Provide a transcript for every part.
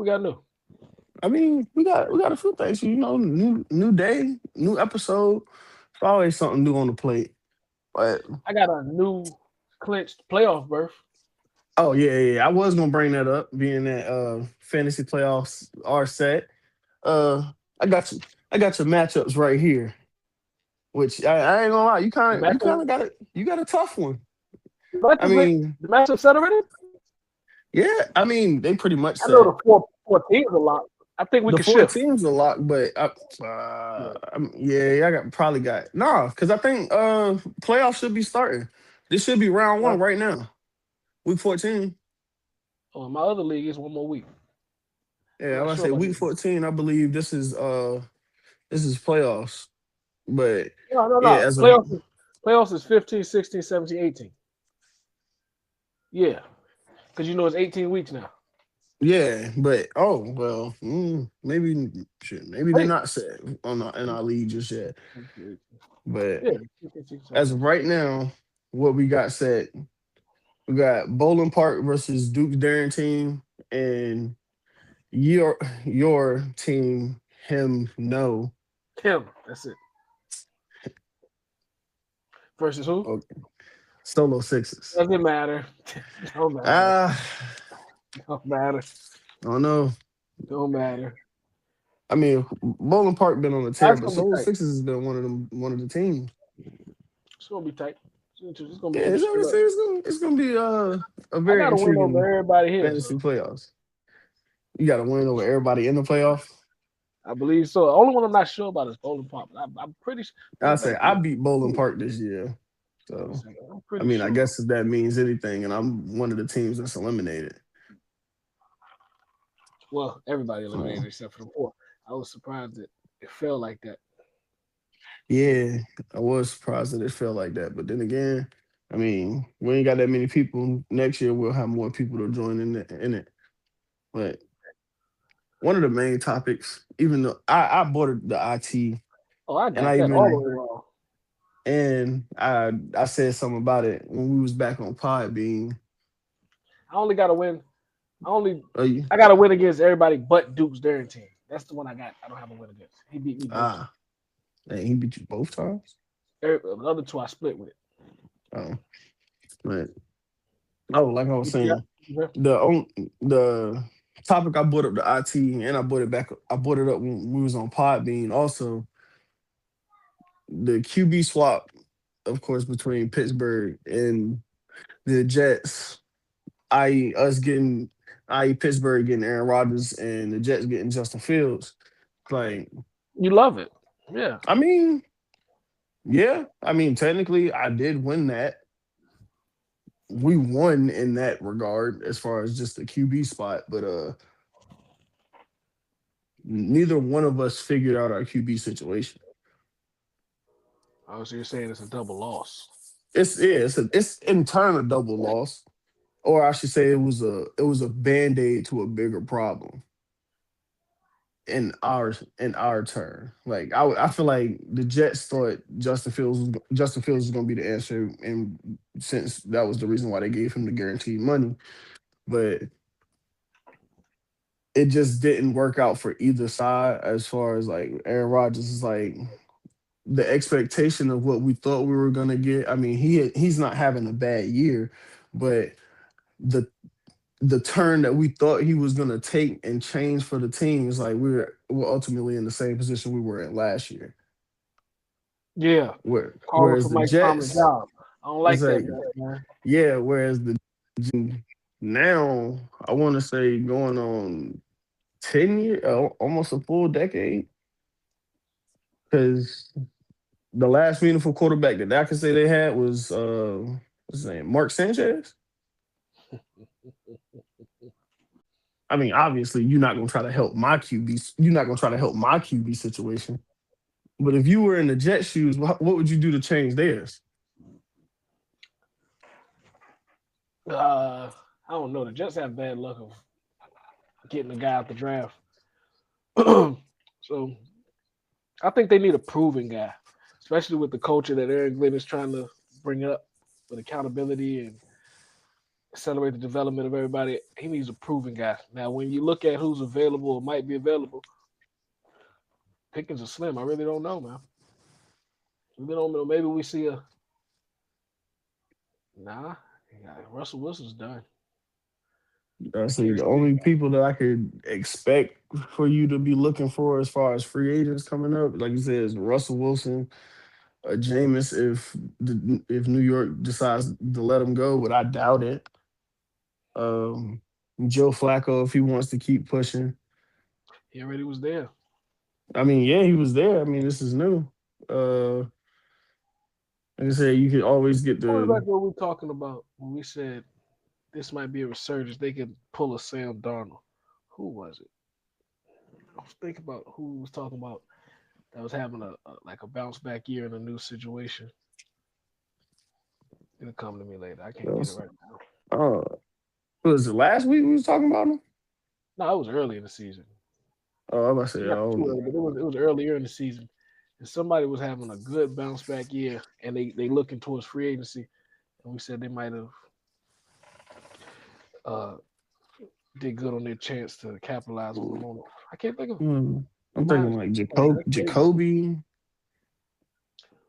we got new? I mean, we got a few things. New day, new episode. It's always something new on the plate. But I got a new clinched playoff berth. oh yeah. I was gonna bring that up, being that fantasy playoffs are set. Uh, I got you. I got your matchups right here. Which I ain't gonna lie, The you kind matchup, of got it. You got a tough one. I mean, the matchup set already. yeah. I mean, they pretty much I know said the four teams a lot. I think we the can four shift. teams a lot, but Yeah. yeah, I got probably got nah, because I think playoffs should be starting. This should be round Well, one right now, week 14. oh, my other league is one more week. I'm Yeah, I not was sure say about week this one. 14. I believe this is playoffs, but No, no, yeah, no. as of Playoffs is 15, 16, 17, 18. Yeah, because it's 18 weeks now. yeah, but oh well, maybe shit, maybe they're Wait. not set in our league just yet. But Yeah, 15, 16, as 17, of 18. right now, what we got set, we got Bowling Park versus Duke's Darren team, and your team, him no. Him. That's it. Versus who? Okay. Solo sixes. Doesn't matter. Don't matter. Ah, Don't matter. I don't know. Don't matter. I mean, Bowling Park been on the tear, That's but gonna be Solo tight. Sixes has been one of the teams. It's gonna be tight. It's gonna Yeah, be interesting. Look, it's gonna be a I very got to win over intriguing everybody here, fantasy so playoffs. You got to win over everybody in the playoffs. I believe so. The only one I'm not sure about is Bowling Pop. But I'm pretty sure. I Matter of say fact, I beat Bowling Park this year, hold on a so second. I'm I pretty mean, I sure. guess if that means anything, and I'm one of the teams that's eliminated. Well, everybody So eliminated except for the four. I was surprised that it felt like that. yeah, I was surprised that it felt like that, but then again, I mean, we ain't got that many people. Next year we'll have more people to join in it. But one of the main topics, even though I boarded the IT, Oh, I and got that all the way wrong. I said something about it when we was back on Podbean. I only got to win. I only You, I got to win against everybody but Duke's Darren team. That's the one I got. I don't have a win against. He beat me both times. ah, and he beat you both times. The other two I split with it. Oh, but oh, like I was What you got? saying, the topic I brought up the IT, and I brought it back. I brought it up when we was on Podbean. Also, the QB swap, of course, between Pittsburgh and the Jets. I.e., us getting, i.e., Pittsburgh getting Aaron Rodgers and the Jets getting Justin Fields. Like, You love it. Yeah. I mean, yeah, I mean, technically, I did win that. We won in that regard as far as just the QB spot, but neither one of us figured out our QB situation. Oh, so you're saying it's a double loss. It's in turn a double loss, or I should say it was a band-aid to a bigger problem in our turn. Like I feel like the Jets thought Justin Fields was going to be the answer, and since that was the reason why they gave him the guaranteed money, but it just didn't work out for either side. As far as like Aaron Rodgers is like the expectation of what we thought we were gonna get. I mean, he's not having a bad year, but the the turn that we thought he was gonna take and change for the team is like we're ultimately in the same position we were in last year. Yeah. Calling Whereas for the Mike Tomlin's Jets, job. I don't it's like that, like man. yeah. Whereas the now I want to say going on 10 year, almost a full decade, because the last meaningful quarterback that I can say they had was what's his name, Mark Sanchez. I mean, obviously, you're not gonna try to help my QB. You're not gonna try to help my QB situation. But if you were in the Jet shoes, what would you do to change theirs? I don't know. The Jets have bad luck of getting a guy out the draft. So I think they need a proven guy, especially with the culture that Aaron Glenn is trying to bring up with accountability and accelerate the development of everybody. He needs a proven guy. Now, when you look at who's available or might be available, pickings are slim. I really don't know, man. We don't know. Maybe we see a nah. Yeah, Russell Wilson's done. I see the only people that I could expect for you to be looking for as far as free agents coming up, like you said, is Russell Wilson, Jameis if New York decides to let him go, but I doubt it. Um, Joe Flacco if he wants to keep pushing. He already was there. I mean, yeah, he was there. I mean, this is new. Like I said, you could always get What the about what we're talking about when we said this might be a resurgence? They could pull a Sam Darnold. Who was it? I was thinking about who was talking about that was having a bounce back year in a new situation. It'll come to me later. I can't get it right now. was it last week we was talking about him? No, it was early in the season. Oh, I'm about to say, I Not don't too know. early, but it was earlier in the season. And somebody was having a good bounce back year, and they looking towards free agency, and we said they might have uh, did good on their chance to capitalize on the moment. I can't think of. I'm thinking like Jacoby.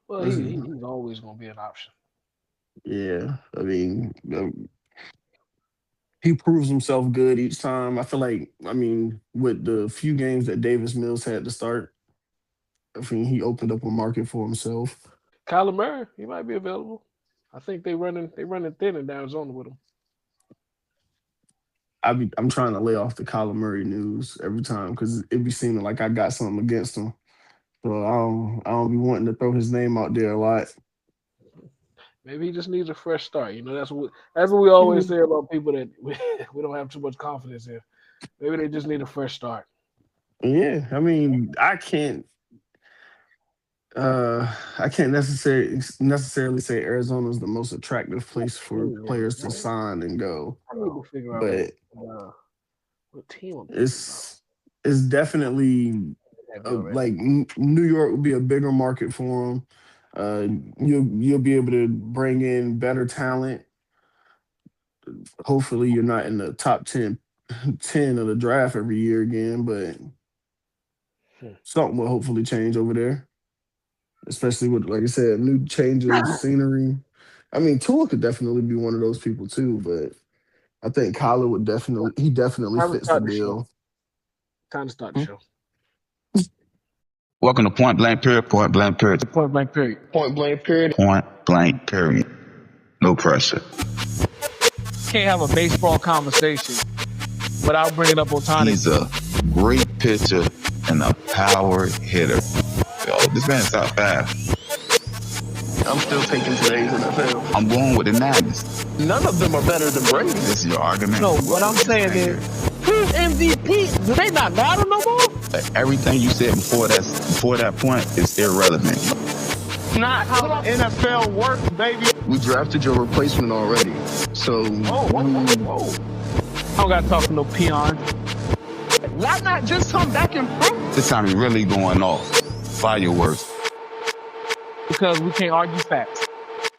Well, he's always going to be an option. Yeah, I mean, he proves himself good each time. I feel like, I mean, with the few games that Davis Mills had to start, I think he opened up a market for himself. Kyler Murray, he might be available. I think they running thin in Arizona with him. I'm trying to lay off the Kyler Murray news every time because it be seeming like I got something against him. So I don't be wanting to throw his name out there a lot. Maybe he just needs a fresh start. That's what we always say about people that we don't have too much confidence in. Maybe they just need a fresh start. Yeah, I mean, I can't necessarily say Arizona is the most attractive place for players to sign and go, I need to figure out what team. It's definitely like New York would be a bigger market for them. You'll be able to bring in better talent. Hopefully, you're not in the top 10 of the draft every year again, but something will hopefully change over there. Especially with, like I said, new change of scenery. I mean, Tua could definitely be one of those people too, but I think Kyler would definitely fits the bill. Time to start the show. Welcome to Point Blank Period. Point Blank Period. Point Blank Period. Point Blank Period. Point Blank Period. No pressure. Can't have a baseball conversation without bringing up Ohtani. He's a great pitcher and a power hitter. Yo, this man's top 5. I'm still taking today's NFL. I'm going with the Niners. None of them are better than Brady. This is your argument? No, what I'm saying is, who's MVP? Do they not matter no more? Everything you said before that point is irrelevant. Not how the NFL works, baby. We drafted your replacement already. So whoa. I don't gotta talk to no peon. Why not just come back and prove? This time he's really going off. Fireworks. Because we can't argue facts.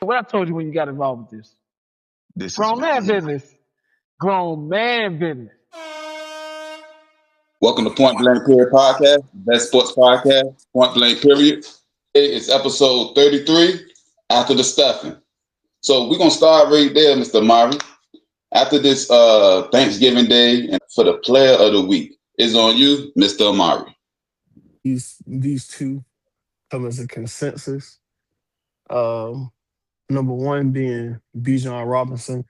What I told you when you got involved with this. This grown man business. Grown man business. Welcome to Point Blank Period Podcast, best sports podcast, Point Blank Period. It's episode 33, after the stuffing. So we're going to start right there, Mr. Amari. After this Thanksgiving Day, and for the player of the week, it's on you, Mr. Amari. These two come as a consensus. Number one being Bijan Robinson,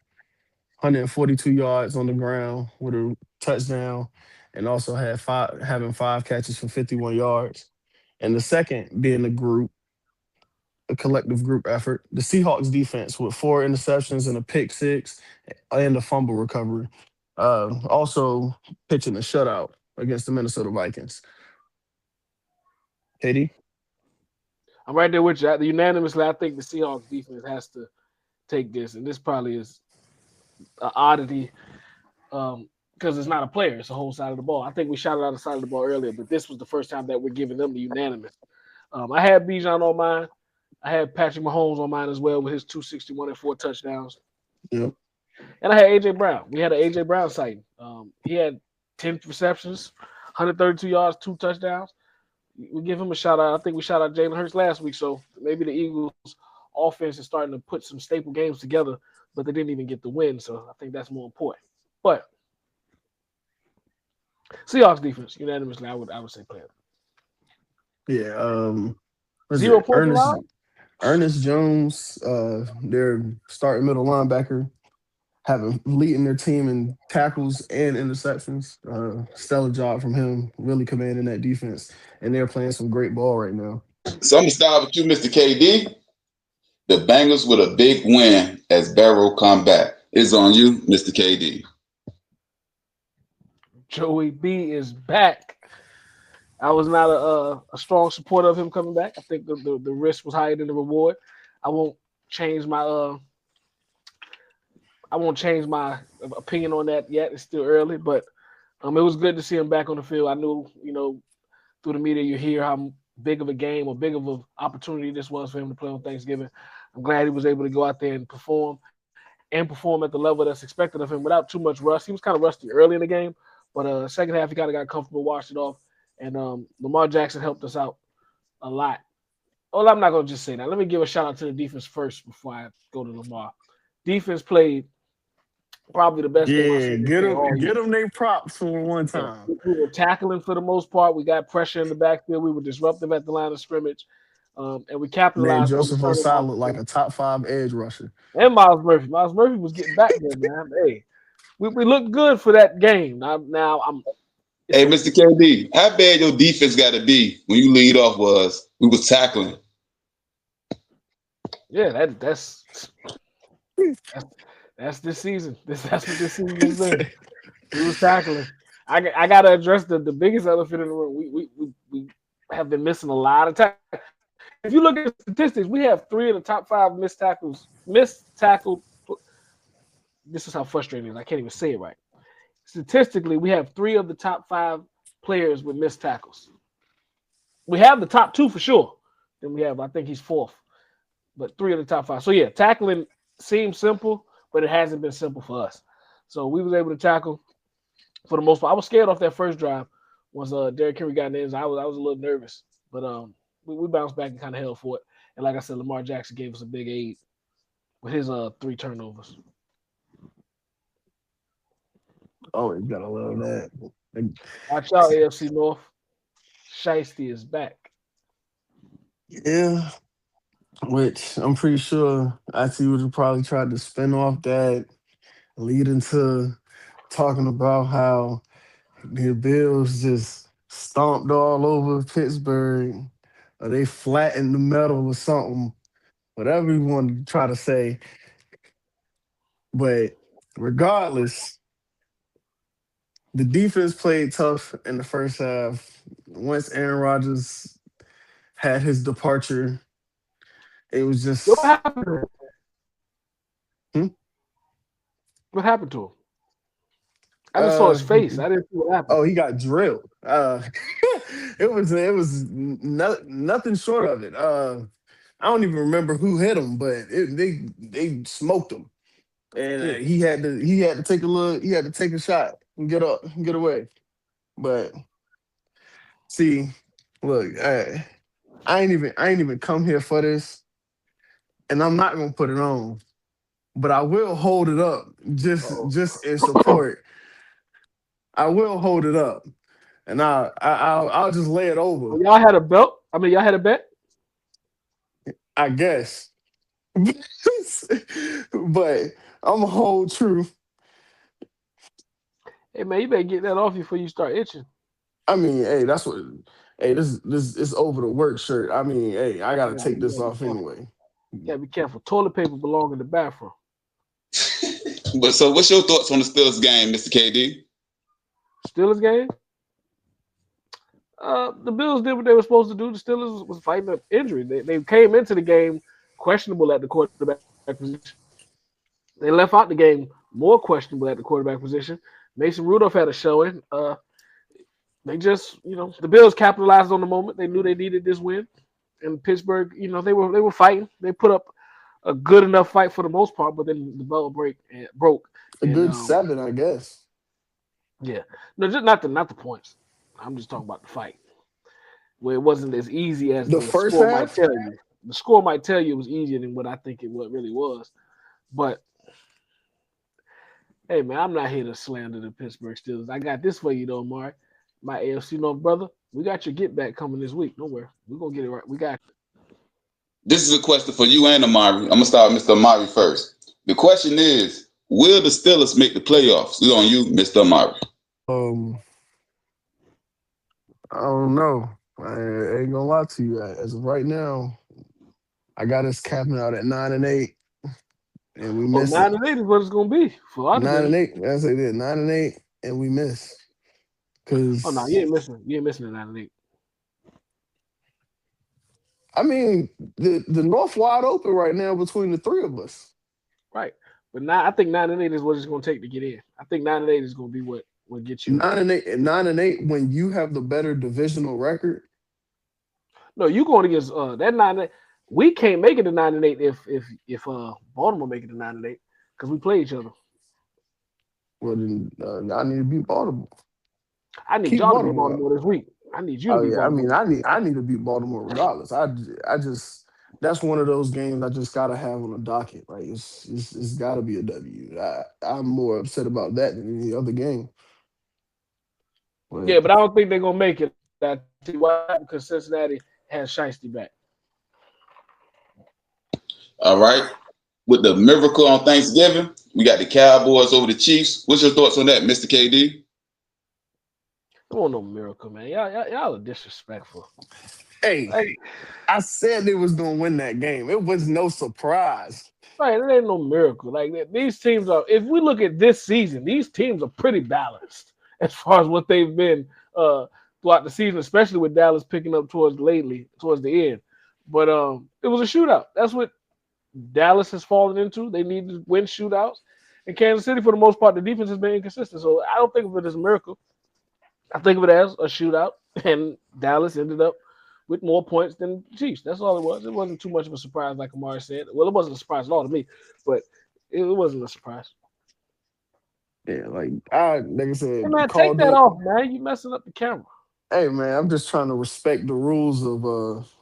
142 yards on the ground with a touchdown, and also having 5 catches for 51 yards. And the second being a collective group effort. The Seahawks defense with 4 interceptions and a pick 6 and a fumble recovery. Also pitching a shutout against the Minnesota Vikings. KD? I'm right there with you. Unanimously, I think the Seahawks defense has to take this, and this probably is an oddity because it's not a player; it's a whole side of the ball. I think we shouted out the side of the ball earlier, but this was the first time that we're giving them the unanimous. I had Bijan on mine. I had Patrick Mahomes on mine as well with his 261 and 4 touchdowns. Yep. And I had AJ Brown. We had an AJ Brown sighting. He had 10 receptions, 132 yards, 2 touchdowns. We give him a shout out. I think we shout out Jalen Hurts last week. So maybe the Eagles offense is starting to put some staple games together, but they didn't even get the win. So I think that's more important. But Seahawks defense, unanimously, I would say play it. Yeah. What's 0 it? points allowed. Ernest Jones, their starting middle linebacker, leading their team in tackles and interceptions. Stellar job from him, really commanding that defense. And they're playing some great ball right now. So I'm gonna start with you, Mr. KD. The Bengals with a big win as Barrow come back. It's on you, Mr. KD. Joey B is back. I was not a strong supporter of him coming back. I think the risk was higher than the reward. I won't change my opinion on that yet. It's still early, but it was good to see him back on the field. I knew, through the media you hear how big of a game or big of an opportunity this was for him to play on Thanksgiving. I'm glad he was able to go out there and perform at the level that's expected of him without too much rust. He was kind of rusty early in the game, but second half he kind of got comfortable, washed it off, and Lamar Jackson helped us out a lot. Well, I'm not going to just say that. Let me give a shout out to the defense first before I go to Lamar. Defense played probably the best game I've Yeah, seen. get them their props for one time. We were tackling for the most part. We got pressure in the backfield. We were disruptive at the line of scrimmage. And we capitalized. Man, Joseph Osai looked like a top 5 edge rusher. And Miles Murphy. Miles Murphy was getting back there, man. Hey, we looked good for that game. Now I'm. Hey, Mr. KD, how bad your defense got to be when you lead off we was tackling? Yeah, that's this season. That's what this season is in. We was tackling. I gotta address the biggest elephant in the room. We have been missing a lot of tackles. If you look at the statistics, we have 3 of the top 5 missed tackles. Missed tackle. This is how frustrating it is. I can't even say it right. Statistically, we have 3 of the top 5 players with missed tackles. We have the top 2 for sure. Then we have, I think he's 4th, but 3 of the top 5. So yeah, tackling seems simple, but it hasn't been simple for us. So we was able to tackle for the most part. I was scared off that first drive once Derrick Henry got in there. I was a little nervous, but we bounced back and kind of held for it. And like I said, Lamar Jackson gave us a big aid with his 3 turnovers. Oh, you gotta love that. Watch out, AFC North. Shiesty is back. Yeah, which I'm pretty sure IT would have probably tried to spin off that, leading to talking about how the Bills just stomped all over Pittsburgh, or they flattened the metal or something, whatever you want to try to say. But regardless, the defense played tough in the first half. Once Aaron Rodgers had his departure, it was just. What happened to him? What happened to him? I just saw his face. I didn't see what happened. Oh, he got drilled. It was nothing short of it. I don't even remember who hit him, but they smoked him, and he had to take a look. He had to take a shot and get up and get away. But see, look, I ain't even come here for this, and I'm not gonna put it on, but I will hold it up just in support. I will hold it up, and I'll just lay it over. Y'all had a belt? I mean, y'all had a bet? I guess. But I'm gonna hold true. Hey man, you better get that off you before you start itching. I mean, hey, that's what. Hey, this is over the work shirt. I mean, hey, I gotta take this off anyway. You gotta be careful. Toilet paper belong in the bathroom. But so, what's your thoughts on the Steelers game, Mr. KD? Steelers game? The Bills did what they were supposed to do. The Steelers was fighting an injury. They came into the game questionable at the quarterback position. They left out the game more questionable at the quarterback position. Mason Rudolph had a showing. They just, the Bills capitalized on the moment. They knew they needed this win. And Pittsburgh, they were fighting. They put up a good enough fight for the most part, but then the bell broke. A And good 7, I guess. yeah, no, just not the points. I'm just talking about the fight, where it wasn't as easy as The the first score might half, tell you. The score might tell you it was easier than what I think what really was. But hey, man, I'm not here to slander the Pittsburgh Steelers. I got this for you though, Mark. My AFC North brother, we got your get back coming this week. Don't worry, we're gonna get it right. We got you. This is a question for you and Amari. I'm gonna start with Mr. Amari first. The question is, will the Steelers make the playoffs? It's on you, Mr. Amari. I don't know. I ain't gonna lie to you. As of right now, I got us capping out at 9-8, and we Oh, miss it. 9-8 is what it's gonna be for our Nine and division. eight. I say that 9-8, and we miss. Oh no, Cause you ain't missing. You ain't missing the 9-8. I mean, the North wide open right now between the three of us. Right. But now I think 9-8 is what it's gonna take to get in. I think 9-8 is gonna be what gets you in. 9-8. When you have the better divisional record, No, you going against that 9-8. We can't make it to 9-8 if Baltimore make it to 9-8 because we play each other. well then I need to beat Baltimore. I need Keep y'all to be Baltimore out. Baltimore this week. I need you to Oh be yeah, I mean, Baltimore. I need to beat Baltimore regardless. I just that's one of those games I just gotta have on the docket. Like it's got to be a W. I'm more upset about that than any other game. But Yeah, but I don't think they're gonna make it. I tell you why, because Cincinnati has Shiesty back. All right. With the miracle on Thanksgiving, we got the Cowboys over the Chiefs. What's your thoughts on that, Mr. KD? There wasn't no miracle, man. Y'all are disrespectful. hey, Like, I said they was gonna win that game. It was no surprise. right, it ain't no miracle. Like these teams are. If we look at this season, these teams are pretty balanced as far as what they've been throughout the season, especially with Dallas picking up towards the end. But it was a shootout. That's what Dallas has fallen into. They need to win shootouts. In Kansas City, for the most part, the defense has been inconsistent. So I don't think of it as a miracle. I think of it as a shootout, and Dallas ended up with more points than the Chiefs. That's all it was. It wasn't too much of a surprise, like Amari said. Well, it wasn't a surprise at all to me, but it wasn't a surprise. Yeah, like I Hey said, man, take called that it. off, man. You messing up the camera. Hey man, I'm just trying to respect the rules of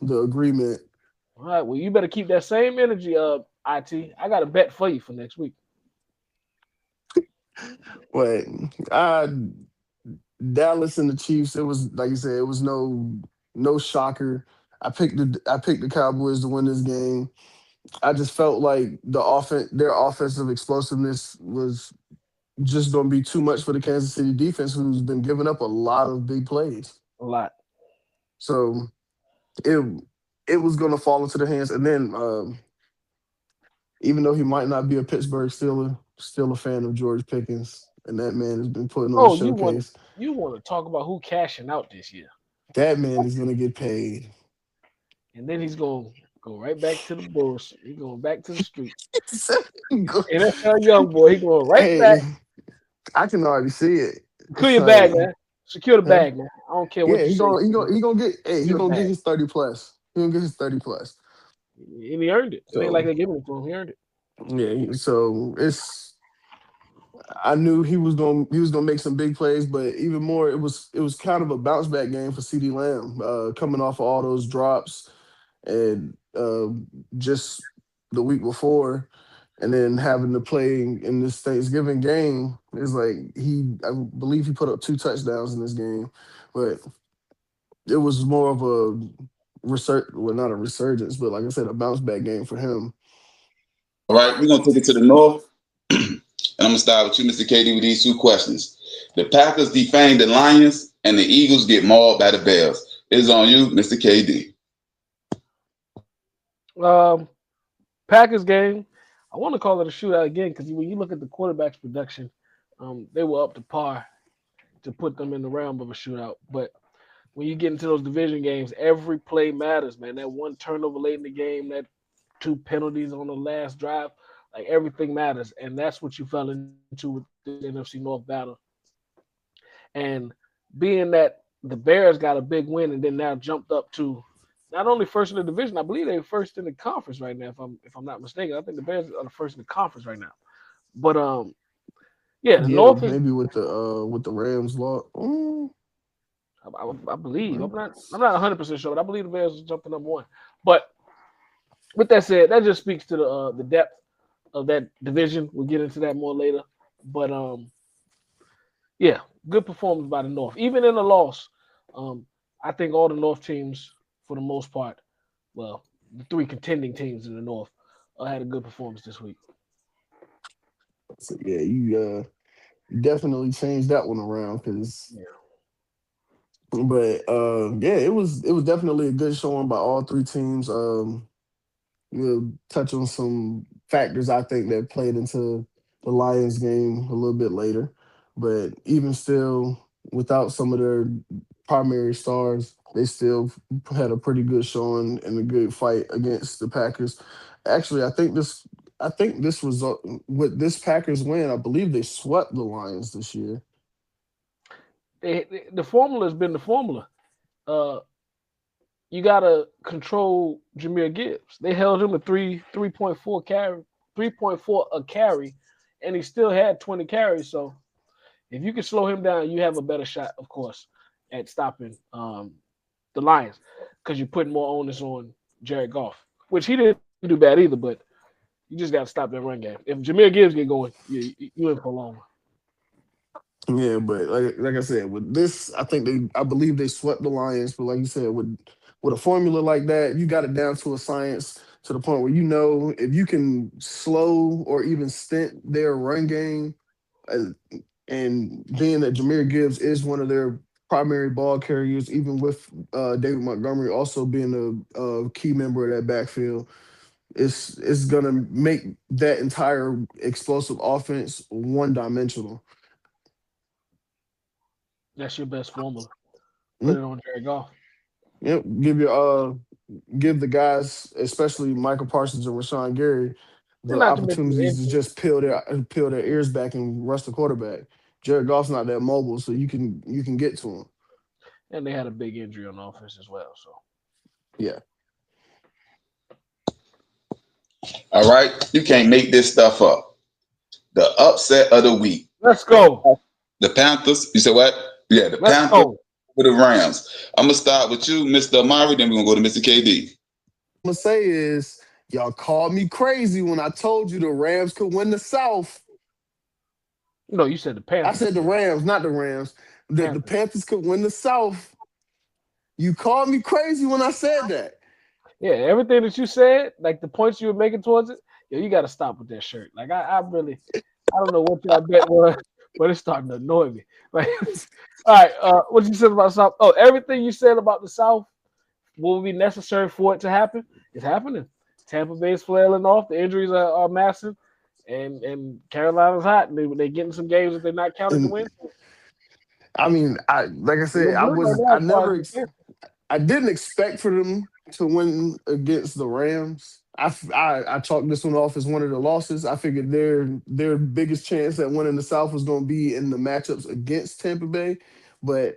the agreement. All right, well, you better keep that same energy up, IT. I got a bet for you for next week. But I Dallas and the Chiefs, it was like you said, it was no shocker. I picked the Cowboys to win this game. I just felt like their offensive explosiveness was just gonna be too much for the Kansas City defense, who's been giving up a lot of big plays. A lot. So it it was gonna fall into their hands. And then even though he might not be a Pittsburgh Steeler, still a fan of George Pickens, and that man has been putting on a Oh, showcase. you want to talk about who cashing out this year, That man is gonna get paid. and then he's gonna go right back to the Bulls. He's going back to the street. Go- NFL young boy, he going right hey, back. I can already see it. Clear It's your bag, like, man. Secure the huh? bag, man. I don't care what Yeah, you say. he gonna get he Secure the gonna get bag. his 30 plus. He gonna get his 30 plus. And he earned it. It ain't like So they're giving it to him. He earned it. yeah, so I knew he was gonna make some big plays, but even more, it was kind of a bounce back game for CeeDee Lamb, coming off of all those drops and just the week before, and then having to play in this Thanksgiving game is like I believe he put up 2 touchdowns in this game, but it was more of a not a resurgence, but like I said, a bounce back game for him. All right, we're gonna take it to the north. And I'm gonna start with you, Mr. KD, with these 2 questions. The Packers defang the Lions, and the Eagles get mauled by the Bears. It's on you, Mr. KD. Packers game. I want to call it a shootout again because when you look at the quarterback's production, they were up to par to put them in the realm of a shootout. But when you get into those division games, every play matters, man. That one turnover late in the game, that 2 penalties on the last drive, like everything matters. And that's what you fell into with the NFC North battle. And being that the Bears got a big win and then now jumped up to not only first in the division, I believe they're first in the conference right now. If I'm not mistaken, I think the Bears are the first in the conference right now. But yeah, the Yeah, North is. maybe with the Rams law. I believe I'm not 100% sure, but I believe the Bears are jumping number one. But with that said, that just speaks to the depth of that division. We'll get into that more later. But yeah, good performance by the North. Even in the loss, I think all the North teams, for the most part, well, the three contending teams in the North, had a good performance this week. So yeah, you definitely changed that one around because. Yeah. But yeah, it was definitely a good showing by all three teams. We'll touch on some factors I think that played into the Lions game a little bit later. But even still, without some of their primary stars, they still had a pretty good showing and a good fight against the Packers. Actually, I think this result with this Packers win, I believe they swept the Lions this year. The formula has been the formula. You gotta control Jahmyr Gibbs. They held him at 3.4 carry, 3.4 a carry, and he still had 20 carries. So if you can slow him down, you have a better shot, of course, at stopping the Lions because you're putting more onus on Jared Goff, which he didn't do bad either. But you just gotta stop that run game. If Jahmyr Gibbs get going, you in for a long one. Yeah, but like I said, with this, I believe they swept the Lions. But like you said, with a formula like that, you got it down to a science to the point where you know if you can slow or even stint their run game, and being that Jahmyr Gibbs is one of their primary ball carriers, even with David Montgomery also being a key member of that backfield, it's gonna make that entire explosive offense one dimensional. That's your best formula. Put it on Jared Goff. Yep, give the guys, especially Michael Parsons and Rashawn Gary, And the not to mention the opportunities to injury. just peel their ears back and rush the quarterback. Jared Goff's not that mobile, so you can get to him. And they had a big injury on offense as well. So Yeah. All right, you can't make this stuff up. The upset of the week. let's go. The Panthers. You said what? Yeah, the Let's Panthers go. with the Rams. I'm gonna start with you, Mr. Amari. Then we're gonna go to Mr. KD. I'm gonna say is y'all called me crazy when I told you the Rams could win the South. No, you said the Panthers. I said the Rams, not the Rams. The Panthers could win the South. You called me crazy when I said that. Yeah, everything that you said, like the points you were making towards it, you got to stop with that shirt. Like I don't know what y'all bet was, but it's starting to annoy me. Like, all right, what you said about the South? Oh, everything you said about the South, what would be necessary for it to happen, is happening. Tampa Bay is flailing off. The injuries are massive, and Carolina's hot. And they're getting some games that they're not counted to win. I mean, I didn't expect for them to win against the Rams. I chalked this one off as one of the losses. I figured their biggest chance at winning the South was going to be in the matchups against Tampa Bay. But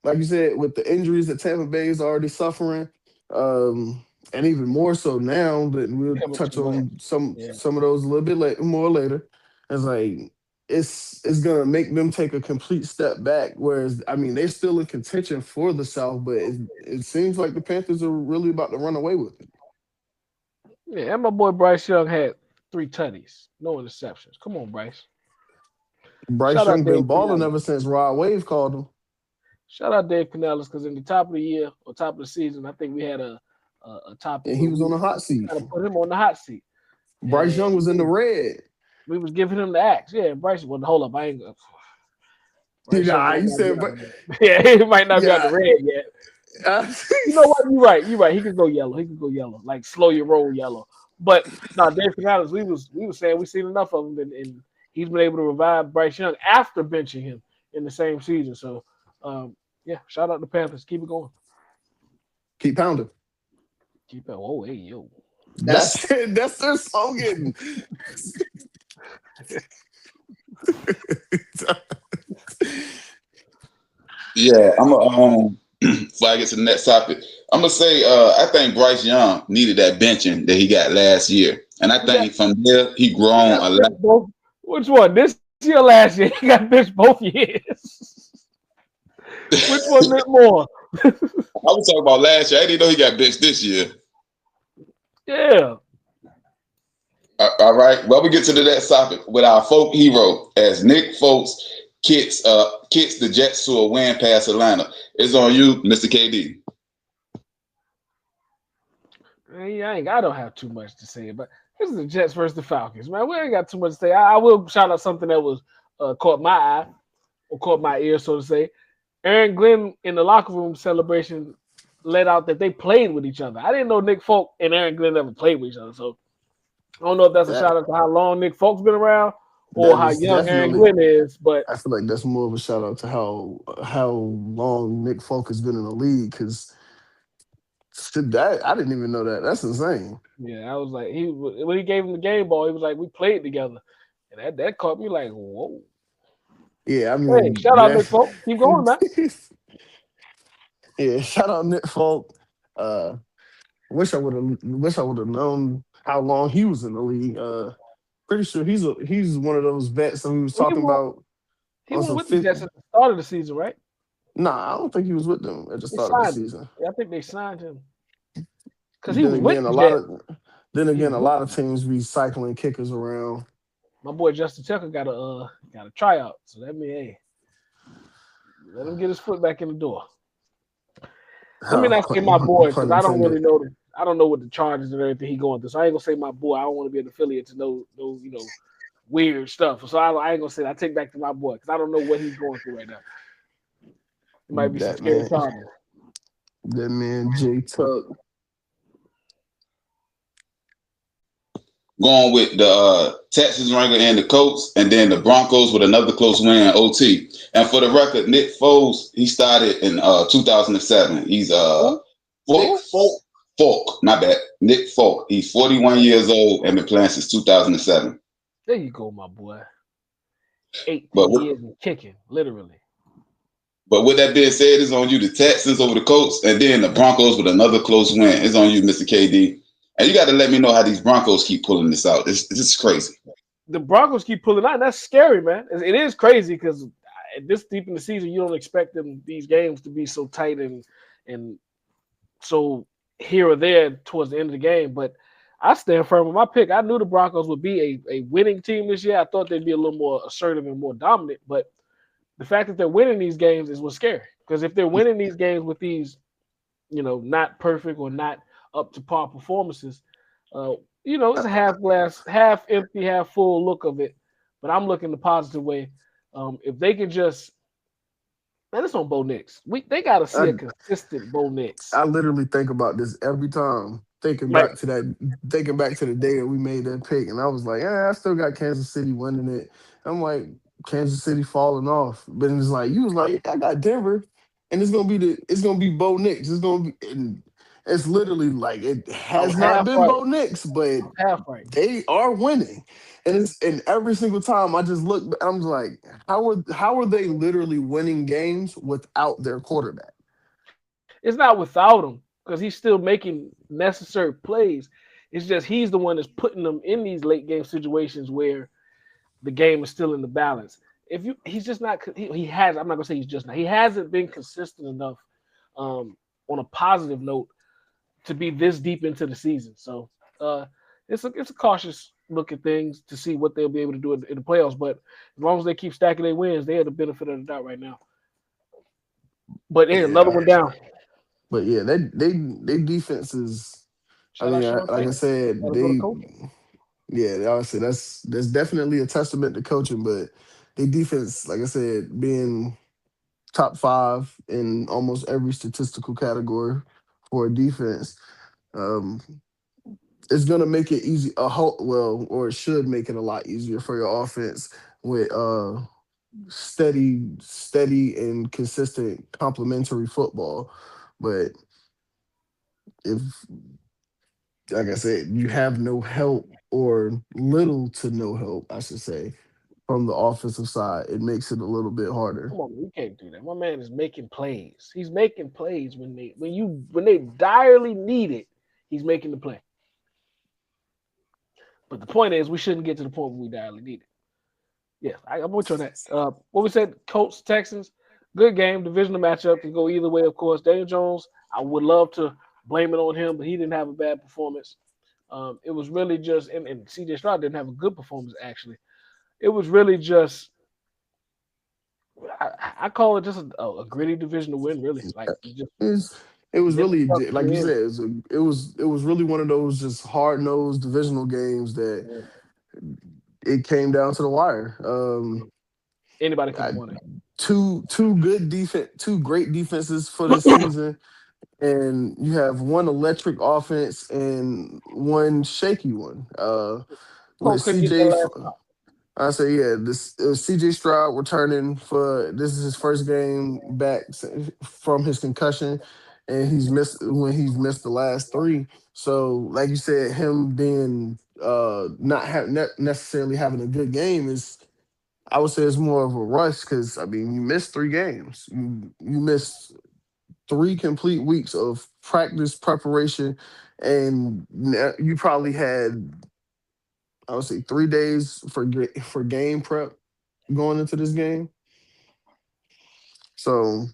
like you said, with the injuries that Tampa Bay is already suffering, and even more so now that we'll touch on some of those a little bit more later. It's like it's gonna make them take a complete step back. Whereas, I mean, they're still in contention for the South, but it seems like the Panthers are really about to run away with it. Yeah, and my boy Bryce Young had 3 tutties, no interceptions. Come on, Bryce. Bryce Young been balling ever since Rod Wave called him. Shout out Dave Canellis, because in the top of the year or top of the season, I think we had a topic. And he was on the hot seat. Got to put him on the hot seat. Bryce Young was in the red. We was giving him the axe. Yeah, Bryce. Well, hold up, I ain't gonna. You said, but yeah, he might not be on the red yet. You know what? You're right. You're right. He could go yellow. Like slow your roll yellow. But no, Dave Canales, we was saying we've seen enough of him, and he's been able to revive Bryce Young after benching him in the same season. So, yeah, shout out to Panthers. Keep it going. Keep pounding. Keep it. Oh, hey, yo. That's their slogan. Yeah, I'm before I get to the next topic, I'm gonna say I think Bryce Young needed that benching that he got last year, and I He got, think from there he he grown got a lot. benched both. Which one? This year, last year? He got benched both years. Which one meant more? I was talking about last year. I didn't know he got benched this year. Yeah. All right. Well, we get to the next topic with our folk hero as Nick Folks kicks the Jets to a win past Atlanta. It's on you, Mr. KD. I don't have too much to say, but this is the Jets versus the Falcons, man. We ain't got too much to say. I will shout out something that was caught my eye or caught my ear, so to say. Aaron Glenn in the locker room celebration let out that they played with each other. I didn't know Nick Folk and Aaron Glenn ever played with each other, so I don't know if that's a That shout out to how long Nick Folk's been around or that how is young Aaron definitely. Glenn is, but I feel like that's more of a shout out to how long Nick Folk has been in the league. Because that I didn't even know that. That's insane. yeah, I was like when he gave him the game ball, he was like, we played together. And that caught me like, whoa. Yeah, I Hey, mean shout out that. Nick Folk. Keep going, man. Yeah, shout out Nick Folk. Uh, wish I would have known how long he was in the league. Pretty sure he's one of those vets that we was Well, talking about he on went some with the fit. Jets at the start of the season, right? Nah, I don't think he was with them at the They start of the signed him. season. Yeah, I think they signed him. Because But he was with the Jets. He was a with lot of teams be cycling kickers around. my boy Justin Tucker got a tryout. So that means hey, let him get his foot back in the door. Let me Huh, not say my boy because pun I don't really intended. know I don't know what the charges and everything he going through. So I ain't gonna say my boy. I don't want to be an affiliate to know weird stuff. So I ain't gonna say that. I take back to my boy because I don't know what he's going through right now. It might be some That scary man, charges. that man J Tuck. Going with the Texas Wrangler and the Colts, and then the Broncos with another close win in OT. And for the record, Nick Foles, he started in 2007. He's Who? Folk, Who? Folk, Folk, my bad. Nick Folk. He's 41 years old and been playing since 2007. There you go, my boy. But 18 with, years and kicking, literally. but with that being said, it's on you, the Texans over the Colts, and then the Broncos with another close win. It's on you, Mr. KD. And you got to let me know how these Broncos keep pulling this out. This is crazy. The Broncos keep pulling out. And that's scary, man. It is crazy because this deep in the season, you don't expect these games to be so tight and so here or there towards the end of the game. But I stand firm with my pick. I knew the Broncos would be a winning team this year. I thought they'd be a little more assertive and more dominant. But the fact that they're winning these games is what's scary. Because if they're winning these games with these, not perfect or not up to par performances, uh, it's a half glass, half empty, half full look of it. But I'm looking the positive way. If they can just, man, it's on Bo Nix. They got to see I a consistent Bo Nix. I literally think about this every time. Like, Thinking back to the day that we made that pick, and I was like, I still got Kansas City winning it. I'm like, Kansas City falling off, but it's like you was like, I got Denver, and it's gonna be Bo Nix. And it's literally like it I was has not half been right. Bo Nix, but I was half right. they are winning. And every single time I just look, I'm like, how are they literally winning games without their quarterback? It's not without him because he's still making necessary plays. It's just he's the one that's putting them in these late game situations where the game is still in the balance. He's just not. He has. I'm not gonna say he's just not. He hasn't been consistent enough on a positive note to be this deep into the season. So uh, it's a cautious look at things to see what they'll be able to do in the playoffs. But as long as they keep stacking their wins, they have the benefit of the doubt right now. But hey, another Yeah, one down. but yeah, they defense is. I Shout out mean, Sean like I Payton. Got said, to go to coach. yeah, I would say that's definitely a testament to coaching, but they defense, like I said, being top five in almost every statistical category for a defense, um, it's gonna make it easy. Or it should make it a lot easier for your offense with steady and consistent complementary football. But if, like I said, you have no help or little to no help, I should say. from the offensive side, it makes it a little bit harder. Come on, man, you can't do that. My man is making plays. He's making plays when they direly need it. He's making the play. But the point is, we shouldn't get to the point where we direly need it. Yes, I'm with you on that. What we said, Colts, Texans, good game. Divisional matchup can go either way, of course. Daniel Jones, I would love to blame it on him, but he didn't have a bad performance. It was really just, and CJ Stroud didn't have a good performance, actually. It was really just, I call it just a gritty divisional win, really. Like it was really, like you said, it was really one of those just hard nosed divisional games that it came down to the wire. Anybody could have won it. Two great defenses for this season, and you have one electric offense and one shaky one. With CJ, I say, yeah, this CJ Stroud returning this is his first game back from his concussion, and he's missed the last 3. So, like you said, him being not necessarily having a good game is, I would say, it's more of a rush because I mean you missed 3 games, you missed 3 complete weeks of practice preparation, and you probably had, I would say, 3 days for game prep going into this game. So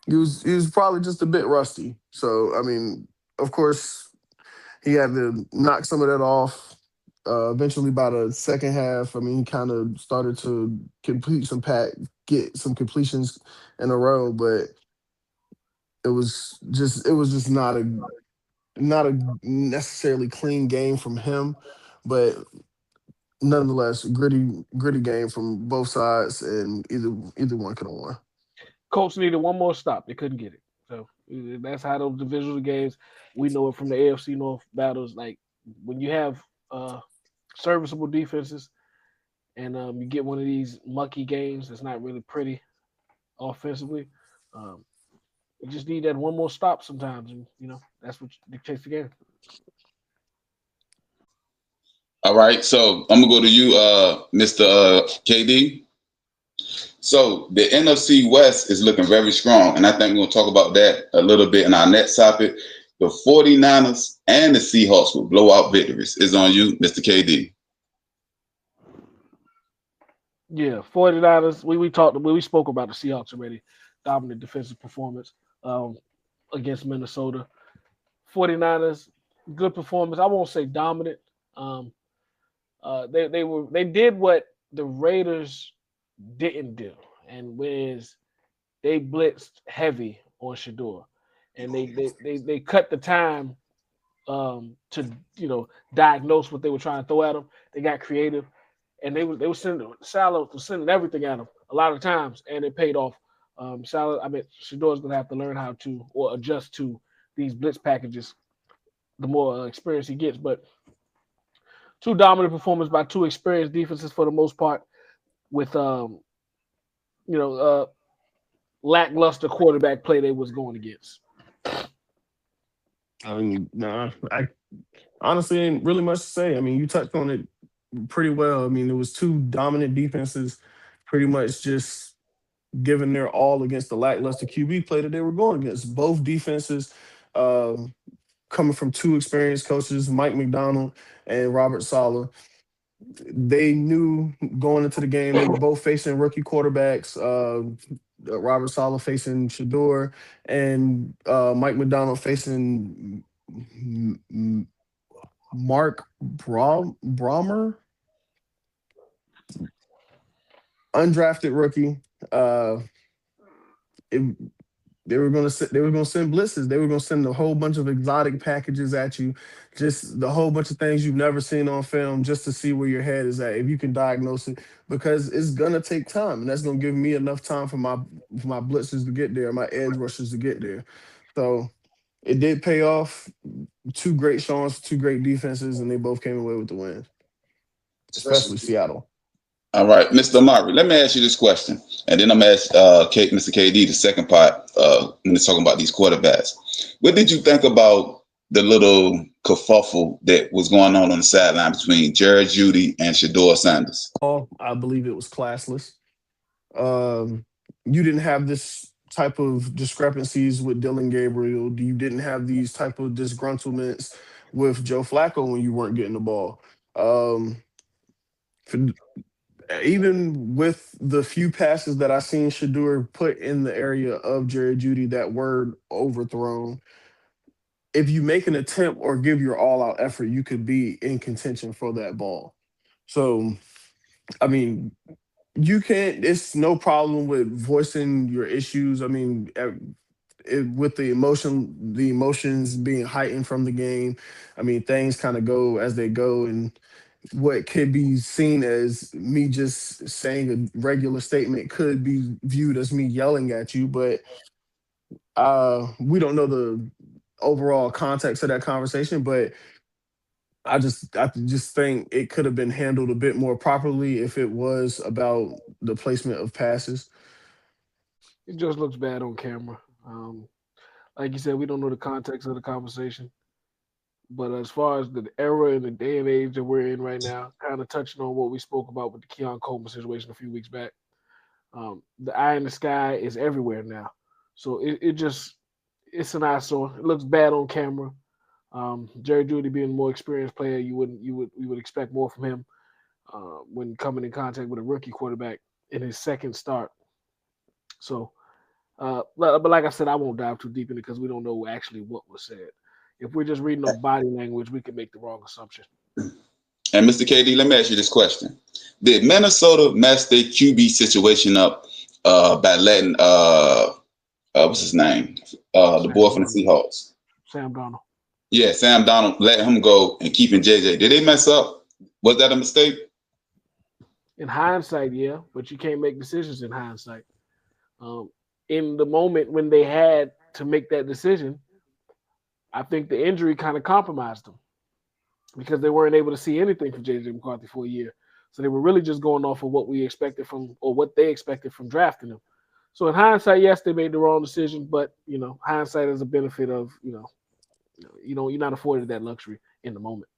he was probably just a bit rusty. So I mean, of course, he had to knock some of that off. Eventually, by the second half, I mean, he kind of started to get some completions in a row, but it was just not a necessarily clean game from him, but nonetheless, gritty game from both sides, and either one could have won. Colts needed one more stop. They couldn't get it. So that's how those divisional games, we know it from the AFC North battles. Like when you have serviceable defenses and you get one of these mucky games that's not really pretty offensively, you just need that one more stop sometimes. And, that's what dictates the game. All right, so I'm going to go to you, Mr. KD. So the NFC West is looking very strong, and I think we're going to talk about that a little bit in our next topic. The 49ers and the Seahawks with blowout victories. Is on you, Mr. KD. Yeah, 49ers. We spoke about the Seahawks already. Dominant defensive performance against Minnesota. 49ers, good performance. I won't say dominant. They did what the Raiders didn't do, and was they blitzed heavy on Shedeur, and they cut the time to diagnose what they were trying to throw at him. They got creative, and they were sending everything at him a lot of times, and it paid off. Shedeur's gonna have to learn how to or adjust to these blitz packages the more experience he gets, but 2 dominant performances by 2 experienced defenses for the most part, with lackluster quarterback play they was going against. I mean, I honestly ain't really much to say. I mean, you touched on it pretty well. I mean, there was 2 dominant defenses pretty much just giving their all against the lackluster QB play that they were going against. Both defenses coming from 2 experienced coaches, Mike Macdonald and Robert Saleh. They knew going into the game they were both facing rookie quarterbacks. Robert Saleh facing Shedeur, and Mike Macdonald facing Mark Brommer, undrafted rookie. They were going to send blitzes. They were going to send a whole bunch of exotic packages at you, just the whole bunch of things you've never seen on film, just to see where your head is at, if you can diagnose it, because it's going to take time, and that's going to give me enough time for my blitzers to get there, my edge rushers to get there. So it did pay off. 2 great showings, 2 great defenses, and they both came away with the win, especially Seattle. All right, Mr. Amari, let me ask you this question, and then I'm going to ask Mr. KD the second part when it's talking about these quarterbacks. What did you think about the little kerfuffle that was going on the sideline between Jerry Jeudy and Shedeur Sanders? Oh, I believe it was classless. You didn't have this type of discrepancies with Dylan Gabriel. You didn't have these type of disgruntlements with Joe Flacco when you weren't getting the ball. Um, for, even with the few passes that I seen Shedeur put in the area of Jerry Jeudy that were overthrown, if you make an attempt or give your all-out effort, you could be in contention for that ball. So, I mean, you can't. It's no problem with voicing your issues. I mean, with the emotions being heightened from the game. I mean, things kind of go as they go, and what could be seen as me just saying a regular statement could be viewed as me yelling at you. But we don't know the overall context of that conversation. But I just think it could have been handled a bit more properly if it was about the placement of passes. It just looks bad on camera. Like you said, we don't know the context of the conversation. But as far as the era and the day and age that we're in right now, kind of touching on what we spoke about with the Keon Coleman situation a few weeks back, the eye in the sky is everywhere now. So it's an eyesore. It looks bad on camera. Jerry Jeudy being a more experienced player, you would expect more from him when coming in contact with a rookie quarterback in his second start. So, but like I said, I won't dive too deep in it because we don't know actually what was said. If we're just reading off body language, we can make the wrong assumption. And Mr. KD, let me ask you this question: did Minnesota mess their QB situation up by letting what's his name, the boy from the Seahawks, Sam Darnold? Yeah, Sam Darnold, letting him go and keeping JJ. Did they mess up? Was that a mistake? In hindsight, yeah, but you can't make decisions in hindsight. In the moment when they had to make that decision, I think the injury kind of compromised them because they weren't able to see anything from JJ McCarthy for a year. So they were really just going off of what we expected from, or what they expected from drafting him. So in hindsight, yes, they made the wrong decision, but hindsight is a benefit of you're not afforded that luxury in the moment.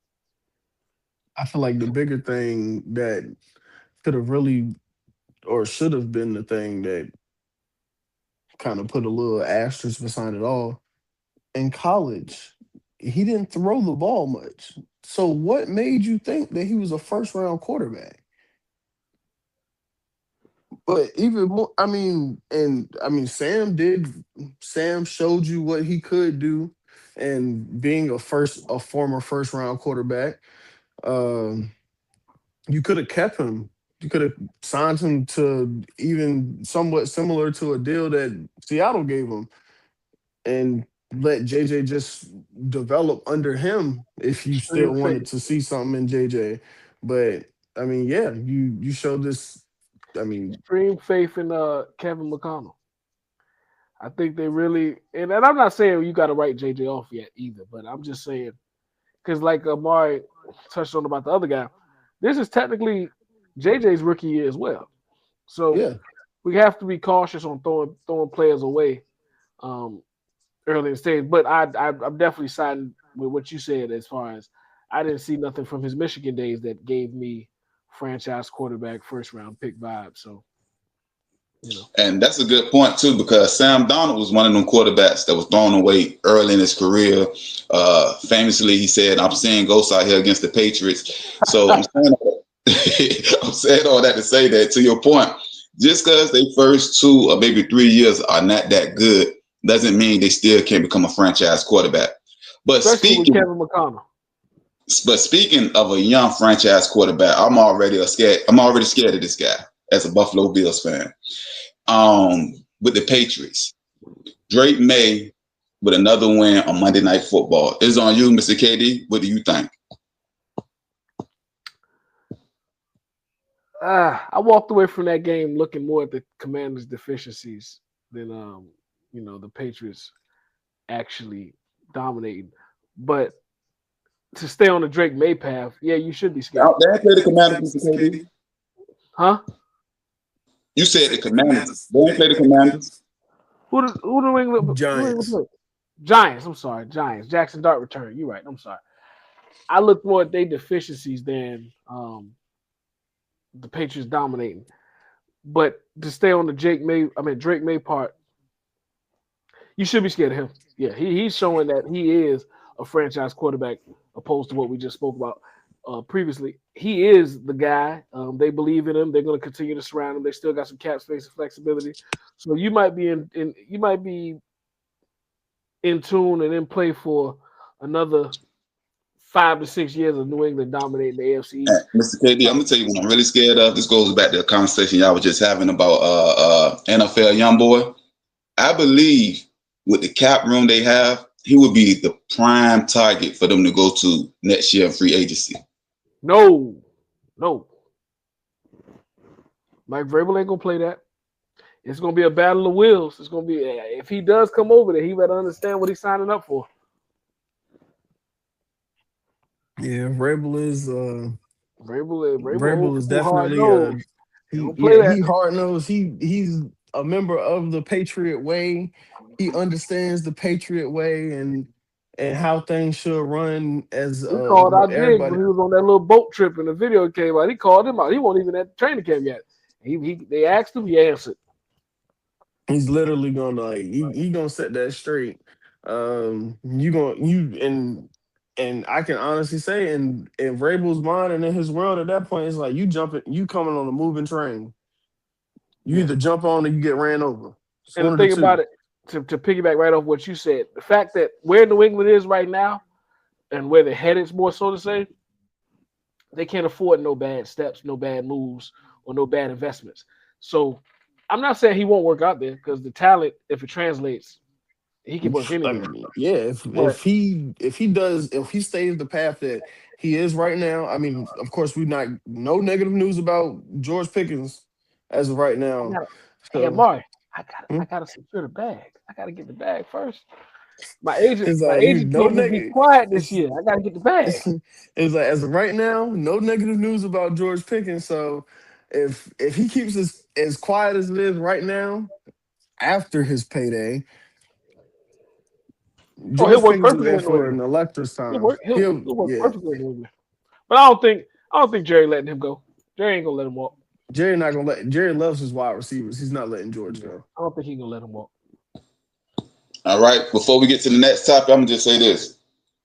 I feel like the bigger thing that could have really or should have been the thing that kind of put a little asterisk beside it all. In college, he didn't throw the ball much. So what made you think that he was a first-round quarterback? But even more, Sam showed you what he could do, and being a former first-round quarterback, you could have kept him. You could have signed him to even somewhat similar to a deal that Seattle gave him, and let JJ just develop under him if you still wanted to see something in JJ. But I mean, yeah, you showed this. I mean, extreme faith in Kevin McConnell. I think they really, and I'm not saying you got to write JJ off yet either, but I'm just saying because like Amari touched on about the other guy, this is technically JJ's rookie year as well. So yeah, we have to be cautious on throwing players away early in the stage. But I'm definitely siding with what you said as far as I didn't see nothing from his Michigan days that gave me franchise quarterback first round pick vibe. So, And that's a good point too, because Sam Darnold was one of them quarterbacks that was thrown away early in his career. Famously, he said, "I'm seeing ghosts out here against the Patriots." So I'm saying all that to say that, to your point, just because they first 2 or maybe 3 years are not that good doesn't mean they still can't become a franchise quarterback. But especially with Kevin McConnell. But speaking of a young franchise quarterback, I'm already scared of this guy as a Buffalo Bills fan. With the Patriots, Drake May with another win on Monday Night Football. It's on you, Mr. KD. What do you think? I walked away from that game looking more at the Commanders' deficiencies than the Patriots actually dominating. But to stay on the Drake May path, yeah, you should be scared. They ain't play the Commanders, Mr. KD. Huh? You said the Commanders. They ain't play the Commanders. Who the England Giants. Giants. I'm sorry, Giants. Jackson Dart return. You're right. I'm sorry. I look more at their deficiencies than the Patriots dominating. But to stay on the Drake May part, you should be scared of him. Yeah, he's showing that he is a franchise quarterback opposed to what we just spoke about previously. He is the guy. They believe in him. They're going to continue to surround him. They still got some cap space and flexibility. So you might be in tune and in play for another 5 to 6 years of New England dominating the AFC East. Mr. KD, I'm gonna tell you what I'm really scared of. This goes back to the conversation y'all were just having about NFL young boy. I believe with the cap room they have, he would be the prime target for them to go to next year in free agency. No. Mike Vrabel ain't gonna play that. It's gonna be a battle of wills. It's gonna be if he does come over there, he better understand what he's signing up for. Yeah, Vrabel is Vrabel is definitely he hard nosed. He's a member of the Patriot way. He understands the Patriot way and how things should run as he called out Diggs everybody. when he was on that little boat trip and the video came out. He called him out. He wasn't even at the training camp yet. They asked him, he answered. He's literally gonna he gonna set that straight. And I can honestly say in Vrabel's mind and in his world at that point, it's like you coming on a moving train. You either jump on or you get ran over. And the thing about it, to piggyback right off what you said, the fact that where New England is right now and where they're headed, more so to say, they can't afford no bad steps, no bad moves, or no bad investments. So I'm not saying he won't work out there because the talent, if it translates, he can work anywhere. Yeah, if he stays the path that he is right now, I mean, of course, no negative news about George Pickens as of right now. Hey, Amari, I gotta secure the bag. I gotta get the bag first. My agent told me to be quiet this year. I gotta get the bag. It's like as of right now, no negative news about George Pickens. So if he keeps as quiet as it is right now, after his payday. He'll work perfectly for an elector's time. He'll work perfectly. But I don't think Jerry letting him go. Jerry ain't gonna let him walk. Jerry loves his wide receivers. He's not letting George go. I don't think he's gonna let him walk. All right. Before we get to the next topic, I'm gonna just say this.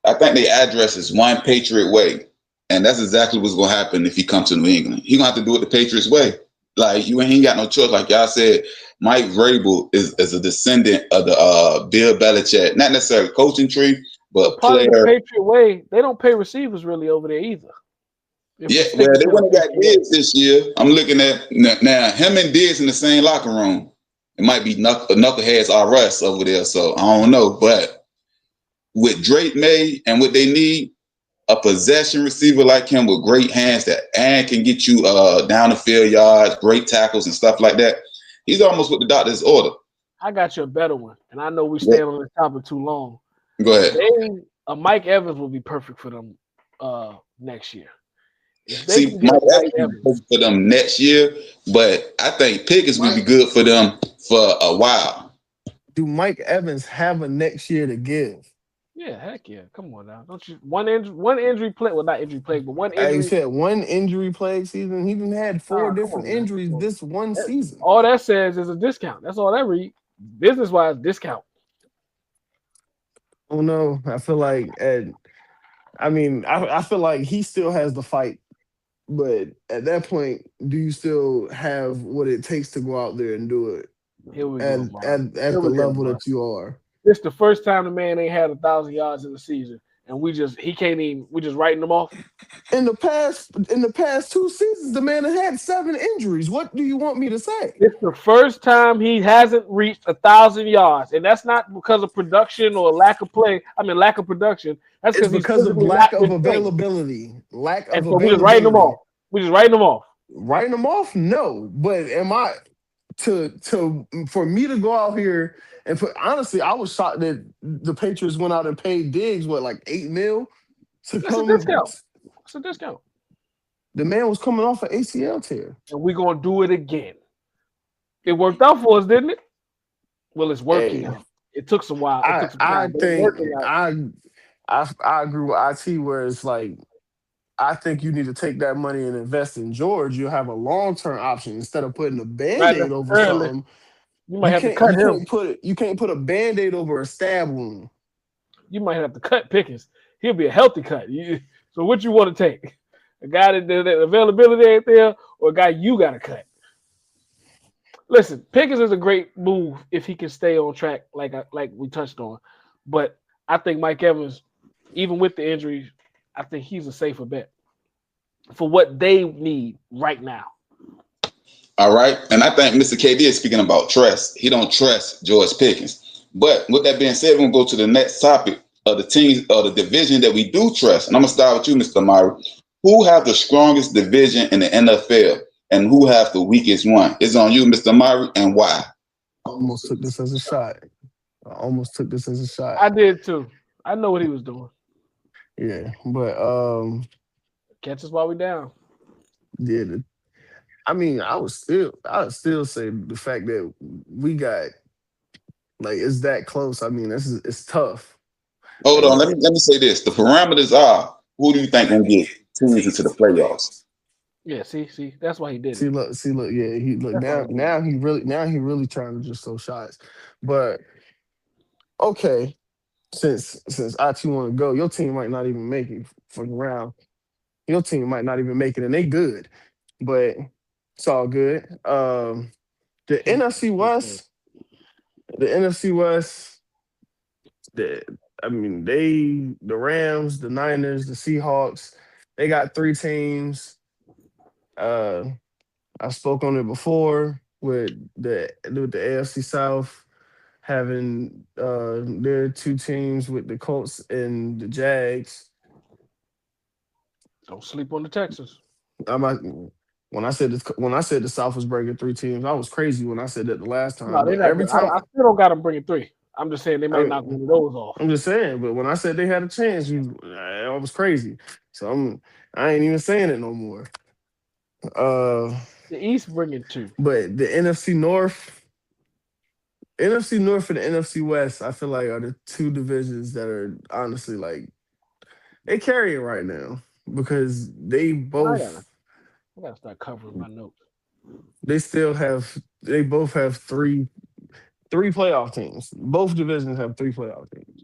I think the address is one Patriot way. And that's exactly what's gonna happen if he comes to New England. He's gonna have to do it the Patriots way. Like he ain't got no choice. Like y'all said, Mike Vrabel is a descendant of the Bill Belichick, not necessarily coaching tree, but player. The Patriot way, they don't pay receivers really over there either. They went and got Diggs this year. I'm looking at now him and Diggs in the same locker room. It might be knuckleheads RS over there, so I don't know. But with Drake May and what they need, a possession receiver like him with great hands and can get you down the field yards, great tackles and stuff like that. He's almost what the doctor's order. I got you a better one, and I know we stayed on this topic too long. Go ahead. Mike Evans will be perfect for them next year. See, Mike Evans will be perfect for them next year, but I think Pickens will be good for them for a while. Do Mike Evans have a next year to give? Yeah, heck yeah. Come on now. Don't you one injury play? Well, not injury plague, but one injury. You said one injury plague season. He even had 4 different injuries this one season. All that says is a discount. That's all that read. Business wise, discount. Oh no. I feel like I feel like he still has the fight. But at that point, do you still have what it takes to go out there and do it? At the level that you are. This the first time the man ain't had 1,000 yards in the season, and we just writing them off. In the past 2 seasons, the man had 7 injuries. What do you want me to say? It's the first time he hasn't reached 1,000 yards, and that's not because of production or lack of play. I mean, lack of production. That's because of lack of availability. So we just writing them off. Writing them off? No, but am I for me to go out here? And honestly, I was shocked that the Patriots went out and paid Diggs like $8 million to come. It's a discount. The man was coming off an ACL tear, and we're gonna do it again. It worked out for us, didn't it? Well, it's working. It took some while. I I agree with IT where it's like I think you need to take that money and invest in George. You'll have a long-term option instead of putting a Not band-aid over necessarily. something. You might have to cut him. You can't put a band-aid over a stab wound. You might have to cut Pickens. He'll be a healthy cut. So what you want to take? A guy that availability ain't there, or a guy you got to cut? Listen, Pickens is a great move if he can stay on track, like we touched on. But I think Mike Evans, even with the injury, I think he's a safer bet for what they need right now. All right. And I think Mr. KD is speaking about trust. He don't trust George Pickens. But with that being said, we're going to go to the next topic of the teams of the division that we do trust. And I'm going to start with you, Mr. Murray. Who have the strongest division in the NFL and who have the weakest one? It's on you, Mr. Murray, and why? I almost took this as a shot. I did too. I know what he was doing. Yeah, but catch us while we down. Yeah, I mean, I would still say the fact that we got like it's that close. I mean, it's tough. Hold on, let me say this. The parameters are who do you think gonna get teams into the playoffs? Yeah, see, that's why he did it. Look, yeah, he look now he really trying to just throw shots. But okay, since IT want to go, your team might not even make it for the round. Your team might not even make it, and they good, but it's all good. The NFC West, the Rams, the Niners, the Seahawks, they got 3 teams. I spoke on it before with the AFC South having their 2 teams with the Colts and the Jags. Don't sleep on the Texans. When I said the South was breaking 3 teams, I was crazy when I said that the last time. No, every time I still don't got them bringing 3. I'm just saying they might knock one of those off. I'm just saying, but when I said they had a chance, I was crazy. So I ain't even saying it no more. The East bringing 2, but the NFC North and the NFC West, I feel like are the 2 divisions that are honestly like they carry it right now because they both. I gotta start covering my notes. They both have 3 playoff teams. Both divisions have 3 playoff teams.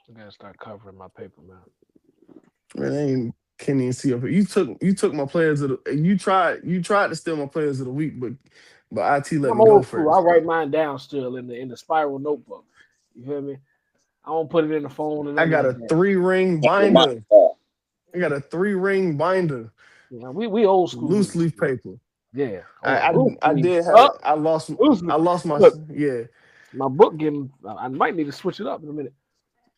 I gotta start covering my paper, man. Man, can't even see up here. You took my players of the. You tried to steal my players of the week, but IT let me go first. I write mine down still in the spiral notebook. You feel me? I don't put it in the phone. And I got a 3-ring binder. I got a 3-ring binder. Yeah, we old school. Loose leaf paper. Yeah, I did have. I lost my. Look, yeah, my book getting. I might need to switch it up in a minute.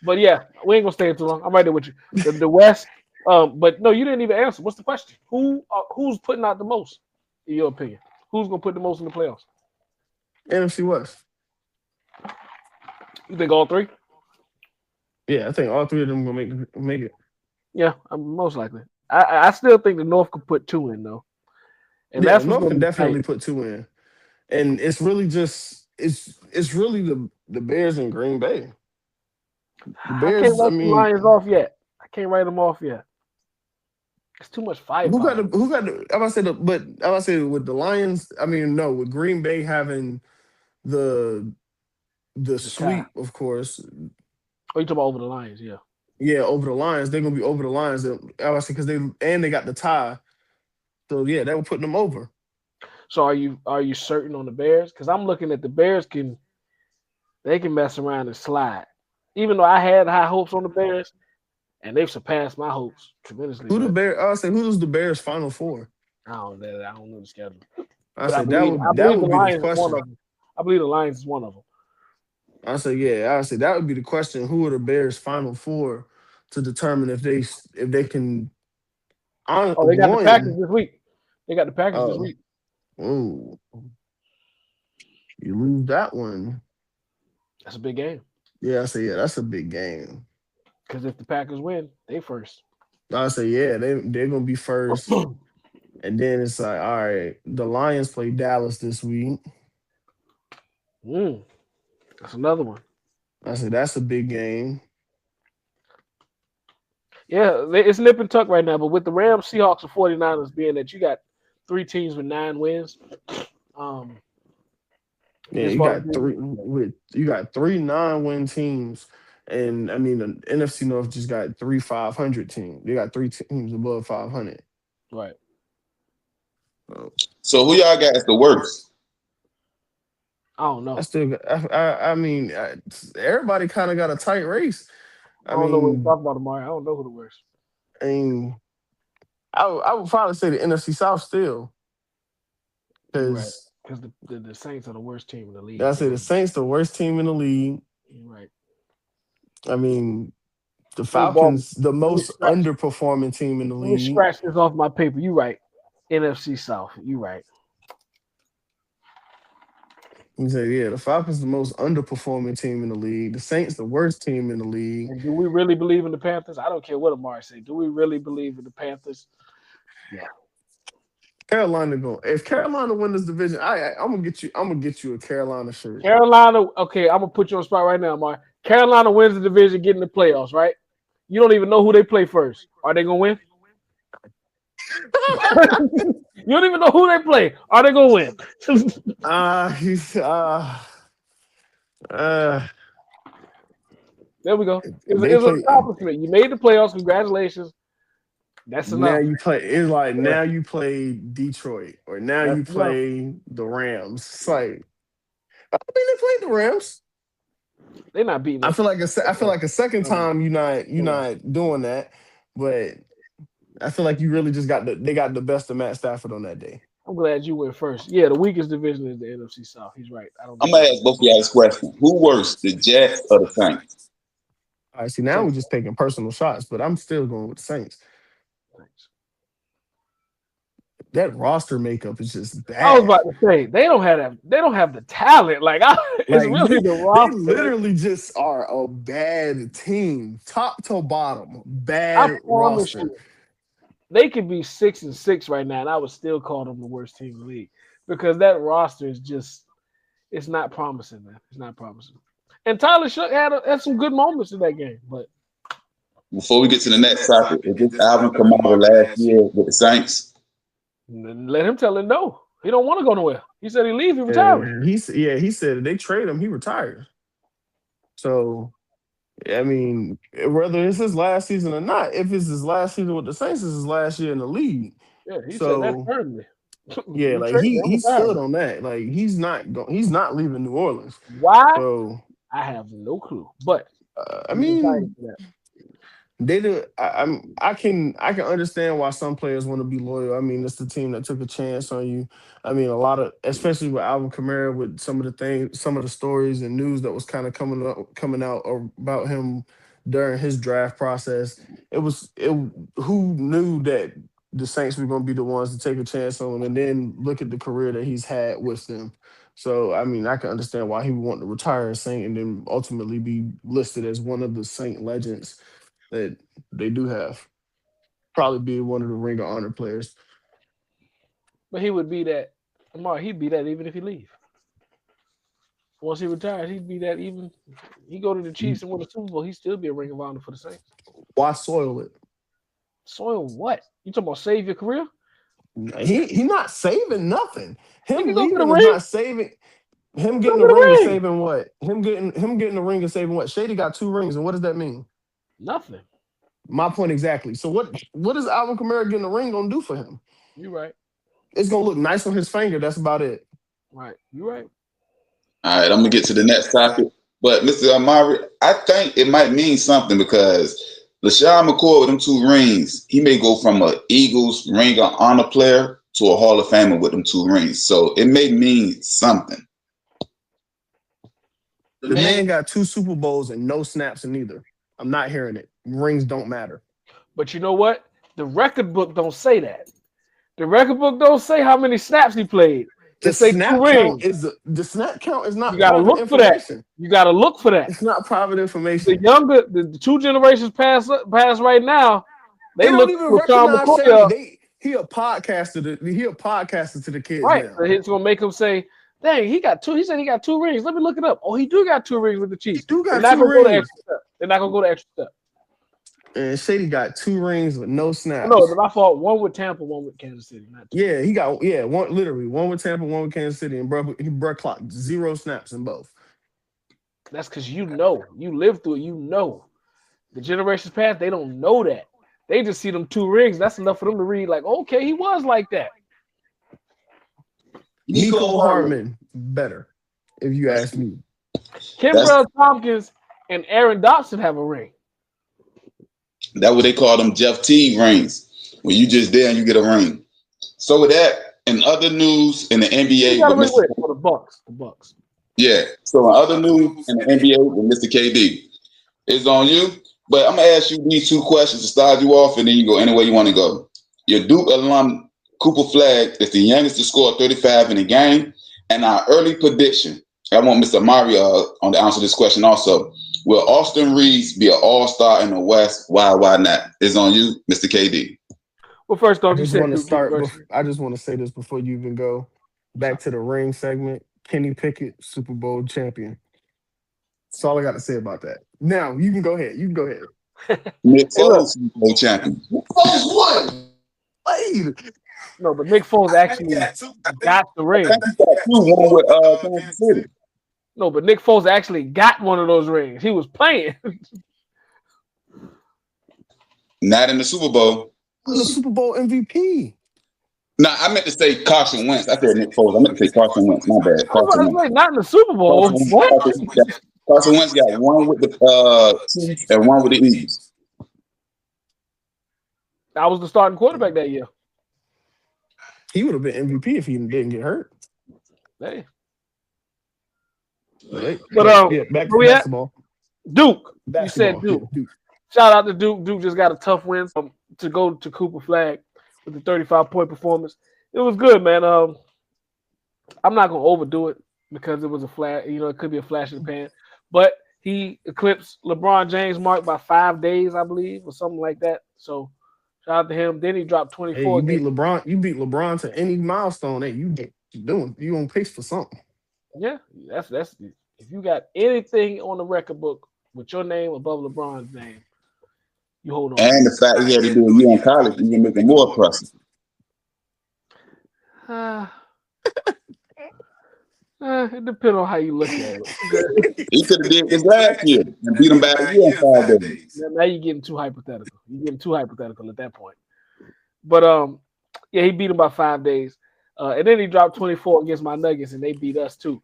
But yeah, we ain't gonna stay too long. I'm right there with you. The West. But no, you didn't even answer. What's the question? Who's putting out the most, in your opinion? Who's gonna put the most in the playoffs? NFC West. You think all 3? Yeah, I think all 3 of them gonna make it. Yeah, most likely. I still think the North could put 2 in though. And that's North can definitely put 2 in. And it's really just it's really the Bears and Green Bay. The Bears, I can't write the Lions off yet. I can't write them off yet. It's too much fire. Who got the I'm gonna say with the Lions, with Green Bay having the sweep, of course. Oh, you talking about over the Lions, yeah. Yeah, over the Lions. They're gonna be over the Lions. I was because they got the tie. So yeah, they were putting them over. So are you certain on the Bears? Because I'm looking at the Bears can mess around and slide. Even though I had high hopes on the Bears, and they've surpassed my hopes tremendously. Who does the Bears Final Four? I don't know the schedule. I believe the Lions is one of them. I believe the Lions is one of them. I said that would be the question. Who are the Bears' Final Four to determine if they can? They got the Packers this week. This week. Oh, you lose that one. That's a big game. Yeah, that's a big game. Because if the Packers win, they first. I say they're gonna be first, and then it's like, all right, the Lions play Dallas this week. That's another one. I said that's a big game. Yeah, it's nip and tuck right now. But with the Rams, Seahawks, and 49ers being that you got 3 teams with 9 wins. Yeah, As you far as got three 9-win teams, and I mean the NFC North just got 3 500 teams. They got 3 teams above 500. right. So who y'all got as the worst? I don't know. I mean, everybody kind of got a tight race. I don't know what you're talking about tomorrow. I don't know who the worst. I mean, I would probably say the NFC South still, Right. because Because the Saints are the worst team in the league. I say the Saints the worst team in the league. Right. I mean, the Ball. Falcons the most scratch- underperforming team in the Let me league. scratch this off my paper. You right. NFC South. You right. You say, yeah, the Falcons the most underperforming team in the league. The Saints the worst team in the league. And do we really believe in the Panthers? I don't care what Amari say. Do we really believe in the Panthers? Yeah. Carolina go. If Carolina win this division, I'm gonna get you a Carolina shirt. Carolina. Okay, I'm gonna put you on the spot right now, Amari. Carolina wins the division, get in the playoffs, right? You don't even know who they play first. Are they gonna win? You don't even know who they play. Are they gonna win? There we go. It's an accomplishment. You made the playoffs. Congratulations. That's enough. Now you play. It's like now you play Detroit, or now you play the Rams. It's like, I mean, they played the Rams. They're not beating. I feel like a second time you're not doing that, but I feel like you really just they got the best of Matt Stafford on that day. I'm glad you went first. Yeah, the weakest division is the NFC South. He's right. I'm gonna ask both of y'all this question: who worse, the Jets or the Saints? All right, see, now we're just taking personal shots, but I'm still going with the Saints. That roster makeup is just bad. I was about to say they don't have the talent. It's really the roster. They literally just are a bad team, top to bottom, bad roster. They could be 6-6 right now, and I would still call them the worst team in the league because that roster is it's not promising, man. It's not promising. And Tyler Shough had some good moments in that game, but before we get to the next topic, is this Alvin Kamara last year with the Saints? Let him tell it no. He don't want to go nowhere. He said he leave. He retired. He said if they trade him, he retires. So, I mean, whether it's his last season or not, if it's his last season with the Saints, it's his last year in the league. Yeah, he said that firmly. Yeah, like he stood on that. Like he's not leaving New Orleans. Why? So I have no clue. But I mean, they do. I can understand why some players want to be loyal. I mean, it's the team that took a chance on you. I mean, a lot of, especially with Alvin Kamara, with some of the stories and news that was kind of coming out about him during his draft process. Who knew that the Saints were going to be the ones to take a chance on him, and then look at the career that he's had with them. So, I mean, I can understand why he would want to retire as Saint and then ultimately be listed as one of the Saint legends that they do have. Probably be one of the Ring of Honor players. But he would be that. He'd be that even if he leave. Once he retires, he'd be that even. He go to the Chiefs and win the Super Bowl, he'd still be a Ring of Honor for the Saints. Why soil it? Soil what? You talking about save your career? He not saving nothing. Him leaving is not saving. Him getting the ring is saving what? Him getting the ring is saving what? Shady got 2 rings, and what does that mean? Nothing. My point exactly. So what is Alvin Kamara getting the ring gonna do for him? You're right. It's gonna look nice on his finger. That's about it. Right. You're right. All right, I'm gonna get to the next topic. But Mr. Amari, I think it might mean something because LaShawn McCoy with them 2 rings, he may go from an Eagles Ring of Honor player to a Hall of Famer with them 2 rings. So it may mean something. The man got 2 Super Bowls and no snaps in either. I'm not hearing it. Rings don't matter. But you know what? The record book don't say that. The record book don't say how many snaps he played. The snap count is not. You gotta look for that. You gotta look for that. It's not private information. The 2 generations past right now, they don't look even for Sean McCoy. He a podcaster. He a podcaster to the kids. Right. Now. So it's gonna make him say, "Dang, he got 2." He said he got 2 rings. Let me look it up. Oh, he do got 2 rings with the Chiefs. He do got 2 rings. They're not gonna go to extra step. And Shady got 2 rings with no snaps. No, my fault. One with Tampa, one with Kansas City. Not 2. Yeah, he got one with Tampa, one with Kansas City, and bro clocked 0 snaps in both. That's because you lived through it. The generations past, they don't know that. They just see them 2 rings. That's enough for them to read. Like, okay, he was like that. Nico Hartman better, if you ask me. Kenbrell Tompkins and Aaron Dobson have a ring. That's what they call them Jeff Teague rings. When you just there and you get a ring. So with that, in other news in the NBA, for the Bucks. Yeah. So in other news in the NBA with Mr. KD, it's on you. But I'm gonna ask you these 2 questions to start you off, and then you go anywhere you want to go. Your Duke alum Cooper Flagg is the youngest to score 35 in a game, and our early prediction. I want Mr. Mario on to answer this question also. Will Austin Reeves be an all-star in the West? Why not? It's on you, Mr. KD. Well, first off, I just want to say this before you even go back to the ring segment. Kenny Pickett, Super Bowl champion. That's all I got to say about that. Now you can go ahead. Nick Foles, Super Bowl champion. Foles won. Played. No, but Nick Foles actually got the ring. One with Kansas City. No, but Nick Foles actually got one of those rings. He was playing. Not in the Super Bowl. The Super Bowl MVP. No, I meant to say Carson Wentz. I said Nick Foles. I meant to say Carson Wentz. My bad. Carson Wentz. Not in the Super Bowl. Carson Wentz got one with the Chiefs and one with the Eagles. I was the starting quarterback that year. He would have been MVP if he didn't get hurt. Hey. But back to basketball. Duke. Basketball. You said Duke. Shout out to Duke. Duke just got a tough win to go to Cooper Flagg with the 35-point performance. It was good, man. I'm not gonna overdo it because it was a flash. It could be a flash in the pan, but he eclipsed LeBron James' mark by 5 days, I believe, or something like that. So shout out to him. Then he dropped 24. Hey, you beat LeBron to any milestone. Hey, you on pace for something. Yeah, that's if you got anything on the record book with your name above LeBron's name, you hold on. And the fact he had to do a year in college, you can make it more impressive. It depends on how you look at it. He could have did this last year and beat him by a year in 5 days. Now you're getting too hypothetical. You're getting too hypothetical at that point. But he beat him by 5 days. And then he dropped 24 against my Nuggets, and they beat us too.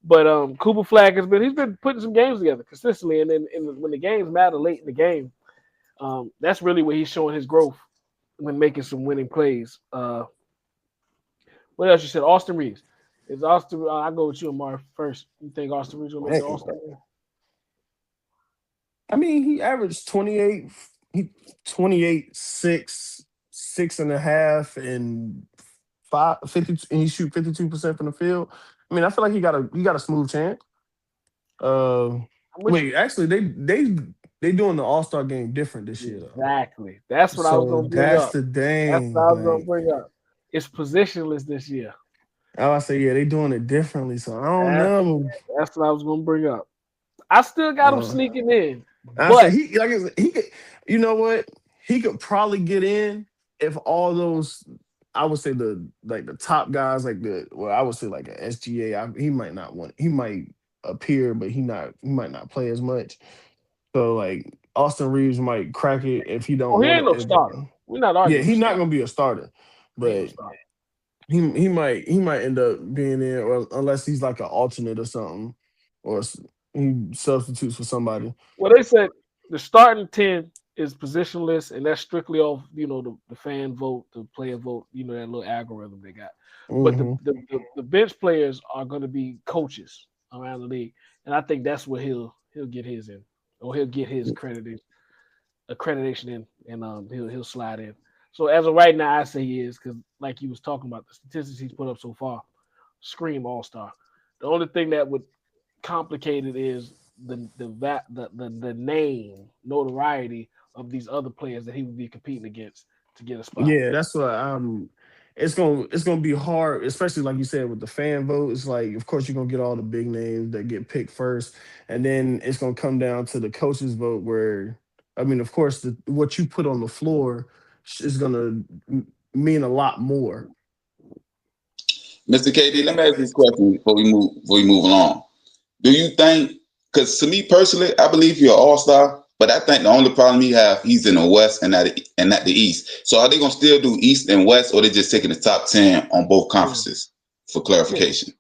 But Cooper Flagg he's been putting some games together consistently, and then when the games matter late in the game, that's really where he's showing his growth when making some winning plays. What else you said? Austin Reeves. Is Austin? I go with you, Amar, first. You think Austin Reeves will make the All-Star? I mean, he averaged 28, 6.5, and 50, and he shoot 52% from the field. I mean, I feel like he got a smooth chance. Actually, they doing the All-Star game different this year. Exactly. That's what I was going to bring up. That's the thing. That's what I was going to bring up. It's positionless this year. I say, they doing it differently, so I don't know. That's what I was going to bring up. I still got him sneaking in. But he could, you know what? He could probably get in if all those, I would say the top guys, I would say like an SGA. He might not want. He might appear, but he might not play as much. So like Austin Reeves might crack it if he don't. He ain't no starter. We're not arguing. Yeah, he's not gonna be a starter, but he might end up being in, or unless he's like an alternate or something, or he substitutes for somebody. Well, they said the starting 10 is positionless, and that's strictly off, the fan vote, the player vote, that little algorithm they got. Mm-hmm. But the bench players are going to be coaches around the league, and I think that's where he'll get his in, or he'll get his accreditation in, and he'll slide in. So as of right now, I say he is, because like you was talking about, the statistics he's put up so far scream All-Star. The only thing that would complicate it is the name notoriety of these other players that he would be competing against to get a spot. Yeah, that's what it's gonna be hard, especially like you said with the fan vote. It's like, of course, you're gonna get all the big names that get picked first, and then it's gonna come down to the coaches vote, where I mean, of course, what you put on the floor is gonna mean a lot more. Mr. KD, let me ask you this question before we move along. Do you think? Because to me personally, I believe you're an all-star, but I think the only problem he's in the West and not the East. So are they gonna still do East and West, or they just taking the top 10 on both conferences? For clarification.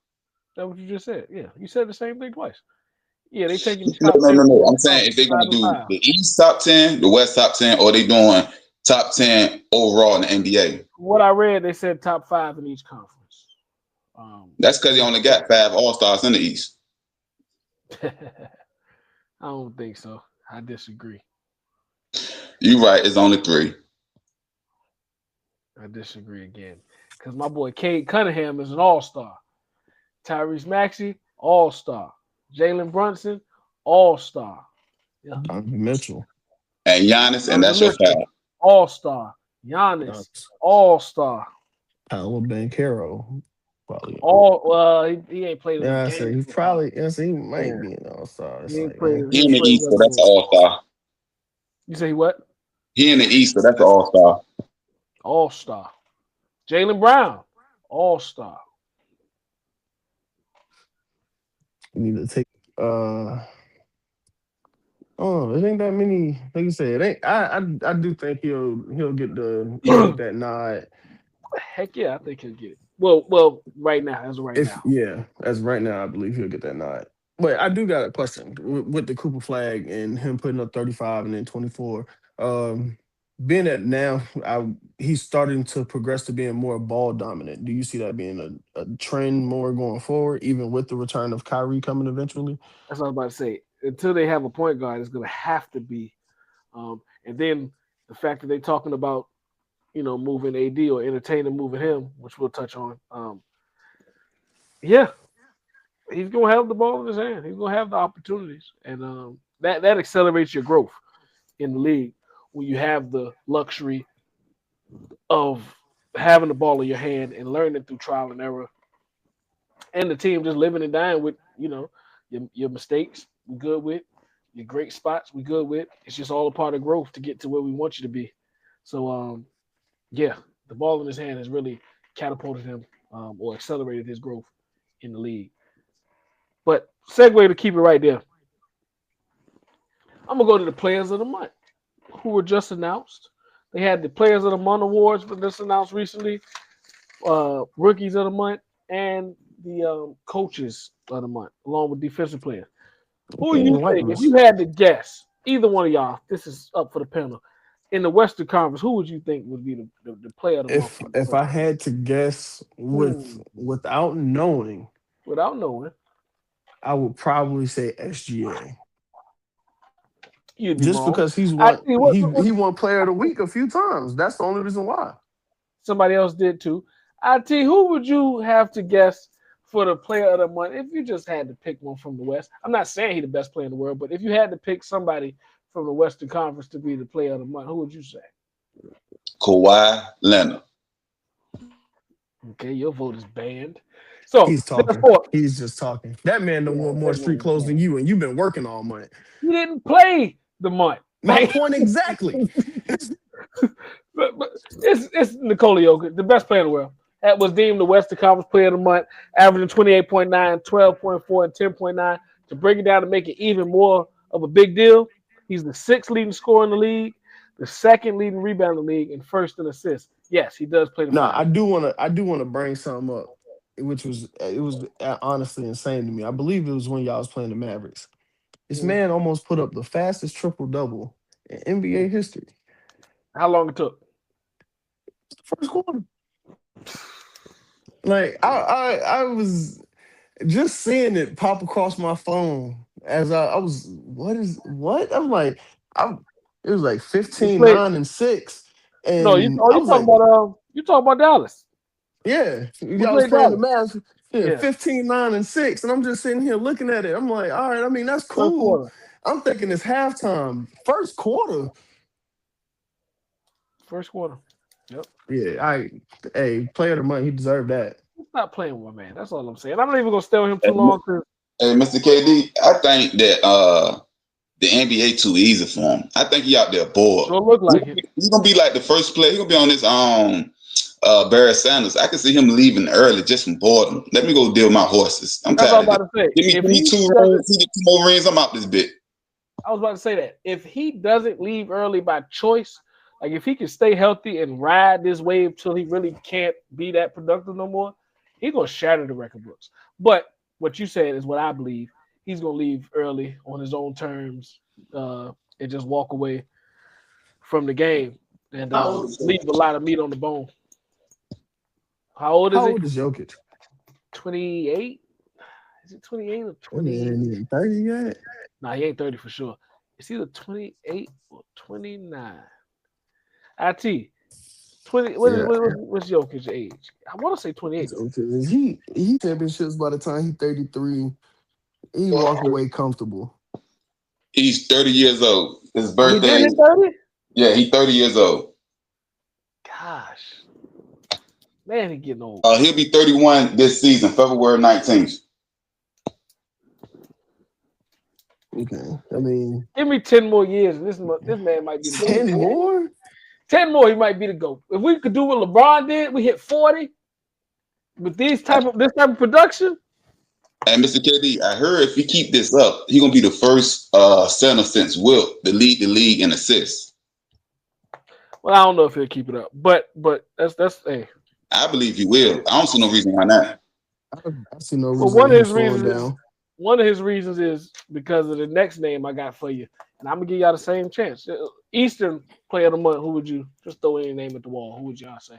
That's what you just said. Yeah, you said the same thing twice. Yeah, they taking the top 10. No. I'm saying if they're gonna do the East top 10, the West top 10, or they doing top 10 overall in the NBA. What I read, they said top 5 in each conference. That's because they only got 5 all-stars in the East. I don't think so. I disagree. You're right. It's only 3. I disagree again. Because my boy Cade Cunningham is an all-star. Tyrese Maxey, all-star. Jalen Brunson, all-star. Yeah. Donovan Mitchell. And Giannis, and that's your 5. All-star. Giannis, all-star. Paolo Banchero. Probably. He ain't played. Yeah, I say he's probably. He might be an all-star. He in the East, so that's an all-star. You say what? He in the East, so that's an all-star. All-star. Jaylen Brown, all-star. You need to take. Oh, it ain't that many. Like you said, it ain't. I do think he'll get that nod. Heck yeah, I think he'll get it. Well, right now, as of right now, I believe he'll get that nod. But I do got a question with the Cooper flag and him putting up 35 and then 24. Being that now he's starting to progress to being more ball dominant. Do you see that being a trend more going forward, even with the return of Kyrie coming eventually? That's what I was about to say. Until they have a point guard, it's going to have to be. And then the fact that they're talking about, moving AD or entertaining moving him, which we'll touch on. Yeah, he's going to have the ball in his hand. He's going to have the opportunities. And that accelerates your growth in the league when you have the luxury of having the ball in your hand and learning through trial and error. And the team just living and dying with, your mistakes we good with, your great spots we good with. It's just all a part of growth to get to where we want you to be. So, yeah, the ball in his hand has really catapulted him or accelerated his growth in the league. But segue to keep it right there. I'm going to go to the Players of the Month who were just announced. They had the Players of the Month awards were just announced recently, Rookies of the Month, and the Coaches of the Month, along with Defensive Players. Who do you think, if you had to guess, either one of y'all, this is up for the panel, in the Western Conference, who would you think would be the player of the month? If I had to guess without knowing, I would probably say SGA. Just wrong. Because he won Player of the Week a few times. That's the only reason why. Somebody else did too. IT, who would you have to guess for the Player of the Month if you just had to pick one from the West? I'm not saying he's the best player in the world, but if you had to pick somebody from the Western Conference to be the Player of the Month, who would you say? Kawhi Leonard. Okay, your vote is banned. So he's talking. He's just talking. That man don't want more street clothes than you, and you've been working all month. You didn't play the month. My point exactly. but it's Nikola Jokic, the best player in the world. That was deemed the Western Conference Player of the Month, averaging 28.9, 12.4, and 10.9. To break it down to make it even more of a big deal, he's the 6th leading scorer in the league, the 2nd leading rebounder in the league, and 1st in assists. Yes, he does play the. No, I do want to bring something up, which was honestly insane to me. I believe it was when y'all was playing the Mavericks. This man almost put up the fastest triple-double in NBA history. How long it took? The first quarter. Like I was just seeing it pop across my phone as I was. What? I'm like, it was like 15, 9, and 6. And no, you talking about Dallas? Yeah, y'all was playing the Mavs. Yeah, 15, 9, and 6, and I'm just sitting here looking at it. I'm like, all right, I mean, that's cool. I'm thinking it's halftime. First quarter. Yep. Yeah, Player of the Month, he deserved that. He's not playing with my man. That's all I'm saying. I'm not even gonna stay with him too long. Hey, Mr. KD, I think that the NBA too easy for him. I think he out there bored. Don't look like it. He's gonna be like the first player. He's gonna be on this Barry Sanders. I can see him leaving early just from boredom. Let me go deal with my horses. I'm That's tired what I'm of about to say. Give me 2 rings. He get 2 more rings. I'm out this bit. I was about to say that. If he doesn't leave early by choice, like if he can stay healthy and ride this wave till he really can't be that productive no more, he's gonna shatter the record books. But what you said is what I believe. He's gonna leave early on his own terms and just walk away from the game and leave a lot of meat on the bone. How old is How he? old is Jokic? 28? Is it 28 or 20? He ain't even 30 yet. Nah, he ain't 30 for sure. It's either 28 or 29. IT. 20. What's Jokic's age? I want to say 28. He championships by the time he's 33. He walk away comfortable. He's 30 years old. His He birthday. did hit 30? Yeah, he's 30 years old. Gosh. Man, he getting old. He'll be 31 this season, February 19th. Okay. I mean, Give me 10 more years, and this man might be the GOAT. 10 more? 10 more, he might be the GOAT. If we could do what LeBron did, we hit 40 with this type of production. And Mr. KD, I heard if he keep this up, he's gonna be the first center since Wilt to lead the league in assists. Well, I don't know if he'll keep it up, but that's hey. I believe he will. I don't see no reason why not. I see no reason. Well, one of his reasons is because of the next name I got for you, and I'm gonna give y'all the same chance. Eastern Player of the Month. Who would you just throw any name at the wall? Who would y'all say?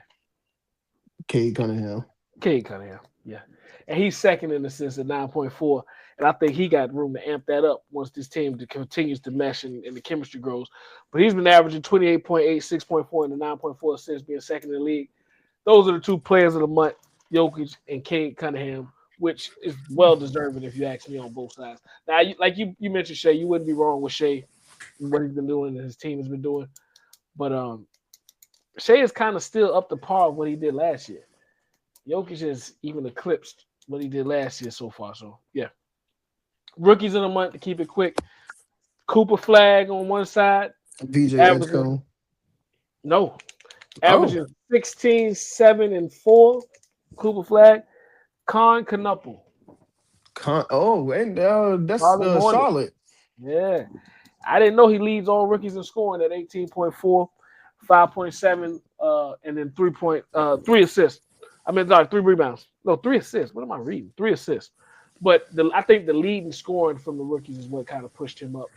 Cade Cunningham. Cade Cunningham. Yeah, and he's second in assists at 9.4, and I think he got room to amp that up once this team continues to mesh and the chemistry grows. But he's been averaging 28.8, 6.4, and the 9.4 assists, being second in the league. Those are the 2 players of the month, Jokic and Cade Cunningham, which is well deserving if you ask me on both sides. Now, like you mentioned Shea, you wouldn't be wrong with Shea and what he's been doing and his team has been doing. But Shea is kind of still up to par of what he did last year. Jokic has even eclipsed what he did last year so far. So, yeah. Rookies of the month, to keep it quick. Cooper Flag on one side. VJ Edgecombe. No. Averaging 16, 7, and 4. Cooper Flag. Con Knuckle. And that's Charlotte. Yeah. I didn't know he leads all rookies in scoring at 18.4, 5.7, and then 3 assists. 3 rebounds. No, 3 assists. What am I reading? 3 assists. But I think the lead in scoring from the rookies is what kind of pushed him up.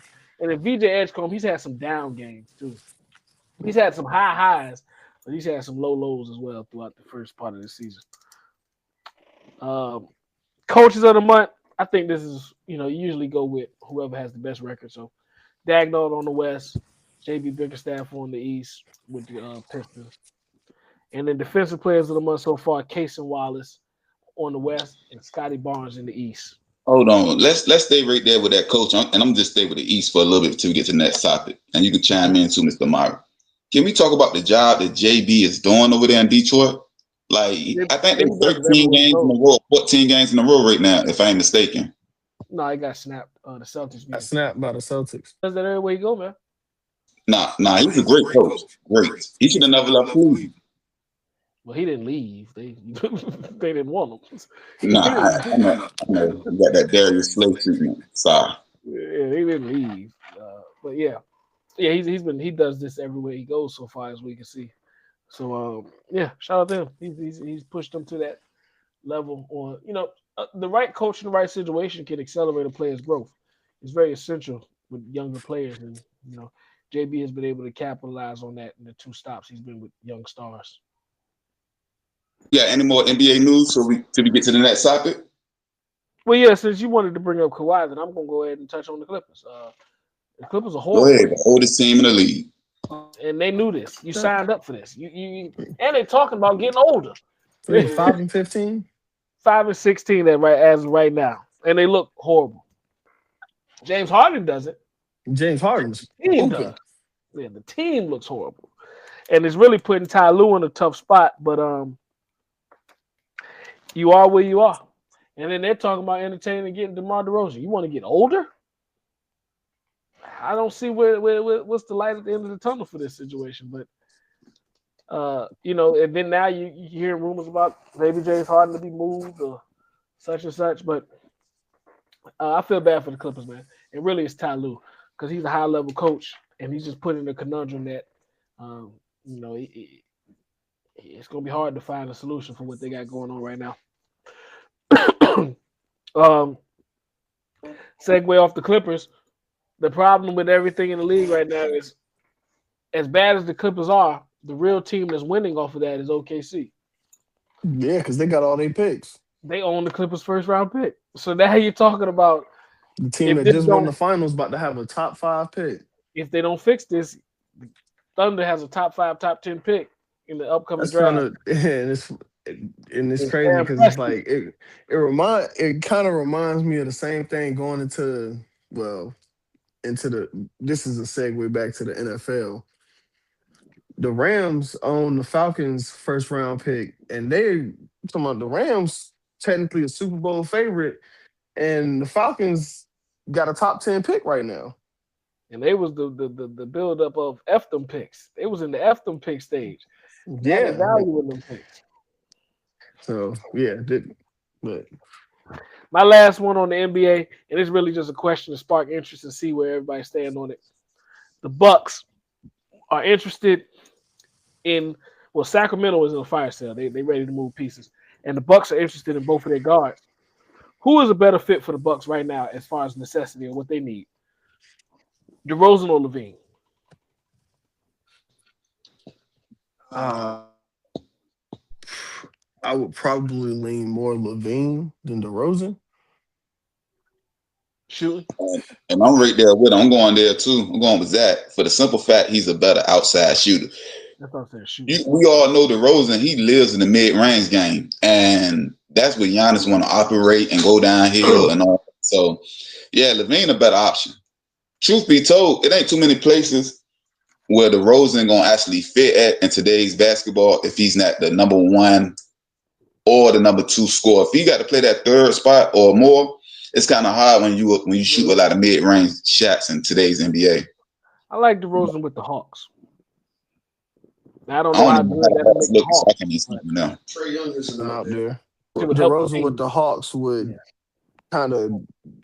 And then VJ Edgecombe, he's had some down games too. He's had some high highs, but he's had some low lows as well throughout the first part of the season. Coaches of the month, I think this is, you usually go with whoever has the best record. So Dagnall on the West, JB Bickerstaff on the East with the Pistons. And then defensive players of the month so far, Cason Wallace on the West and Scotty Barnes in the East. Hold on. Let's stay right there with that coach. And I'm going to just stay with the East for a little bit until we get to the next topic. And you can chime in too, Mr. Murray. Can we talk about the job that JB is doing over there in Detroit? Like, I think they're 13 games in a row, 14 games in a row right now, if I ain't mistaken. No, he got snapped. The Celtics. Got snapped by the Celtics. Does that everywhere you go, man? Nah, he's a great coach. Great. He should have never left Cleveland. Well, he didn't leave. They didn't want him. Nah, I know. You got that Darius Slay treatment. Sorry. Yeah, he didn't leave. But yeah, he does this everywhere he goes so far as we can see. So shout out to him. He's pushed them to that level. Or the right coach in the right situation can accelerate a player's growth. It's very essential with younger players, and JB has been able to capitalize on that in the 2 stops he's been with young stars. Yeah, any more NBA news till we get to the next topic? Well, yeah, since you wanted to bring up Kawhi, then I'm gonna go ahead and touch on the Clippers. The Clippers are horrible. Go ahead, the oldest team in the league. And they knew this. You signed up for this. You and they're talking about getting older. 5 and 15? 5 and 16 as of right now. And they look horrible. James Harden doesn't. James Harden's team does. Yeah, the team looks horrible. And it's really putting Ty Lue in a tough spot, but you are where you are. And then they're talking about entertaining and getting DeMar DeRozan. You want to get older? I don't see what's the light at the end of the tunnel for this situation. But and then now you hear rumors about maybe James Harden to be moved or such and such. But I feel bad for the Clippers, man. And really, it's Ty Lue because he's a high level coach and he's just put in a conundrum that it's going to be hard to find a solution for what they got going on right now. Segue off the Clippers. The problem with everything in the league right now is, as bad as the Clippers are, the real team that's winning off of that is OKC. Yeah, because they got all their picks. They own the Clippers' first round pick. So now you're talking about the team that just won the finals about to have a top 5 pick. If they don't fix this, Thunder has a top 5, top 10 pick in the upcoming draft. It's crazy because it's like it kind of reminds me of the same thing going this is a segue back to the NFL. The Rams own the Falcons' first round pick, and they're talking about the Rams technically a Super Bowl favorite, and the Falcons got a top 10 pick right now. And they was the buildup of F them picks. They was in the F them pick stage. Yeah, the value in them picks. So yeah, but my last one on the NBA, and it's really just a question to spark interest and see where everybody's staying on it. The Bucks are interested in Sacramento is in a fire sale. They ready to move pieces, and the Bucks are interested in both of their guards. Who is a better fit for the Bucks right now as far as necessity and what they need? DeRozan or LaVine? I would probably lean more LaVine than DeRozan. Shooting. And I'm right there with him. I'm going there too. I'm going with Zach for the simple fact he's a better outside shooter. That's what I'm saying. Shooting. We all know DeRozan, he lives in the mid-range game. And that's what Giannis want to operate and go downhill and all. So, yeah, LaVine a better option. Truth be told, it ain't too many places where DeRozan going to actually fit at in today's basketball if he's not the number 1 or the number 2 scorer. If he got to play that third spot or more, it's kind of hard when you shoot a lot of mid-range shots in today's NBA. I like DeRozan with the Hawks. I don't know how good that makes the Hawks. Trae Young is out there. DeRozan with the Hawks would kind of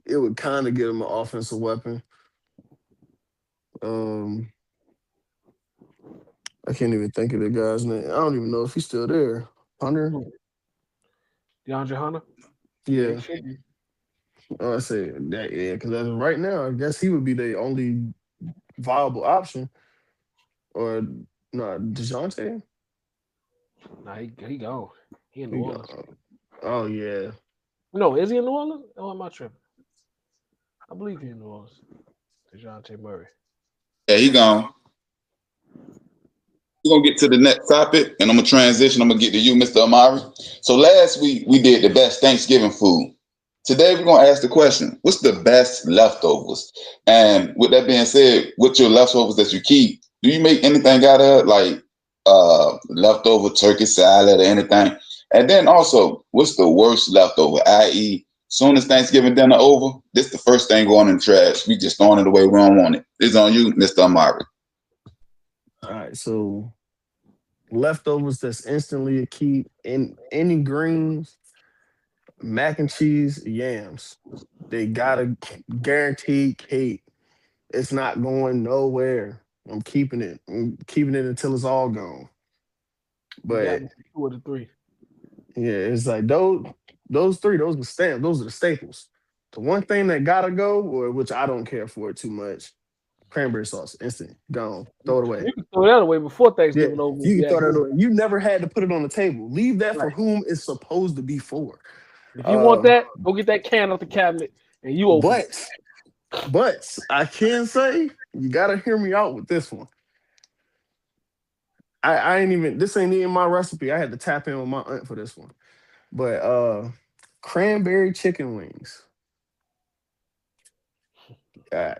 give him an offensive weapon. I can't even think of the guy's name. I don't even know if he's still there. Hunter? DeAndre Hunter? Yeah. I say that, yeah, because as of right now, I guess he would be the only viable option. Or no, DeJounte? Nah, he gone. He in New Orleans. Oh yeah. No, is he in New Orleans? Oh, am I tripping? I believe he's in New Orleans. DeJounte Murray. Yeah, he gone. We're going to get to the next topic, and I'm going to transition. I'm going to get to you, Mr. Amari. So last week, we did the best Thanksgiving food. Today, we're going to ask the question, what's the best leftovers? And with that being said, with your leftovers that you keep, do you make anything out of it, like leftover turkey salad or anything? And then also, what's the worst leftover, i.e., soon as Thanksgiving dinner over, this the first thing going in the trash. We just throwing it away. We don't want it. It's on you, Mr. Amari. All right, so leftovers that's instantly a keep in any greens, mac and cheese, yams. They gotta guarantee keep. It's not going nowhere. I'm keeping it. I'm keeping it until it's all gone. But 2 of the 3. Yeah, it's like those 3, those are the staples. The one thing that gotta go, or which I don't care for it too much, cranberry sauce, instant, gone, throw it away. You can throw that away before Thanksgiving over. You can throw that away. You never had to put it on the table. Leave that for whom it's supposed to be for. If you want that, go get that can off the cabinet and you open it. But I can say you gotta hear me out with this one. This ain't even my recipe. I had to tap in with my aunt for this one. But cranberry chicken wings. I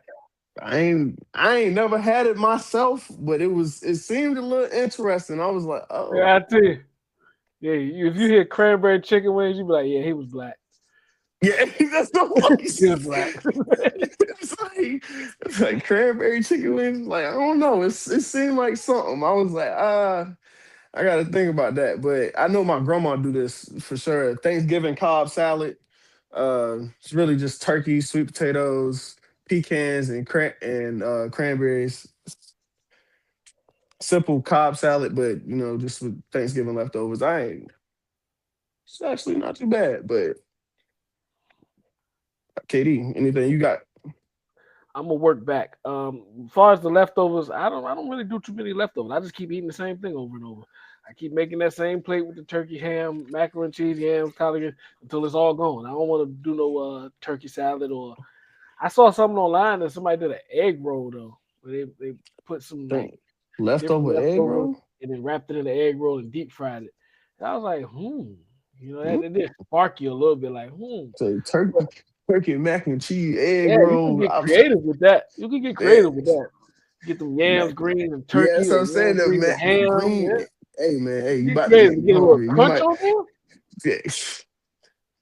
ain't never had it myself, but it seemed a little interesting. I was like, oh. Yeah, I tell you. Yeah, if you hear cranberry chicken wings, you be like, yeah, he was black. Yeah, that's the one. He was black. like cranberry chicken wings. Like I don't know. It seemed like something. I was like, I got to think about that. But I know my grandma do this for sure. Thanksgiving Cobb salad. It's really just turkey, sweet potatoes, pecans, and cranberries. Simple Cobb salad, but just with Thanksgiving leftovers. It's actually not too bad. But KD, anything you got? I'm gonna work back. As far as the leftovers, I don't really do too many leftovers. I just keep eating the same thing over and over. I keep making that same plate with the turkey, ham, macaroni and cheese, yams, collard until it's all gone. I don't want to do no turkey salad or. I saw something online that somebody did an egg roll though, where they put some like different Leftover egg leftovers roll? and then wrapped it in the egg roll and deep fried it. And I was like, that did spark you a little bit, like, So turkey mac and cheese egg Yeah, you can roll. get creative with that. You can get creative with that. Get them yams, Man, green, and yeah, turkey, that's what or I'm saying. yams, green, and The ham. green. Yeah. Hey man, hey, you Get about to creative. make me Get a little hungry. You crunch might. on there. Yeah.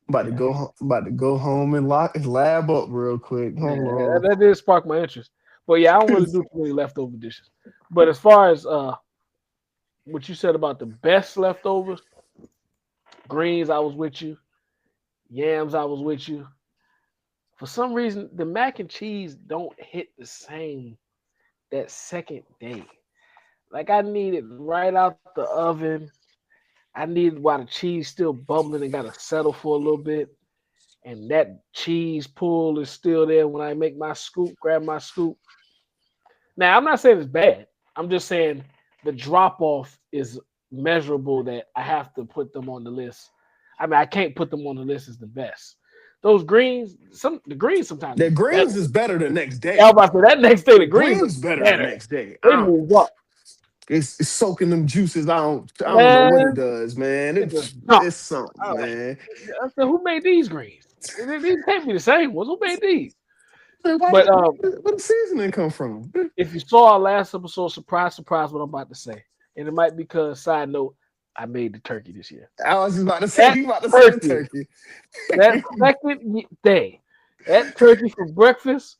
About to go home and lab up real quick. Hold Yeah, on. that did spark my interest. But yeah, I don't really do too many leftover dishes. But as far as what you said about the best leftovers, greens, I was with you. Yams, I was with you. For some reason, the mac and cheese don't hit the same that second day. Like I need it right out the oven. I need while the cheese still bubbling and gotta settle for a little bit. And that cheese pull is still there when I make my scoop, grab my scoop. Now I'm not saying it's bad. I'm just saying the drop off is measurable that I have to put them on the list. I mean, I can't put them on the list as the best. Those greens, the greens sometimes The be better. greens is better the next day. I was about to say that next day the greens Greens are better better. the next day. They move up. It's soaking them juices. I don't know what it Man, does, man. just jump. It's something, All right. man. I said, who made these greens? These can't be the same ones. Who made these? Man, But where the seasoning come from? if you saw our last episode, surprise, what I'm about to say. And it might be because, side note, I made the turkey this year. I was just about to say, That you about to say the turkey. turkey. That second day, that turkey for breakfast,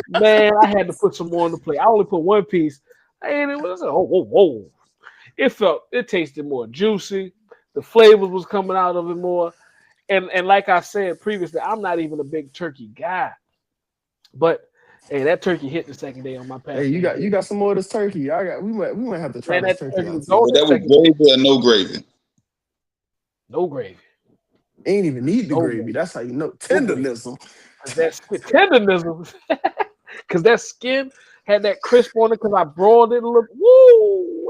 man, I had to put some more on the plate. I only put one piece. And it was, whoa. It tasted more juicy. The flavors was coming out of it more. And like I said previously, I'm not even a big turkey guy. But hey, that turkey hit the second day on my pass. Hey, you got some more of this turkey. We might have to try this turkey out. That was gravy or no gravy? No gravy. Ain't even need the No gravy. gravy. That's how you know tenderism. That's tenderism. Because that skin had that crisp on it because I broiled it a little. Woo!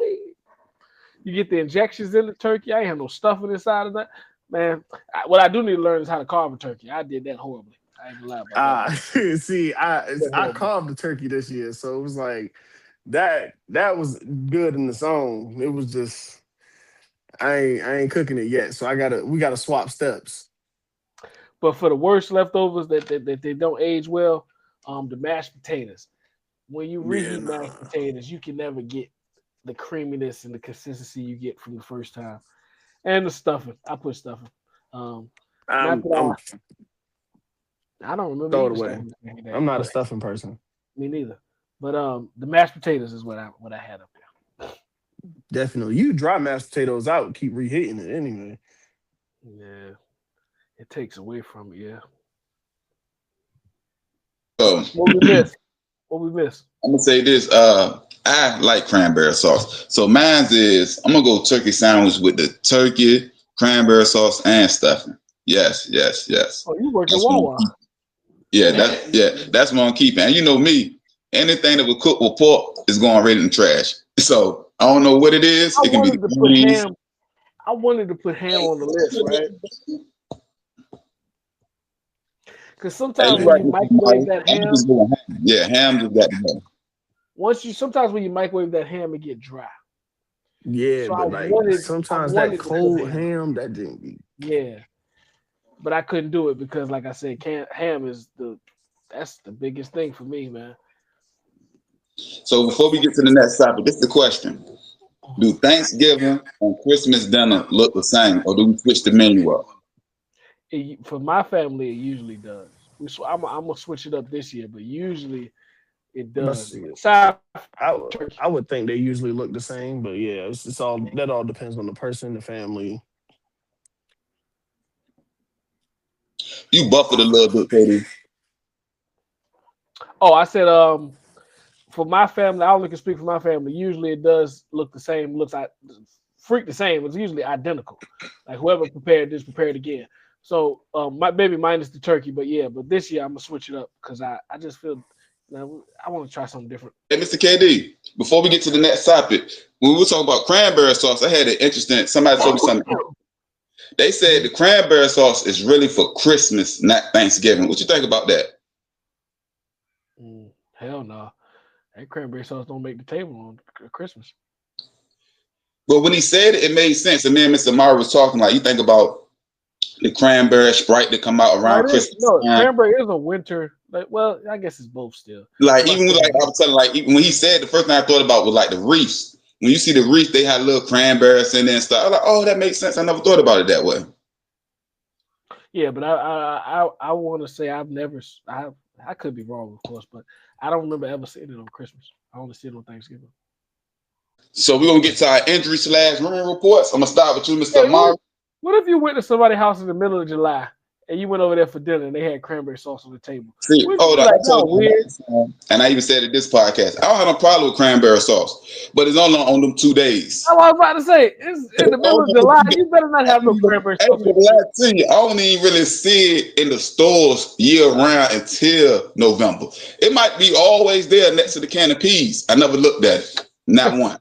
You get the injections in the turkey. I ain't have no stuffing inside of that. Man, what I do need to learn is how to carve a turkey. I did that horribly. I ain't gonna lie about that. See, I carved the turkey this year, so it was like that was good in its own. It was just I ain't cooking it yet, so we gotta swap steps. But for the worst leftovers that they don't age well, the mashed potatoes. When you reheat mashed potatoes, you can never get the creaminess and the consistency you get from the first time. And the stuffing. I put stuffing. I don't remember. Throw it away. I'm not a stuffing person. Me neither. But the mashed potatoes is what I had up there. Definitely. You dry mashed potatoes out, keep reheating it anyway. Yeah. It takes away from it, yeah. So What we miss? I'm gonna say this. I like cranberry sauce. So mine's is I'm gonna go turkey sandwich with the turkey, cranberry sauce, and stuffing. Yes. Oh, you work at Wawa. That's what I'm keeping. And you know me, anything that was cooked with pork is going right in the trash. So I don't know what it is. It can be greens. I wanted to put ham on the list, right? Because sometimes when you microwave that ham, ham just got to go. Sometimes when you microwave that ham, it get dry. Yeah, so but sometimes that cold ham that didn't be. Yeah, but I couldn't do it because, like I said, ham is that's the biggest thing for me, man. So before we get to the next topic, this is the question: do Thanksgiving and Christmas dinner look the same, or do we switch the menu up? For my family, it usually does. I'm gonna switch it up this year, but usually It But does. Aside from turkey. I would think they usually look the same, but yeah, it's all that all depends on the person, the family. You buffed a little bit, Katie. Oh, I said for my family, I only can speak for my family. Usually it does look the same, freak the same. It's usually identical. Like whoever prepared this, prepared again. So my baby minus the turkey, but this year I'm gonna switch it up because I just feel I want to try something different. Hey, Mr. KD, before we get to the next topic, when we were talking about cranberry sauce, I had an interesting, somebody told me something. They said the cranberry sauce is really for Christmas, not Thanksgiving. What you think about that? Hell no. That cranberry sauce don't make the table on Christmas. But when he said it, it made sense. And me and Mr. Mara was talking like, you think about the cranberry Sprite that come out around Christmas. No, cranberry is a winter. Well, I guess it's both still. Like even like I was telling, like even when he said, the first thing I thought about was like the wreaths. When you see the wreath, they had little cranberries in there and stuff. I was like, oh, that makes sense. I never thought about it that way. Yeah, but I want to say I could be wrong, of course, but I don't remember ever seeing it on Christmas. I only see it on Thanksgiving. So we're gonna get to our injury/rumor reports. I'm gonna start with you, Mr. Mara. What if you went to somebody's house in the middle of July and you went over there for dinner and they had cranberry sauce on the table? See, weird. And I even said it this podcast, I don't have no problem with cranberry sauce, but it's only on them 2 days. I was about to say, it's in the middle of July. You better not have no cranberry sauce. I don't even really see it in the stores year round until November. It might be always there next to the can of peas. I never looked at it, not once.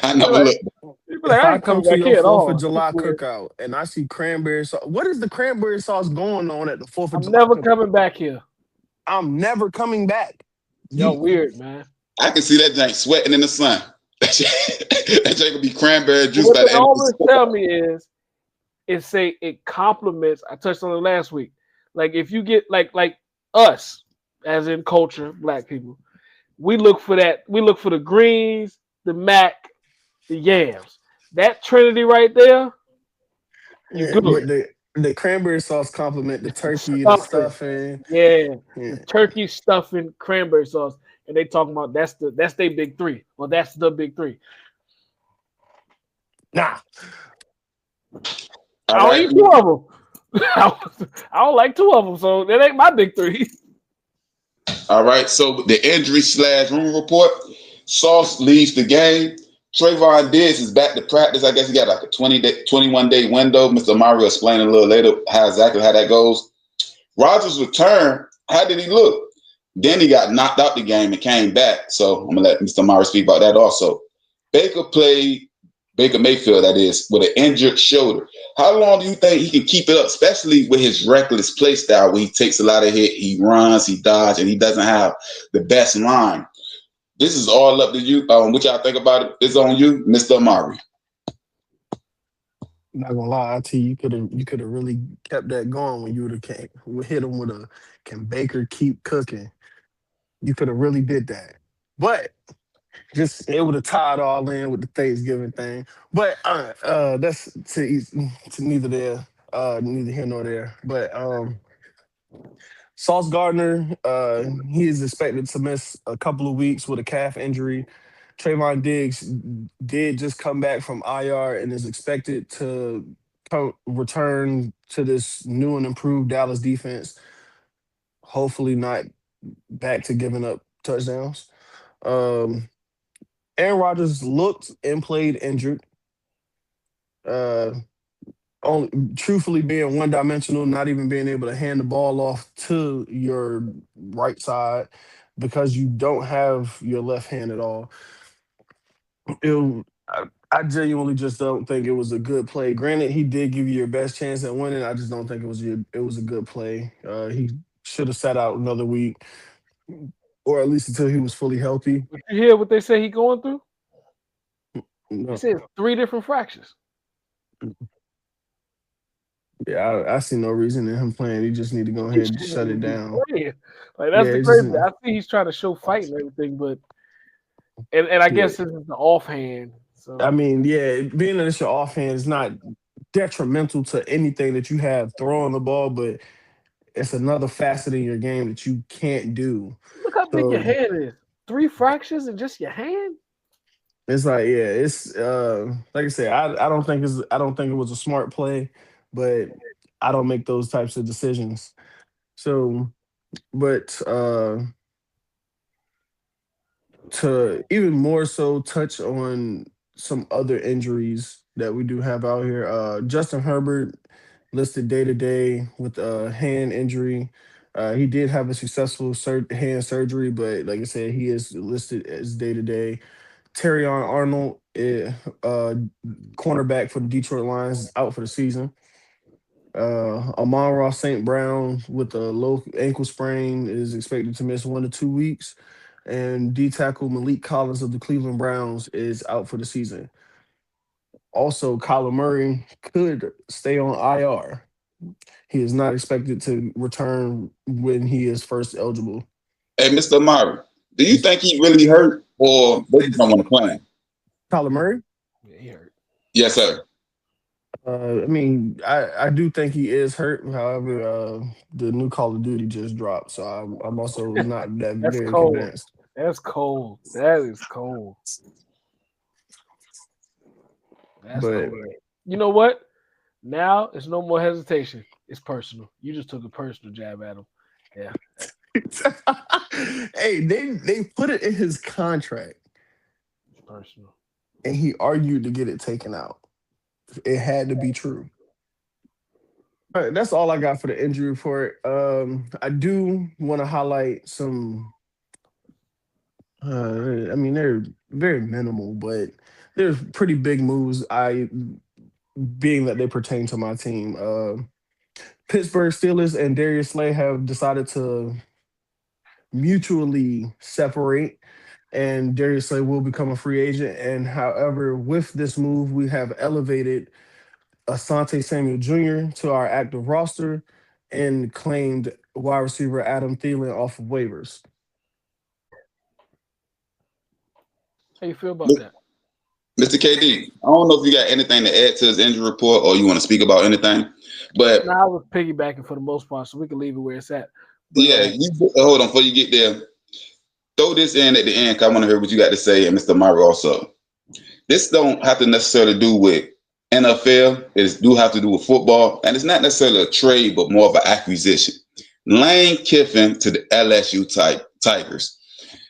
I never looked. If I come to your 4th of July cookout and I see cranberry sauce, what is the cranberry sauce going on at the 4th of July? I'm never coming back here. I'm never coming back. Yo, weird, man. I can see that drink sweating in the sun. That drink will be cranberry juice. What they always tell me is, it complements. I touched on it last week. Like if you get like us, as in culture, black people, we look for that. We look for the greens, the mac, the yams. That trinity right there. The cranberry sauce complement the turkey, the stuffing. Yeah. The turkey, stuffing, cranberry sauce, and they talking about that's their big three. Well, that's the big three. Nah, I don't eat 2 of them. I don't like 2 of them, so that ain't my big three. All right. So the injury/rumor report. Sauce leaves the game. Trayvon Diggs is back to practice. I guess he got like a 21-day window. Mr. Mario explained a little later exactly how that goes. Rodgers' return, how did he look? Then he got knocked out the game and came back. So I'm going to let Mr. Mario speak about that also. Baker Mayfield, that is, with an injured shoulder. How long do you think he can keep it up, especially with his reckless play style where he takes a lot of hit, he runs, he dodges, and he doesn't have the best line? This is all up to you. What y'all think about it? It's on you, Mr. Amari. Not gonna lie to you, you could have really kept that going when you would have hit him with a "Can Baker keep cooking?" You could have really did that, but just it would have tied all in with the Thanksgiving thing. But that's to neither here nor there. But Sauce Gardner, he is expected to miss a couple of weeks with a calf injury. Trayvon Diggs did just come back from IR and is expected to return to this new and improved Dallas defense. Hopefully not back to giving up touchdowns. Aaron Rodgers looked and played injured. Only truthfully being one-dimensional, not even being able to hand the ball off to your right side because you don't have your left hand at all. I genuinely just don't think it was a good play. Granted, he did give you your best chance at winning. I just don't think it was a good play. He should have sat out another week, or at least until he was fully healthy. Did you hear what they say he going through? No. He said 3 different fractures. Yeah, I see no reason in him playing. He just need to go ahead and shut it down. Like that's the crazy. I see he's trying to show fight and everything, but and I guess this is the offhand. So I mean, being that it's your offhand is not detrimental to anything that you have throwing the ball, but it's another facet in your game that you can't do. Look how big your So hand is. 3 fractures in just your hand. it's like, yeah, it's like I said, I don't think it was a smart play, but I don't make those types of decisions. So, but to even more so touch on some other injuries that we do have out here. Justin Herbert listed day to day with a hand injury. He did have a successful hand surgery, but like I said, he is listed as day to day. Terrion Arnold, cornerback for the Detroit Lions, is out for the season. Amon Ross St. Brown with a low ankle sprain is expected to miss 1 to 2 weeks. And D tackle Malik Collins of the Cleveland Browns is out for the season. Also, Kyler Murray could stay on IR. He is not expected to return when he is first eligible. Hey, Mr. Amari, do you think he really hurt or they just don't want to play him? Kyler Murray? Yeah, he hurt. Yes, sir. I mean, I do think he is hurt. However, the new Call of Duty just dropped, so I'm also not that That's very cold. convinced. That's cold. That is cold. That's But cold. You know what? Now it's no more hesitation. It's personal. You just took a personal jab at him. Yeah. hey, they put it in his contract, It's personal. and he argued to get it taken out. It had to be true. All right, that's all I got for the injury report. I do want to highlight some. I mean, they're very minimal, but they're pretty big moves. Being that they pertain to my team. Pittsburgh Steelers and Darius Slay have decided to mutually separate, and Darius Slay will become a free agent. And however, with this move, we have elevated Asante Samuel Jr. to our active roster and claimed wide receiver Adam Thielen off of waivers. How you feel about that? Mr. KD, I don't know if you got anything to add to his injury report or you want to speak about anything, but Now I was piggybacking for the most part, so we can leave it where it's at. But, yeah, hold on before you get there. Throw this in at the end, 'cause I want to hear what you got to say, and Mr. Murray also. This don't have to necessarily do with NFL. It do have to do with football, and it's not necessarily a trade, but more of an acquisition. Lane Kiffin to the LSU Tigers.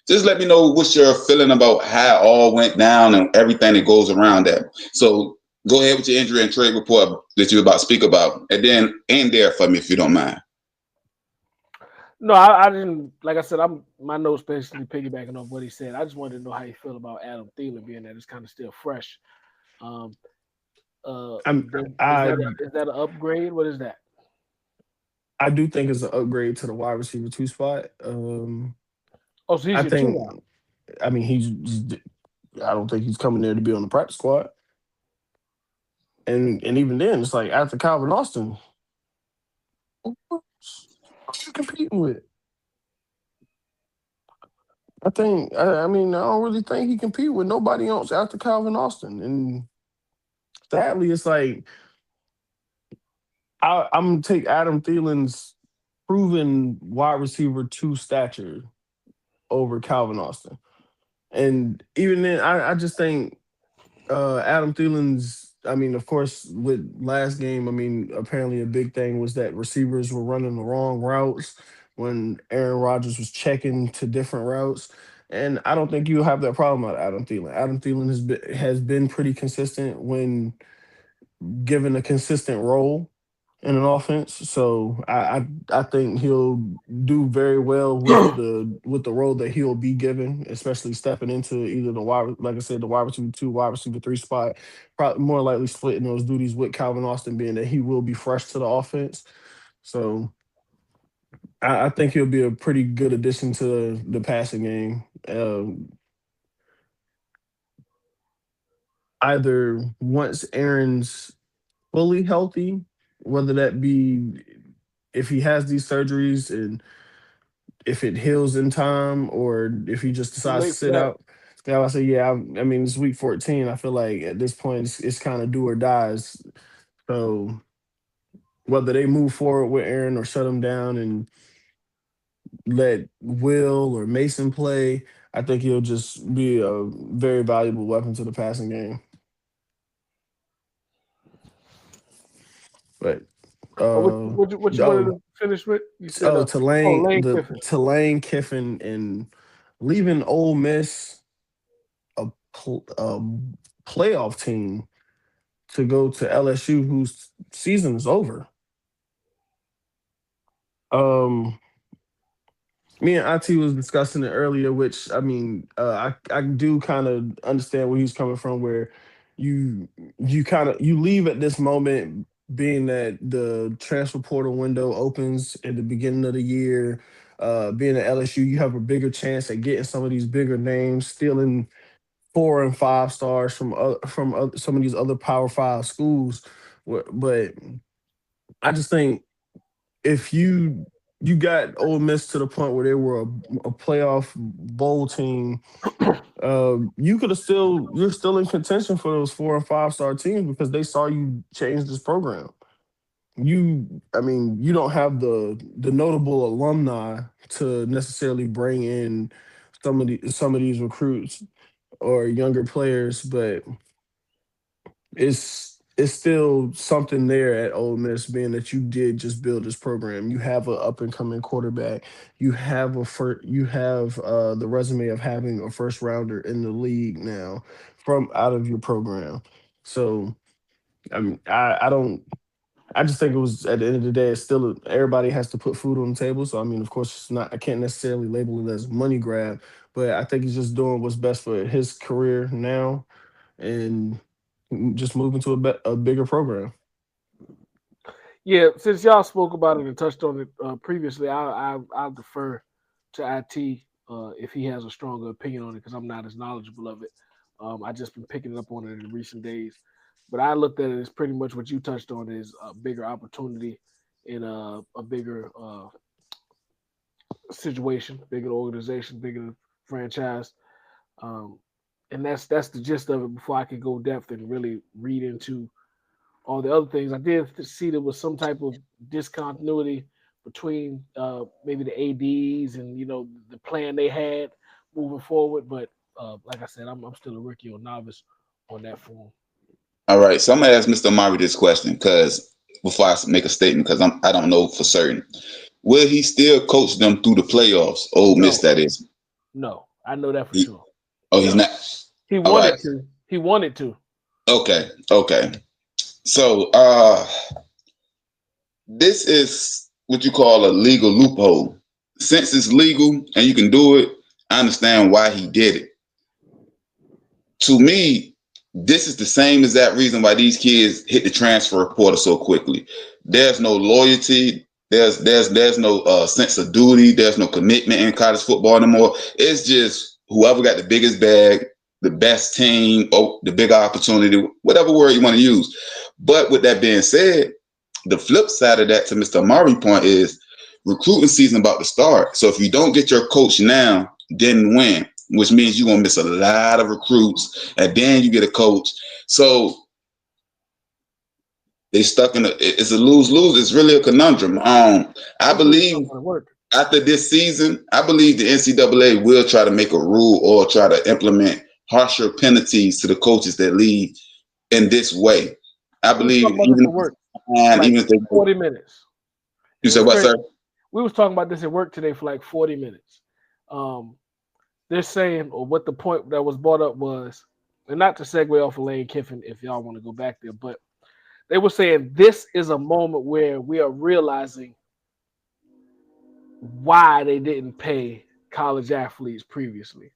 Just let me know what's your feeling about how it all went down and everything that goes around that. So go ahead with your injury and trade report that you're about to speak about, and then end there for me if you don't mind. No, I didn't. Like I said, my notes basically piggybacking off what he said. I just wanted to know how you feel about Adam Thielen, being that it's kind of still fresh. Is that an upgrade? What is that? I do think it's an upgrade to the wide receiver 2 spot. Oh, so he's I your think, two now. I mean, I don't think he's coming there to be on the practice squad. And even then, it's like after Calvin Austin, who you competing with? I mean, I don't really think he compete with nobody else after Calvin Austin. And sadly, it's like I'm gonna take Adam Thielen's proven wide receiver 2 stature over Calvin Austin. And even then, I just think Adam Thielen's, I mean, of course, with last game, I mean, apparently a big thing was that receivers were running the wrong routes when Aaron Rodgers was checking to different routes. And I don't think you'll have that problem with Adam Thielen. Adam Thielen has been pretty consistent when given a consistent role in an offense. So I think he'll do very well with the role that he'll be given, especially stepping into either the wide, like I said, the wide receiver 2, wide receiver 3 spot. Probably more likely splitting those duties with Calvin Austin, being that he will be fresh to the offense. So I think he'll be a pretty good addition to the passing game. Either once Aaron's fully healthy, whether that be if he has these surgeries and if it heals in time, or if he just Too decides to late for sit that. out. Now I say, yeah, I mean, it's week 14. I feel like at this point it's kind of do or dies. So whether they move forward with Aaron or shut him down and let Will or Mason play, I think he'll just be a very valuable weapon to the passing game. But What you wanted to finish with? You said Lane Kiffin. Lane Kiffin and leaving Ole Miss a playoff team to go to LSU, whose season is over. Me and IT was discussing it earlier, which I mean, I do kind of understand where he's coming from, where you you leave at this moment, being that the transfer portal window opens at the beginning of the year. Being at LSU, you have a bigger chance at getting some of these bigger names, stealing 4 and 5 stars from some of these other Power 5 schools. But I just think if you got Ole Miss to the point where they were a playoff bowl team, you're still in contention for those 4 and 5 star teams because they saw you change this program. You don't have the notable alumni to necessarily bring in some of these recruits or younger players, but it's still something there at Ole Miss, being that you did just build this program. You have an up and coming quarterback. You have the resume of having a first rounder in the league now from out of your program. So I mean, I don't. I just think it was, at the end of the day, it's still everybody has to put food on the table. So I mean, of course, it's not. I can't necessarily label it as money grab, but I think he's just doing what's best for his career now, and just moving to a bigger program. Yeah, since y'all spoke about it and touched on it previously, I'll defer to IT if he has a stronger opinion on it, because I'm not as knowledgeable of it. I just been picking up on it in recent days, but I looked at it as pretty much what you touched on, is a bigger opportunity in a bigger situation, bigger organization, bigger franchise. And that's the gist of it. Before I could go depth and really read into all the other things, I did see there was some type of discontinuity between maybe the ads and the plan they had moving forward. But like I said, I'm still a rookie or novice on that form. All right, so I'm gonna ask Mr. Amari this question because before I make a statement, because I don't know for certain. Will he still coach them through the playoffs? Ole Miss, that is. No, I know that for sure. Oh, he's not. He wanted to. He wanted to. Okay. So this is what you call a legal loophole. Since it's legal and you can do it, I understand why he did it. To me, this is the same exact reason why these kids hit the transfer portal so quickly. There's no loyalty. There's no sense of duty. There's no commitment in college football anymore. It's just whoever got the biggest bag, the best team, or the bigger opportunity, whatever word you want to use. But with that being said, the flip side of that, to Mr. Amari's point, is recruiting season about to start. So if you don't get your coach now, then win, which means you're going to miss a lot of recruits, and then you get a coach. So they stuck in it's a lose-lose. It's really a conundrum. I believe after this season, I believe the NCAA will try to make a rule or try to implement harsher penalties to the coaches that lead in this way. I believe even if they 40 minutes. You said what, sir? We was talking about this at work today for like 40 minutes. They're saying, or what the point that was brought up was, and not to segue off of Lane Kiffin if y'all want to go back there, but they were saying this is a moment where we are realizing why they didn't pay college athletes previously.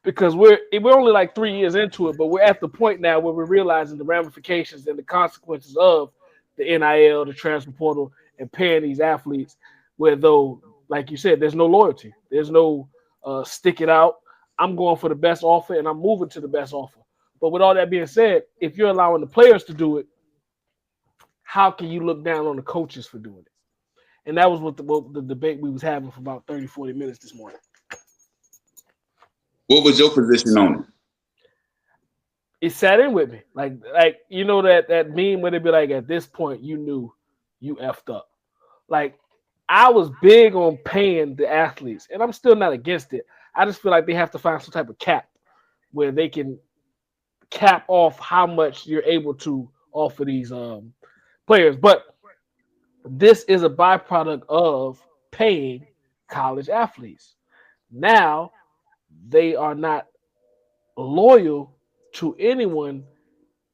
Because we're only like 3 years into it, but we're at the point now where we're realizing the ramifications and the consequences of the NIL, the transfer portal, and paying these athletes, where though, like you said, there's no loyalty. There's no stick it out. I'm going for the best offer, and I'm moving to the best offer. But with all that being said, if you're allowing the players to do it, how can you look down on the coaches for doing it? And that was what the debate we was having for about 30, 40 minutes this morning. What was your position on it? it sat in with me. Like you know that meme where they be like, at this point you knew you effed up. Like I was big on paying the athletes, and I'm still not against it. I just feel like they have to find some type of cap where they can cap off how much you're able to offer these players. But this is a byproduct of paying college athletes. Now they are not loyal to anyone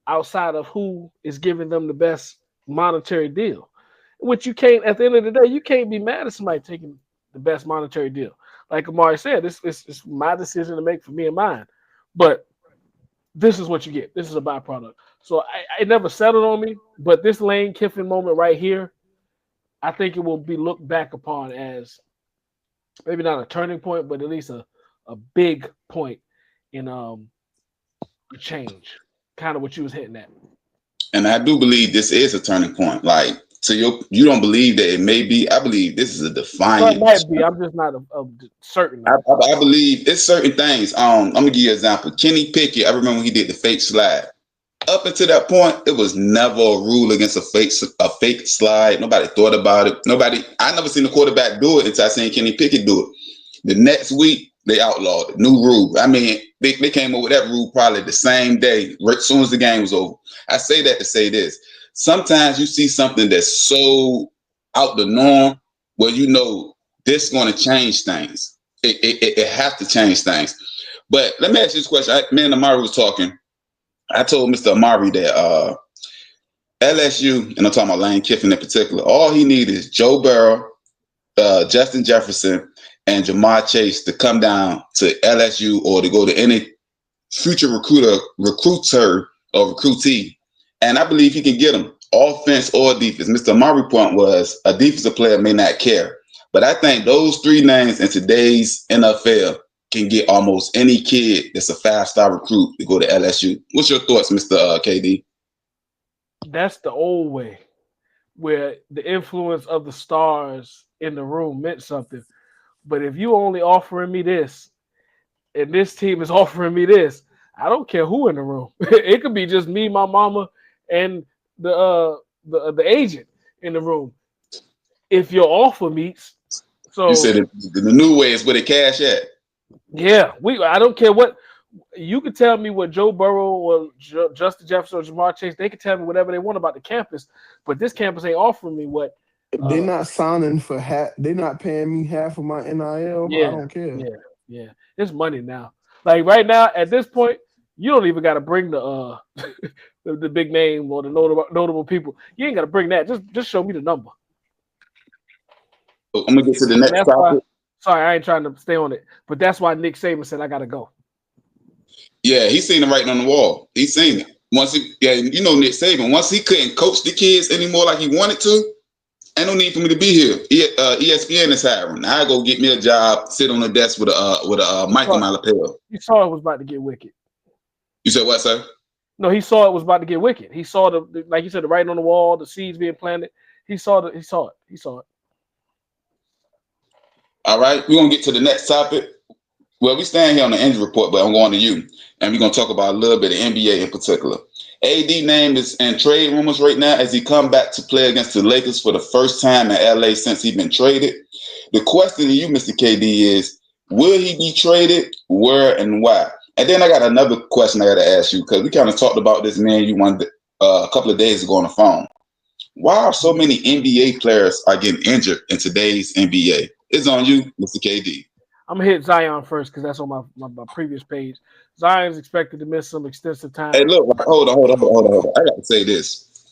outside of who is giving them the best monetary deal. Which you can't, at the end of the day, you can't be mad at somebody taking the best monetary deal. Like Amari said, it's my decision to make for me and mine. But this is what you get. This is a byproduct. So it never settled on me. But this Lane Kiffin moment right here, I think it will be looked back upon as maybe not a turning point, but at least a big point in a change. Kind of what you was hitting at. And I do believe this is a turning point. Like, so you don't believe that it may be. I believe this is a defiant. Well, it might be. I'm just not certain. I believe it's certain things. I'm gonna give you an example. Kenny Pickett. I remember when he did the fake slide. Up until that point, it was never a rule against a fake slide. Nobody thought about it. I never seen a quarterback do it until I seen Kenny Pickett do it. The next week, they outlawed it. New rule. I mean, they came up with that rule probably the same day, right as soon as the game was over. I say that to say this. Sometimes you see something that's so out the norm where you know this is going to change things. It has to change things. But let me ask you this question. Me and Amari was talking. I told Mr. Amari that LSU, and I'm talking about Lane Kiffin in particular, all he needs is Joe Burrow, Justin Jefferson, and Jamar Chase to come down to LSU or to go to any future recruiter or recruitee. And I believe he can get them, offense or defense. Mr. Amari's point was a defensive player may not care. But I think those three names in today's NFL can get almost any kid that's a 5-star recruit to go to LSU. What's your thoughts, Mr. KD? That's the old way, where the influence of the stars in the room meant something. But if you only offering me this, and this team is offering me this, I don't care who in the room. It could be just me, my mama, and the agent in the room. If your offer meets, so you said the new way is where the cash at. Yeah, I don't care what you could tell me what Joe Burrow or Justin Jefferson or Jamar Chase. They could tell me whatever they want about the campus, but this campus ain't offering me what. They're not signing for half. They're not paying me half of my NIL. Yeah, I don't care. Yeah. It's money now. Like right now, at this point, you don't even got to bring the the big name or the notable people. You ain't got to bring that. Just show me the number. I'm gonna get to the next topic. Sorry, I ain't trying to stay on it, but that's why Nick Saban said I gotta go. Yeah, he's seen the writing on the wall. He's seen it. You know Nick Saban. Once he couldn't coach the kids anymore like he wanted to, ain't no need for me to be here. ESPN is hiring. I go get me a job, sit on the desk with a mic on my lapel. He saw it was about to get wicked. You said what, sir? No, he saw it was about to get wicked. He saw the like you said, the writing on the wall, the seeds being planted. He saw it. All right, we're gonna get to the next topic. Well, we stand here on the injury report, but I'm going to you, and we're gonna talk about a little bit of NBA in particular. AD name is in trade rumors right now as he come back to play against the Lakers for the first time in LA since he's been traded. The question to you, Mr. KD, is will he be traded? Where and why? And then I got another question I got to ask you because we kind of talked about this, man. You wanted a couple of days ago on the phone. Why are so many NBA players are getting injured in today's NBA? It's on you, Mr. KD. I'm gonna hit Zion first because that's on my previous page. Zion's expected to miss some extensive time. Hey, look, hold on. I got to say this.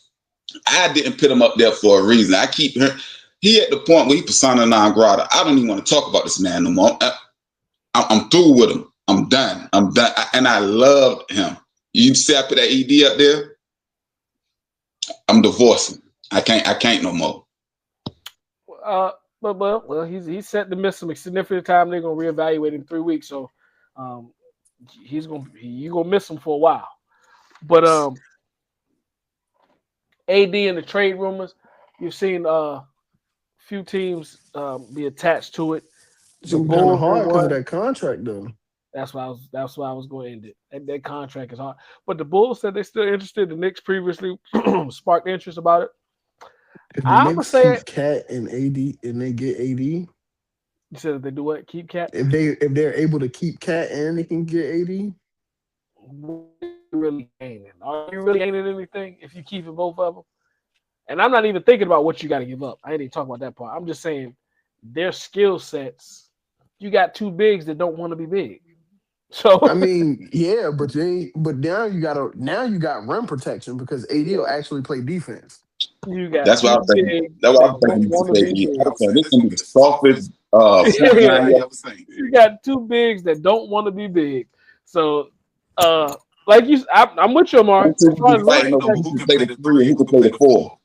I didn't put him up there for a reason. I keep hearing he at the point where he persona non grata. I don't even want to talk about this man no more. I'm through with him. I'm done. And I loved him. You see, I put that ED up there. I'm divorcing. I can't no more. Well, he's set to miss some significant time. They're gonna reevaluate in 3 weeks, so you're gonna miss him for a while. But AD and the trade rumors, you've seen a few teams be attached to it. It's kind of hard because of that contract, though. That's why I was going to end it. That contract is hard. But the Bulls said they're still interested. The Knicks previously sparked interest about it. If the I'm gonna Knicks say keep Cat and AD and they get AD, you said if they do what? Keep Cat. if they're able to keep Cat and they can get AD, Really gaining? Are you really gaining anything if you keep both of them? And I'm not even thinking about what you got to give up. I ain't even talking about that part. I'm just saying their skill sets. You got two bigs that don't want to be big. So I mean, yeah, but now you got rim protection because AD will actually play defense. you got That's what I two was thinking. bigs That's what I that was don't thinking. want to be I was saying big. this can be the softest front line you ever seen. You got two bigs that don't want to be big. So, like I'm with you, Amari. Them two be fighting over who can play the 3 and who can play the 4.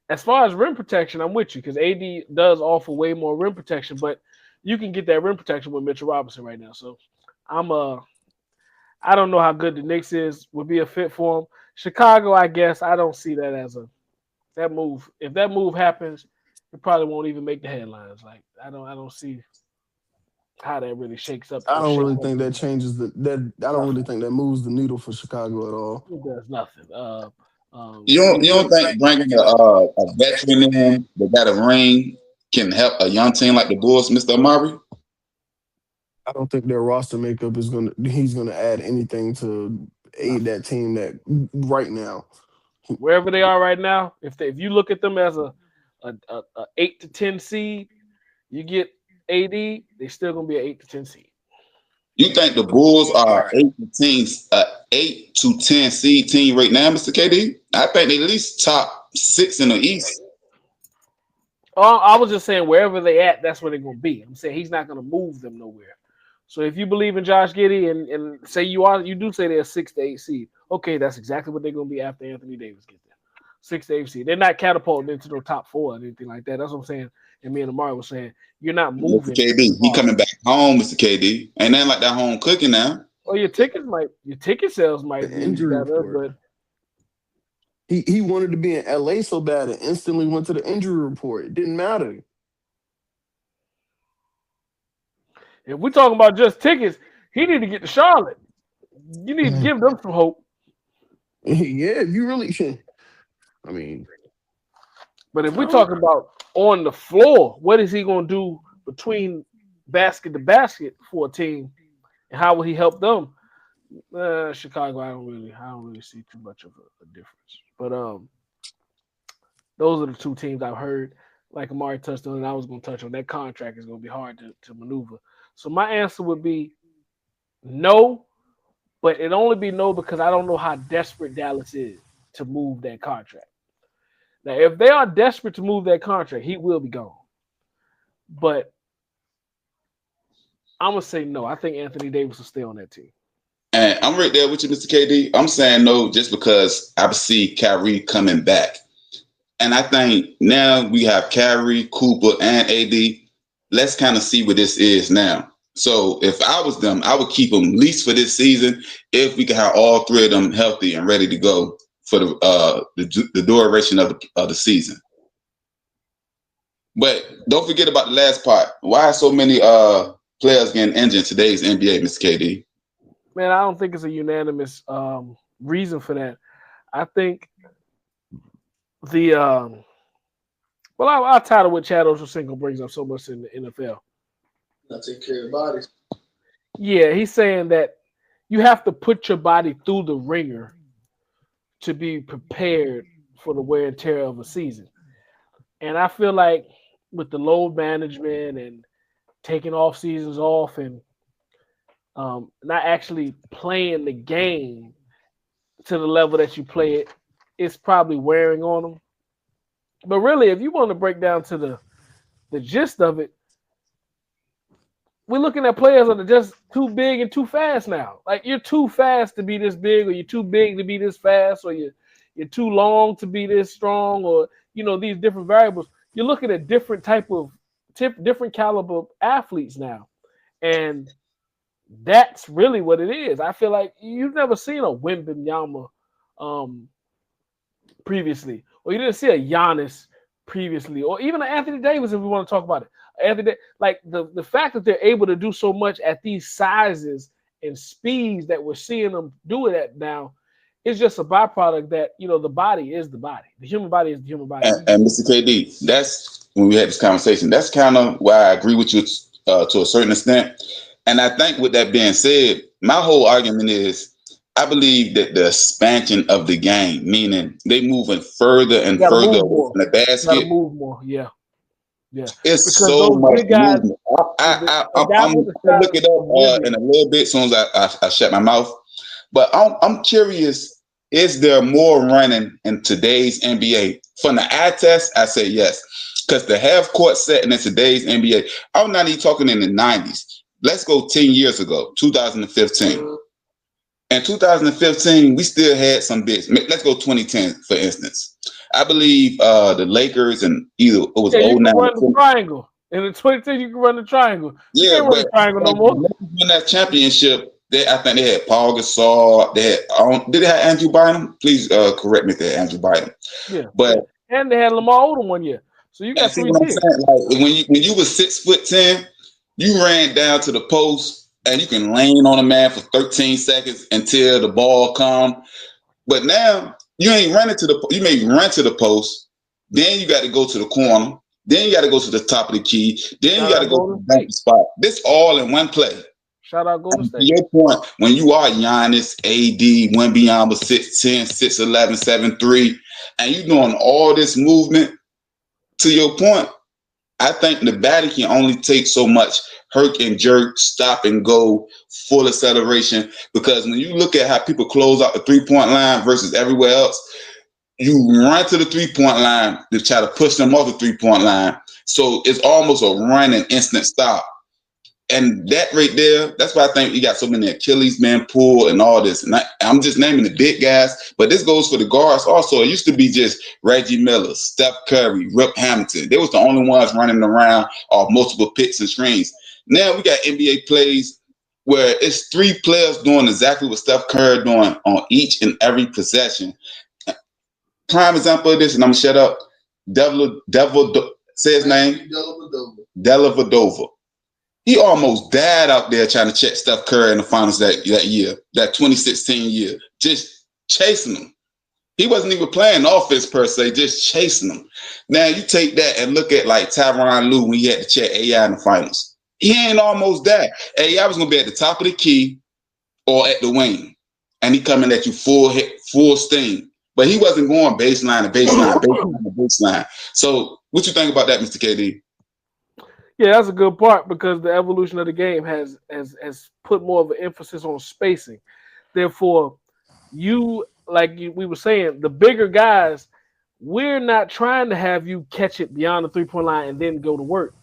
As far as rim protection, I'm with you because AD does offer way more rim protection, but you can get that rim protection with Mitchell Robinson right now. So I don't know how good the Knicks would be a fit for him. Chicago, I guess I don't see that as that move. If that move happens, it probably won't even make the headlines. Like I don't see how that really shakes up. I don't really think that changes I don't really think that moves the needle for Chicago at all. It does nothing. You don't think bringing a veteran in that got a ring can help a young team like the Bulls, Mr. Amari? I don't think their roster makeup he's gonna add anything to aid that team that right now. Wherever they are right now, if you look at them as a 8 to 10 seed, you get AD, they're still gonna be an 8 to 10 seed. You think the Bulls are 8 to 10 seed team right now, Mr. KD? I think they at least top 6 in the East. Oh, I was just saying wherever they at, that's where they're gonna be. I'm saying he's not gonna move them nowhere. So if you believe in Josh Giddey and say you do say they're a 6 to 8 seed, okay, that's exactly what they're gonna be after Anthony Davis gets there. 6 to 8 seed. They're not catapulting into the top 4 or anything like that. That's what I'm saying. And me and Amari was saying you're not moving. Mr. KD, he coming back home, Mr. KD. Ain't nothing like that home cooking now. Well, your ticket sales might be better, but he wanted to be in LA so bad and instantly went to the injury report. It didn't matter. if we're talking about just tickets, he need to get to Charlotte. You need to give them some hope. Yeah, you really can. I mean, but if we're talking about on the floor, what is he going to do between basket to basket for a team, and how will he help them? Chicago, I don't really see too much of a difference. But those are the two teams I've heard. Like Amari touched on, and I was going to touch on that contract is going to be hard to maneuver. So my answer would be no, but it only be no because I don't know how desperate Dallas is to move that contract. Now, if they are desperate to move that contract, he will be gone. But I'm going to say no. I think Anthony Davis will stay on that team. And I'm right there with you, Mr. KD. I'm saying no just because I see Kyrie coming back. And I think now we have Kyrie, Cooper, and AD. Let's kind of see what this is now. So if I was them, I would keep them at least for this season if we could have all three of them healthy and ready to go for the duration of the season. But don't forget about the last part. Why are so many players getting injured in today's NBA, Mr. KD? Man, I don't think it's a unanimous reason for that. I think I'll tie it with Chad Ochocinco brings up so much in the NFL. I take care of bodies. Yeah, he's saying that you have to put your body through the ringer to be prepared for the wear and tear of a season. And I feel like with the load management and taking off seasons off and not actually playing the game to the level that you play it, it's probably wearing on them. But really, if you want to break down to the gist of it, we're looking at players that are just too big and too fast now. Like you're too fast to be this big, or you're too big to be this fast, or you're too long to be this strong, or these different variables. You're looking at different different caliber athletes now, and that's really what it is. I feel like you've never seen a Wembanyama previously, or you didn't see a Giannis previously, or even an Anthony Davis if we want to talk about it. Anthony, like the fact that they're able to do so much at these sizes and speeds that we're seeing them do it at now, is just a byproduct that, you know, the body is the body. The human body is the human body. And Mr. KD, that's when we had this conversation. That's kind of why I agree with you to a certain extent. And I think with that being said, my whole argument is I believe that the expansion of the game, meaning they moving further and further away from the basket. Move more, yeah. Yeah, it's because so much guys, movement. I'm gonna look it up in a little bit as soon as I shut my mouth. But I'm curious, is there more running in today's NBA? From the eye test, I say yes. Because the half court setting in today's NBA, I'm not even talking in the 90s. Let's go 10 years ago, 2015. In 2015, we still had some bits. Let's go 2010, for instance. I believe the Lakers and either it was 09. You can run the triangle. In the 2010, you can run the triangle. You can't run the triangle no more. When that championship, I think they had Paul Gasol. They had, did they have Andrew Bynum? Please correct me if they had Andrew Bynum. Yeah. But and they had Lamar Odom one year. So you got 3 teams. Like when you was 6'10", you ran down to the post and you can lean on a man for 13 seconds until the ball come. But now you ain't running to the. You may run to the post, then you got to go to the corner, then you got to go to the top of the key, then you got to go to the bank spot. This all in one play. Shout out Golden State. To your point, when you are Giannis, AD, Wembanyama, 6'10", 6'11", 7'3", and you doing all this movement, to your point, I think the body can only take so much herk and jerk, stop and go, full acceleration. Because when you look at how people close out the 3-point line versus everywhere else, you run to the 3-point line to try to push them off the 3-point line. So it's almost a run and instant stop. And that right there, that's why I think you got so many Achilles man pull and all this. And I'm just naming the big guys, but this goes for the guards also. It used to be just Reggie Miller, Steph Curry, Rip Hamilton. They was the only ones running around off multiple picks and screens. Now we got NBA plays where it's 3 players doing exactly what Steph Curry doing on each and every possession. Prime example of this, and I'm gonna shut up. Say his name. Dellavedova. He almost died out there trying to check Steph Curry in the finals that year, that 2016 year, just chasing him. He wasn't even playing offense per se, just chasing him. Now you take that and look at like Tyronn Lue when he had to check AI in the finals. He ain't almost there. AI was gonna be at the top of the key or at the wing, and he coming at you full steam. But he wasn't going baseline to baseline, baseline to baseline. So what you think about that, Mr. KD? Yeah, that's a good part because the evolution of the game has put more of an emphasis on spacing. Therefore, we were saying, the bigger guys, we're not trying to have you catch it beyond the 3-point line and then go to work.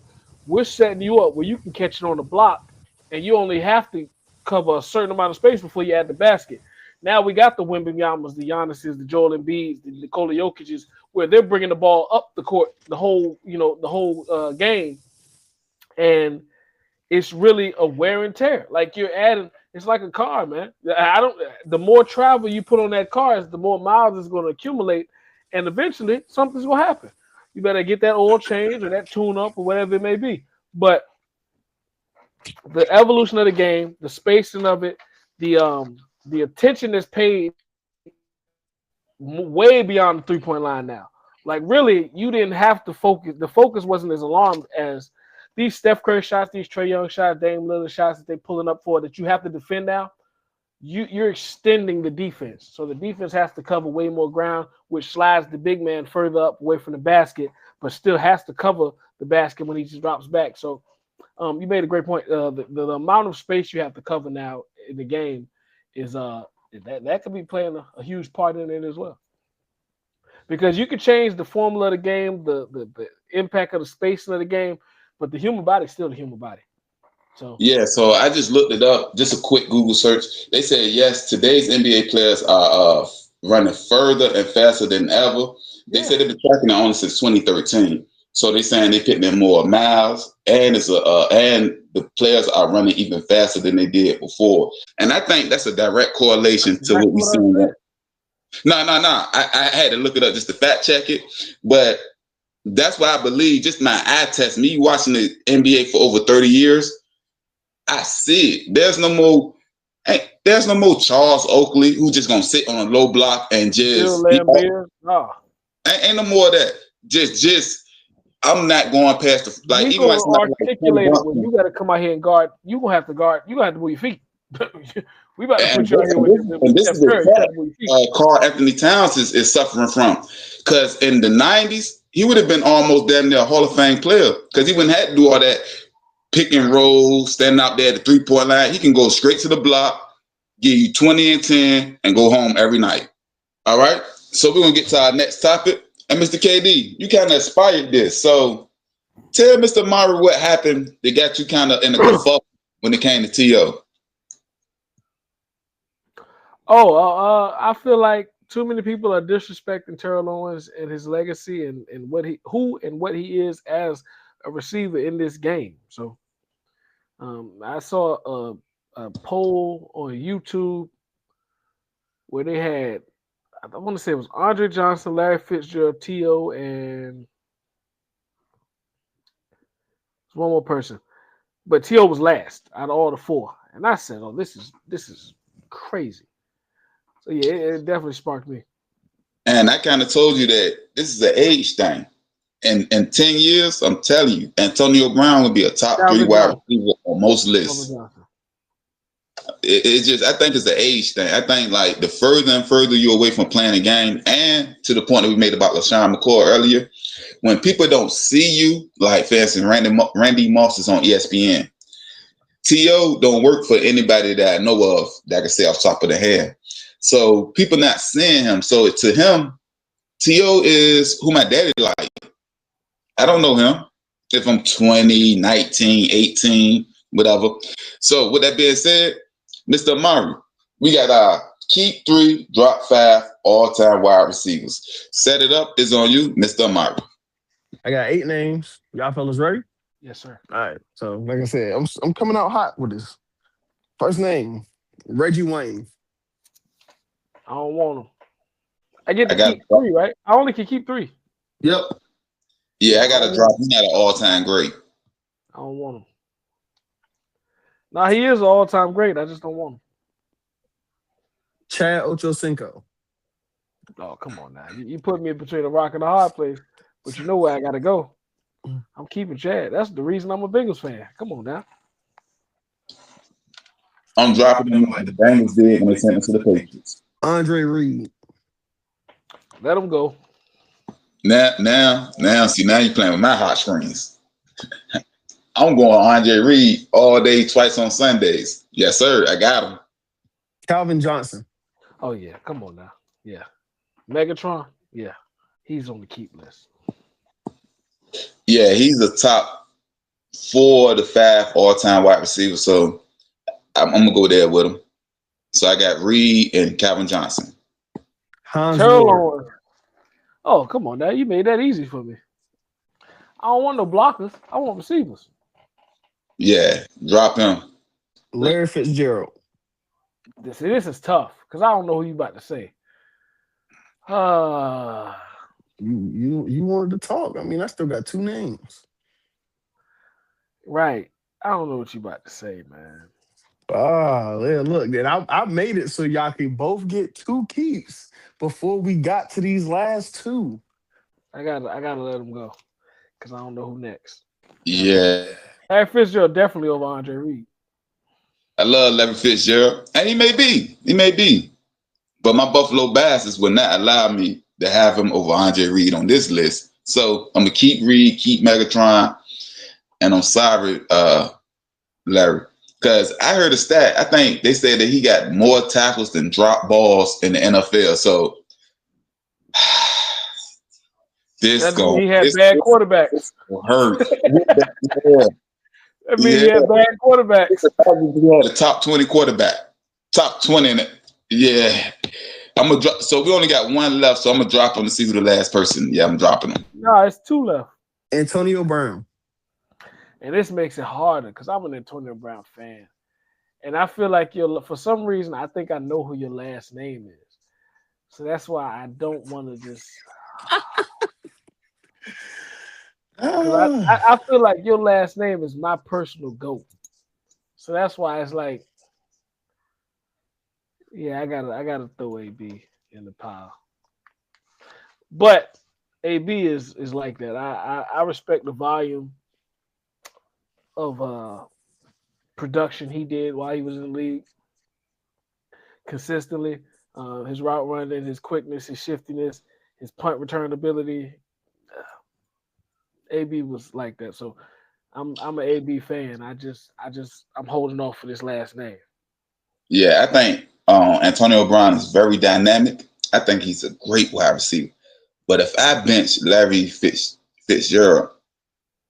We're setting you up where you can catch it on the block, and you only have to cover a certain amount of space before you add the basket. Now we got the Wembanyama's, the Giannis's, the Joel Embiid's, the Nikola Jokic's, where they're bringing the ball up the court the whole game. And it's really a wear and tear. Like you're adding, it's like a car, man. The more travel you put on that car, the more miles it's going to accumulate, and eventually something's going to happen. You better get that oil change or that tune up or whatever it may be. But the evolution of the game, the spacing of it, the attention that's paid way beyond the 3-point line now. Like really, you didn't have to focus. The focus wasn't as alarmed as these Steph Curry shots, these Trae Young shots, Dame Lillard shots that they're pulling up for that you have to defend now. You're extending the defense. So the defense has to cover way more ground, which slides the big man further up away from the basket, but still has to cover the basket when he just drops back. So you made a great point. The amount of space you have to cover now in the game is that could be playing a huge part in it as well. Because you could change the formula of the game, the impact of the spacing of the game, but the human body is still the human body. So yeah, so I just looked it up, just a quick Google search. They said, yes, today's NBA players are running further and faster than ever. They said they've been tracking it only since 2013. So they're saying they're putting in more miles, and and the players are running even faster than they did before. And I think that's a direct correlation to what we're seeing. No. I had to look it up just to fact check it, but That's why I believe, just my eye test, me watching the NBA for over 30 years, I see it. There's no more Charles Oakley who just gonna sit on a low block and Bill just Laimbeer. No. ain't no more of that. Just I'm not going past the like We even when gonna somebody like articulate it Tim when Duncan, you gotta come out here and guard. You gonna have to guard. You gonna have to move your feet. We about to and put you out here with this Steph is the Curry. You gotta move your feet. Carl Anthony Towns is suffering from. Because in the 90s, he would have been almost damn near a Hall of Fame player because he wouldn't have to do all that pick and roll, standing out there at the 3-point line. He can go straight to the block, give you 20 and 10, and go home every night. All right? So we're going to get to our next topic. And Mr. KD, you kind of inspired this. So tell Mr. Murray what happened that got you kind of in a kerfuffle when it came to T.O. I feel like too many people are disrespecting Terrell Owens and his legacy and what he is as a receiver in this game. So I saw a poll on YouTube where they had, I want to say it was Andre Johnson, Larry Fitzgerald, T.O., and one more person. But T.O. was last out of all the four. And I said, oh, this is crazy. So yeah, it definitely sparked me. And I kind of told you that this is an age thing. And in 10 years, I'm telling you, Antonio Brown will be a top 3 wide receiver on most lists. It's just, I think it's an age thing. I think like the further and further you're away from playing a game, and to the point that we made about LaShawn McCoy earlier, when people don't see you, like for instance, Randy Moss is on ESPN. T.O. don't work for anybody that I know of that I can say off the top of the head. So people not seeing him. So to him, T.O. is who my daddy like. I don't know him. If I'm 20, 19, 18, whatever. So with that being said, Mr. Amari, we got our keep 3, drop 5 all-time wide receivers. Set it up. It's on you, Mr. Amari. I got 8 names. Y'all fellas ready? Yes, sir. All right. So like I said, I'm coming out hot with this. First name, Reggie Wayne. I don't want him. I get to keep 3, right? I only can keep 3. Yep. Yeah, I got to drop. He's not an all-time great. I don't want him. Nah, he is an all-time great. I just don't want him. Chad Ochocinco. Oh, come on now. You put me between a rock and a hard place, but you know where I got to go. I'm keeping Chad. That's the reason I'm a Bengals fan. Come on now. I'm dropping him like the Bengals did when they sent him to the Patriots. Andre Reed. Let him go. Now, see, now you're playing with my hot strings. I'm going Andre Reed all day, twice on Sundays. Yes, sir. I got him. Calvin Johnson. Oh, yeah. Come on now. Yeah. Megatron. Yeah. He's on the keep list. Yeah, he's a top 4 to 5 all-time wide receiver. So I'm going to go there with him. So I got Reed and Calvin Johnson. Terrell Owens. Oh, come on now. You made that easy for me. I don't want no blockers. I want receivers. Yeah, drop him. Larry Fitzgerald. This is tough because I don't know who you about to say. You wanted to talk. I mean, I still got 2 names. Right. I don't know what you about to say, man. Yeah, look, then I made it so y'all can both get 2 keeps before we got to these last 2. I gotta let him go because I don't know who next. Yeah. Larry Fitzgerald definitely over Andre Reed. I love Larry Fitzgerald, and he may be. But my Buffalo Bastards would not allow me to have him over Andre Reed on this list. So I'm gonna keep Reed, keep Megatron, and I'm sorry, Larry. Because I heard a stat, I think they said that he got more tackles than drop balls in the NFL. So he had bad quarterbacks. Hurt. He had bad quarterbacks. He had a top 20 quarterback. Top 20 in it. Yeah. I'm gonna drop. So we only got 1 left, so I'm gonna drop him to see who the last person. Yeah, I'm dropping him. No, it's 2 left. Antonio Brown. And this makes it harder because I'm an Antonio Brown fan. And I feel like for some reason, I think I know who your last name is. So that's why I don't want to just. Because I feel like your last name is my personal GOAT. So that's why it's like, yeah, I gotta throw AB in the pile. But AB is like that. I respect the volume of production he did while he was in the league consistently. His route running, his quickness, his shiftiness, his punt return ability. AB was like that. So I'm an AB fan. I'm holding off for this last name. Yeah, I think Antonio Brown is very dynamic. I think he's a great wide receiver. But if I bench Larry Fitzgerald,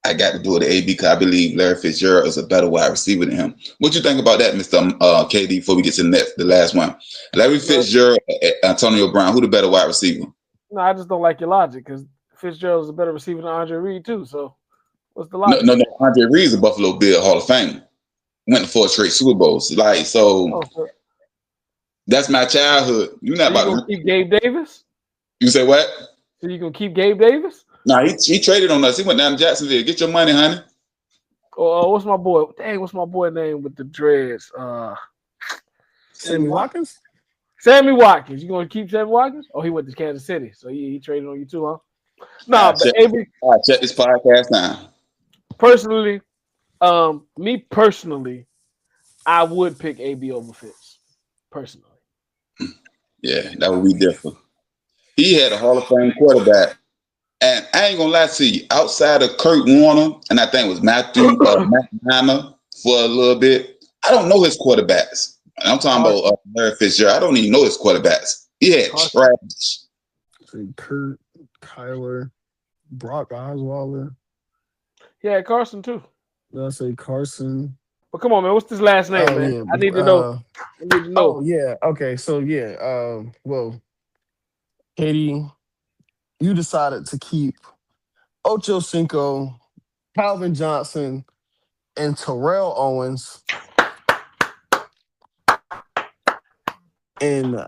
I got to do it to AB because I believe Larry Fitzgerald is a better wide receiver than him. What you think about that, Mr. KD, before we get to the last one? Larry Fitzgerald, Antonio Brown, who the better wide receiver? No, I just don't like your logic because Fitzgerald is a better receiver than Andre Reed too. So what's the logic? No. Andre Reed's a Buffalo Bill Hall of Fame. Went to 4 straight Super Bowls. So that's my childhood. You're not about to keep Gabe Davis? You say what? So you gonna keep Gabe Davis? No, he traded on us. He went down to Jacksonville. Get your money, honey. What's my boy? Dang, what's my boy name with the dreads? Sammy Watkins? Sammy Watkins. You gonna keep Sammy Watkins? Oh, he went to Kansas City, so he traded on you too, huh? No, but AB. I check this podcast now. Personally, me personally, I would pick AB over Fitz. Personally. Yeah, that would be different. He had a Hall of Fame quarterback. And I ain't gonna lie to you, outside of Kurt Warner, and I think it was Matthew Manna for a little bit, I don't know his quarterbacks. And I'm talking about Larry Fitzgerald. I don't even know his quarterbacks. He had trash. Kurt, Kyler, Brock Osweiler. Yeah, Carson too. Did I say Carson? But come on, man. What's this last name, man? Yeah, I need to know. Oh, yeah. Okay, so yeah. Well, Katie, you decided to keep Ocho Cinco, Calvin Johnson, and Terrell Owens. And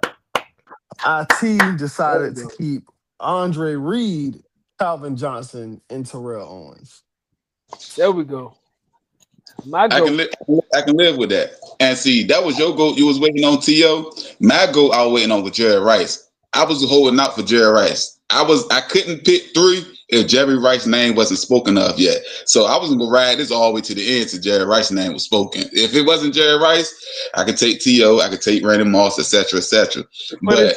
IT decided to keep Andre Reed, Calvin Johnson, and Terrell Owens. There we go. I can live with that. And see, that was your goal. You was waiting on T.O. My goal I was waiting on with Jerry Rice. I was holding out for Jerry Rice. I couldn't pick 3 if Jerry Rice's name wasn't spoken of yet. So I was gonna ride this all the way to the end till Jerry Rice's name was spoken. If it wasn't Jerry Rice, I could take T.O., I could take Randy Moss, etc., etc. But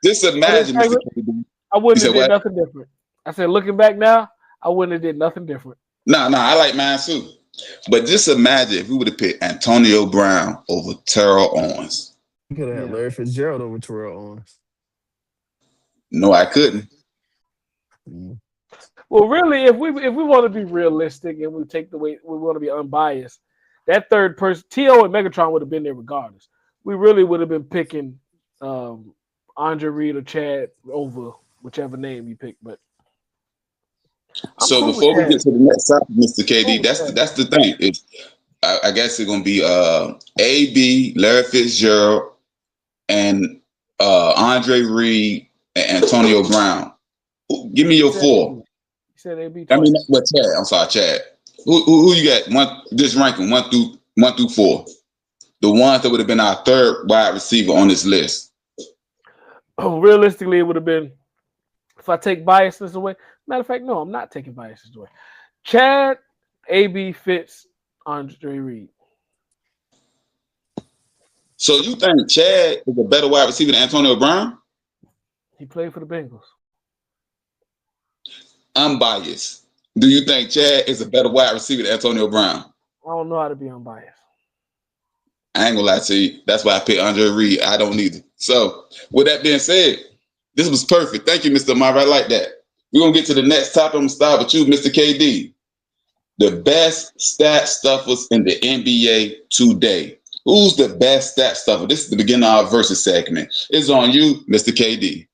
just imagine, Mr. KD. I wouldn't have did nothing different. I said, looking back now, I wouldn't have did nothing different. No, I like mine too. But just imagine if we would have picked Antonio Brown over Terrell Owens. You could have had Larry Fitzgerald over Terrell Owens. No, I couldn't. Well, really, if we want to be realistic and we want to be unbiased, that third person, T.O. and Megatron would have been there regardless. We really would have been picking Andre Reed or Chad over whichever name you pick. But so before we get to the next topic, Mr. KD, that's the thing. I guess it's gonna be AB, Larry Fitzgerald, and Andre Reed and Antonio Brown. Give me your 4. You said AB. I mean, Chad. I'm sorry, Chad. Who you got? Just ranking 1 through 4. The ones that would have been our third wide receiver on this list. Oh, realistically, it would have been if I take biases away. Matter of fact, no, I'm not taking biases away. Chad, AB, Fitz, Andre Reed. So you think Chad is a better wide receiver than Antonio Brown? He played for the Bengals. I'm biased. Do you think Chad is a better wide receiver than Antonio Brown? I don't know how to be unbiased. I ain't gonna lie to you. That's why I picked Andre Reed. I don't either. So with that being said, this was perfect. Thank you, Mr. Amari. I like that. We're gonna get to the next topic. I'm gonna start with you, Mr. KD. The best stat stuffers in the NBA today. Who's the best stat stuffer? This is the beginning of our versus segment. It's on you, Mr. KD.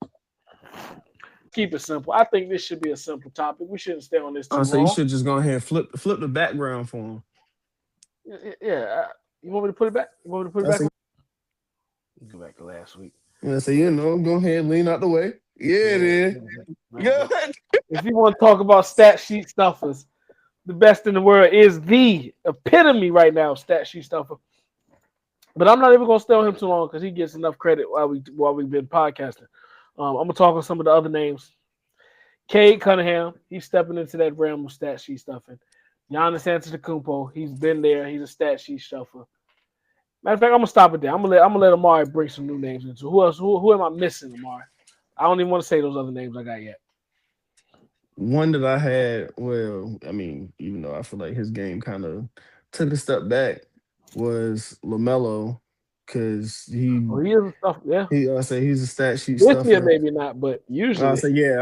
Keep it simple. I think this should be a simple topic. We shouldn't stay on this too long. So you should just go ahead and flip the background for him. Yeah. You want me to put it back? Go back to last week. Yeah, so go ahead, lean out the way. Yeah, it is. man. Good. If you want to talk about stat sheet stuffers, the best in the world is the epitome right now, stat sheet stuffer. But I'm not even gonna stay on him too long because he gets enough credit while we've been podcasting. I'm gonna talk on some of the other names. Cade Cunningham, he's stepping into that realm of stat sheet stuffing. Giannis Antetokounmpo, he's been there. He's a stat sheet stuffer. Matter of fact, I'm gonna stop it there. I'm gonna let Amari bring some new names into. Who else? Who am I missing, Amari? I don't even want to say those other names I got yet. One that I had, well, I mean, even though I feel like his game kind of took a step back, was LaMelo, because Oh, he is a stuff. Yeah, I say he's a stat sheet this year stuffer. maybe not, but usually I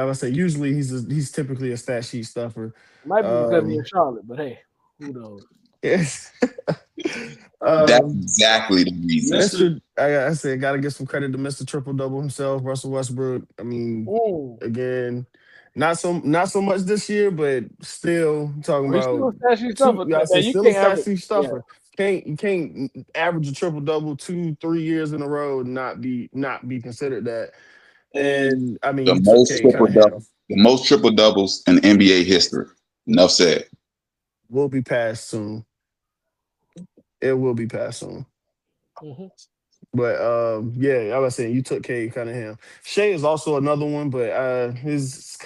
would say usually he's typically a stat sheet stuffer. might be because he's in Um, Charlotte. But hey, who knows? yes. That's exactly the reason. Mr. I said, gotta give some credit to Mr. Triple Double himself, Russell Westbrook. I mean, Ooh. again, not so much this year, but still talking He's still about a stat sheet stuffer. I Man, said you still a can't have stat it. sheet stuffer. You can't average a triple double 2-3 years in a row and not be considered that. And I mean, The you took most Cade triple Cunningham. doubles, the most triple doubles in NBA history. Enough said. Will be passed soon. It will be passed soon. Mm-hmm. But yeah, I was saying you took Cade Cunningham. Shea is also another one, but his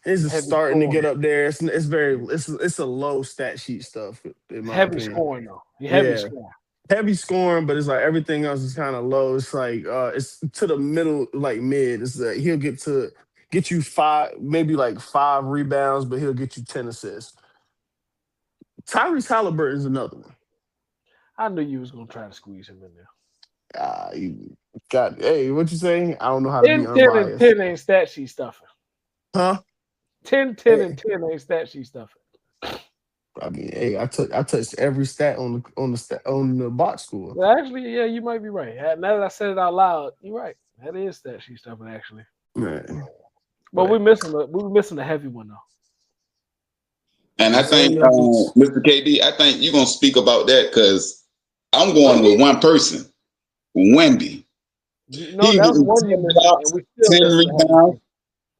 is Heavy starting to scoring. get up there. It's a low stat sheet stuff in my Heavy opinion. scoring though. He heavy scoring. Heavy scoring, but it's like everything else is kind of low. It's like it's to the middle, like mid. It's like he'll get you 5, maybe like 5 rebounds, but he'll get you 10 assists. Tyrese Halliburton is another one. I knew you was gonna try to squeeze him in there. You got hey, what you saying? I don't know how to be 10, 10, and unbiased. 10 ain't stat sheet stuffing. Huh? 10, 10, and 10 ain't stat sheet stuffing. I mean, hey, I touched every stat on the box score. Well, actually, yeah, you might be right. Now that I said it out loud, you're right. That is stat sheet stuffing, actually. Man. But we're missing the heavy one though. And I think, Mr. KD, I think you're gonna speak about that because I'm going with one person, Wemby. No, that was one you missed. 10 rebounds,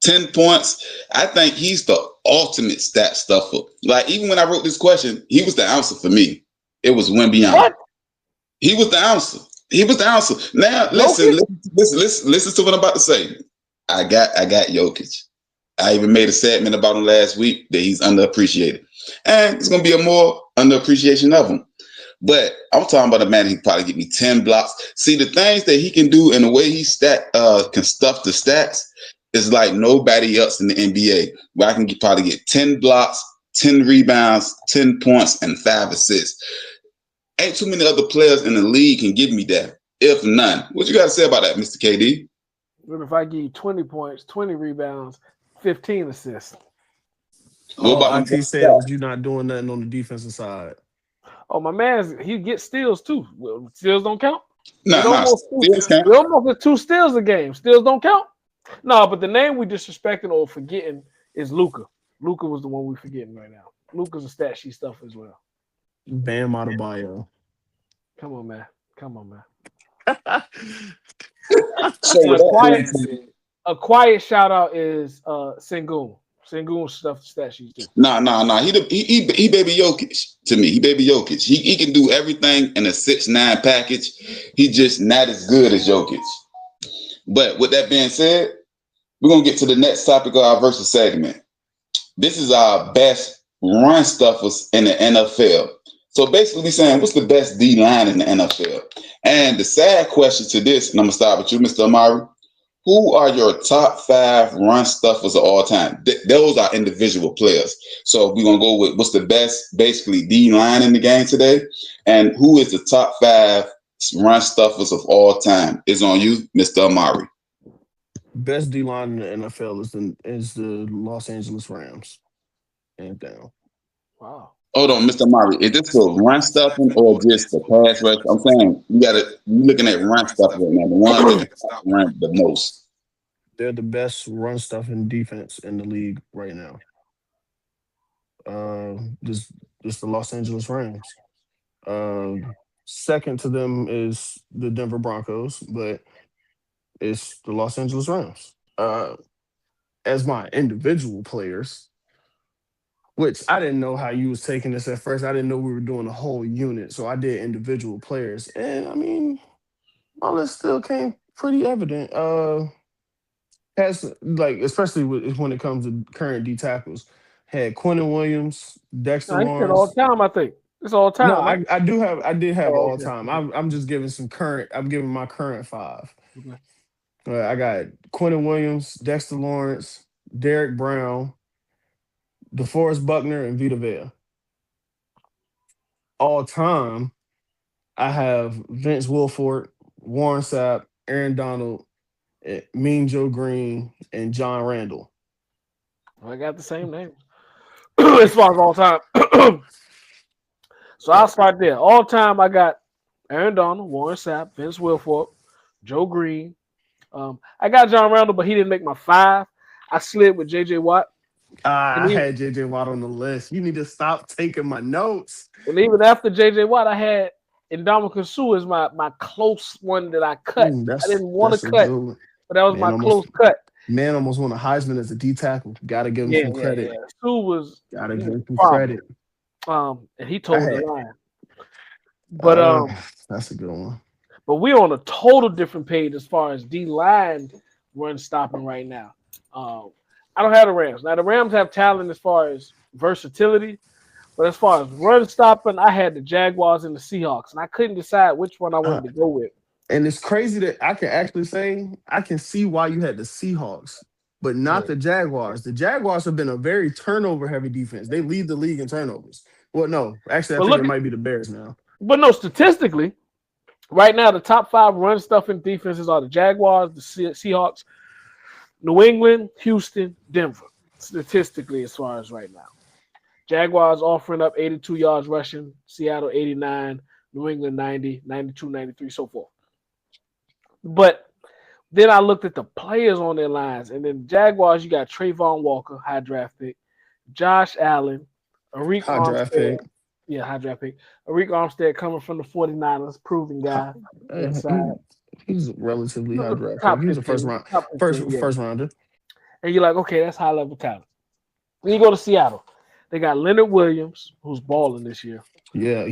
10 points. I think he's the ultimate stat stuffer. Like, even when I wrote this question, he was the answer for me. It was Wemby. What? He was the answer. He was the answer. Now, listen to what I'm about to say. I got Jokic. I even made a segment about him last week that he's underappreciated. And it's going to be a more underappreciation of him. But I'm talking about a man who can probably get me 10 blocks. See, the things that he can do and the way he can stuff the stats is like nobody else in the NBA. Where I can probably get 10 blocks, 10 rebounds, 10 points, and 5 assists. Ain't too many other players in the league can give me that, if none. What you got to say about that, Mr. KD? What if I give you 20 points, 20 rebounds, 15 assists? What about IT said you're not doing nothing on the defensive side? Oh, my man, he gets steals too. Well, steals don't count. No, almost 2 steals a game. Steals don't count. No, but the name we disrespecting or forgetting is Luka. Luka was the one we forgetting right now. Luka's a stat sheet stuff as well. Bam Adebayo. Come on, man. So a quiet shout out is Sengun. Sengun stuff stat sheet too. Nah. He baby Jokic to me. He baby Jokic. He can do everything in a 6'9" package. He just not as good as Jokic. But with that being said, we're gonna get to the next topic of our versus segment. This is our best run stuffers in the NFL. So basically, we're saying what's the best D line in the NFL? And the sad question to this, and I'm gonna start with you, Mr. Amari. Who are your top 5 run stuffers of all time? Those are individual players. So we're going to go with what's the best, basically, D-line in the game today. And who is the top 5 run stuffers of all time? Is on you, Mr. Amari. Best D-line in the NFL is the Los Angeles Rams. Hands down. Wow. Hold on, Mr. Amari. Is this for run stuffing or just the pass rush? I'm saying you're looking at run stuffing right now. The ones that can stop run the most. They're the best run stuffing defense in the league right now. Just the Los Angeles Rams. Second to them is the Denver Broncos, but it's the Los Angeles Rams. as my individual players, which I didn't know how you was taking this at first. I didn't know we were doing a whole unit, so I did individual players, and I mean, all this still came pretty evident. Has like especially when it comes to current D tackles, had Quentin Williams, Dexter No, he said all Lawrence. time. I think it's all time. No, Right? I did have Oh, all okay. time. I'm just giving some current. I'm giving my current five. Okay. I got Quentin Williams, Dexter Lawrence, Derek Brown, DeForest Buckner, and Vita Vea. All time, I have Vince Wilfork, Warren Sapp, Aaron Donald, Mean Joe Green, and John Randall. I got the same name as far as all time. So I'll start there. All time, I got Aaron Donald, Warren Sapp, Vince Wilfork, Joe Green. I got John Randall, but he didn't make my five. I slid with J.J. Watt. I had J.J. Watt on the list. You need to stop taking my notes. And even after J.J. Watt, I had Ndamukong Suh as my close one that I cut. I didn't want to cut, but that was my close cut. Man almost won a Heisman as a D tackle. Got to give him some credit. Yeah. Suh was got to give him some credit. And he told the line. But that's a good one. But we're on a total different page as far as D line run stopping right now. I don't have the Rams. Now the Rams have talent as far as versatility, but as far as run stopping, I had the Jaguars and the Seahawks, and I couldn't decide which one I wanted to go with. And it's crazy that I can actually say I can see why you had the Seahawks, but not the Jaguars. The Jaguars have been a very turnover-heavy defense. They lead the league in turnovers. Well, no, actually, I think it might be the Bears now. But no, statistically, right now the top 5 run stuffing defenses are the Jaguars, the Seahawks, New England, Houston, Denver. Statistically, as far as right now, Jaguars offering up 82 yards rushing, Seattle 89, New England 90, 92, 93, so forth. But then I looked at the players on their lines, and then Jaguars, you got Trayvon Walker, high draft pick, Josh Allen, Arik Armstead. Yeah, high draft pick. Arik Armstead coming from the 49ers, proven guy. He's relatively high draft pick. He was a first rounder. And you're like, okay, that's high level talent. Then you go to Seattle. They got Leonard Williams, who's balling this year. Yeah,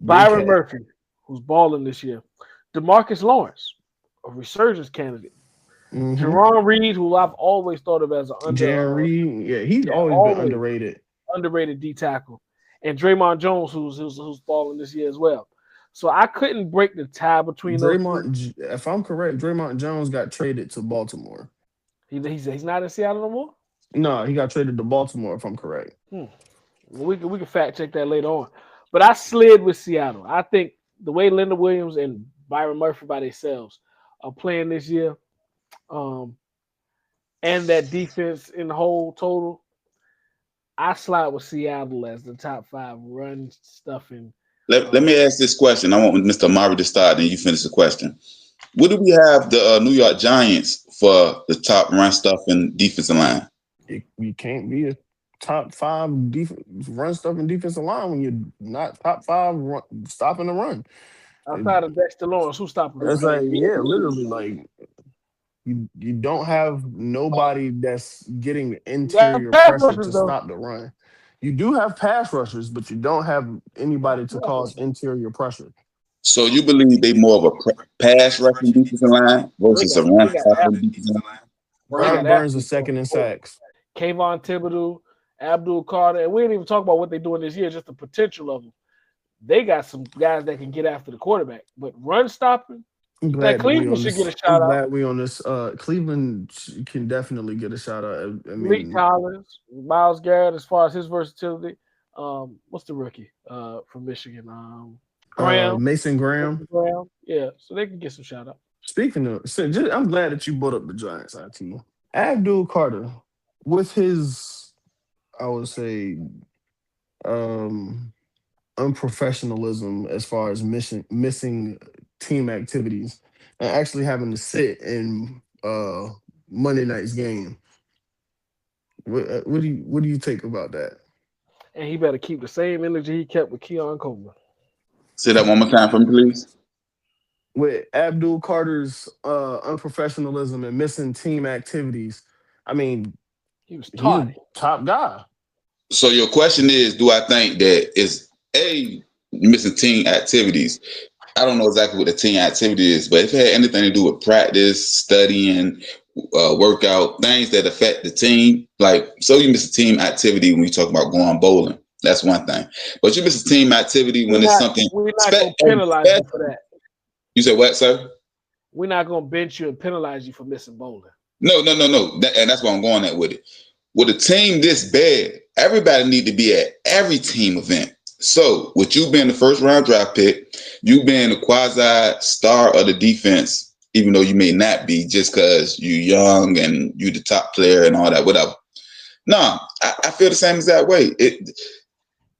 Byron Murphy, who's balling this year. DeMarcus Lawrence, a resurgence candidate. Mm-hmm. Jerron Reed, who I've always thought of as an he's always been underrated. Underrated D tackle. And Draymond Jones, who's balling this year as well. So I couldn't break the tie between those. If I'm correct, Draymond Jones got traded to Baltimore. He's not in Seattle no more? No, he got traded to Baltimore, if I'm correct. Well, we can fact check that later on. But I slid with Seattle. I think the way Leonard Williams and Byron Murphy by themselves are playing this year, and that defense in the whole total, I slide with Seattle as the top 5 run stuffing. Let me ask this question. I want Mr. Mari to start, and you finish the question. What do we have the New York Giants for the top run stuffing defensive line? You can't be a top 5 run stuffing defensive line when you're not top 5 stopping the run. Outside of Dexter Lawrence, who's stopping the run? It's like, literally, like you don't have nobody that's getting interior pressure to stop the run. You do have pass rushers, but you don't have anybody to cause interior pressure. So you believe they more of a pass rushing defensive line versus a run stopping defensive line? Brian Burns is second in sacks. Kayvon Thibodeau, Abdul Carter, and we didn't even talk about what they're doing this year, just the potential of them. They got some guys that can get after the quarterback, but run stopping, Cleveland should get a shout out. I'm glad we on this. Cleveland can definitely get a shout out. Lee Collins, Myles Garrett, as far as his versatility. What's the rookie from Michigan? Graham. Mason Graham. Yeah, so they can get some shout out. Speaking of, I'm glad that you brought up the Giants, IT. Abdul Carter, with his, I would say, unprofessionalism as far as missing team activities and actually having to sit in Monday night's game. What do you think about that? And he better keep the same energy he kept with Keon Coleman. Say that one more time for me, please. With Abdul Carter's unprofessionalism and missing team activities I mean, He was he's taught. a top guy. So your question is, do I think that is missing team activities? I don't know exactly what the team activity is, but if it had anything to do with practice, studying, workout, things that affect the team, like, so you miss a team activity when you talk about going bowling. That's one thing. But you miss a team activity when it's something. We're not going to penalize you for that. You said what, sir? We're not going to bench you and penalize you for missing bowling. No. And that's why I'm going at with it. With a team this bad, everybody need to be at every team event. So with you being the first round draft pick, you being the quasi star of the defense, even though you may not be just because you're young and you the top player and all that, whatever. No, I feel the same exact way.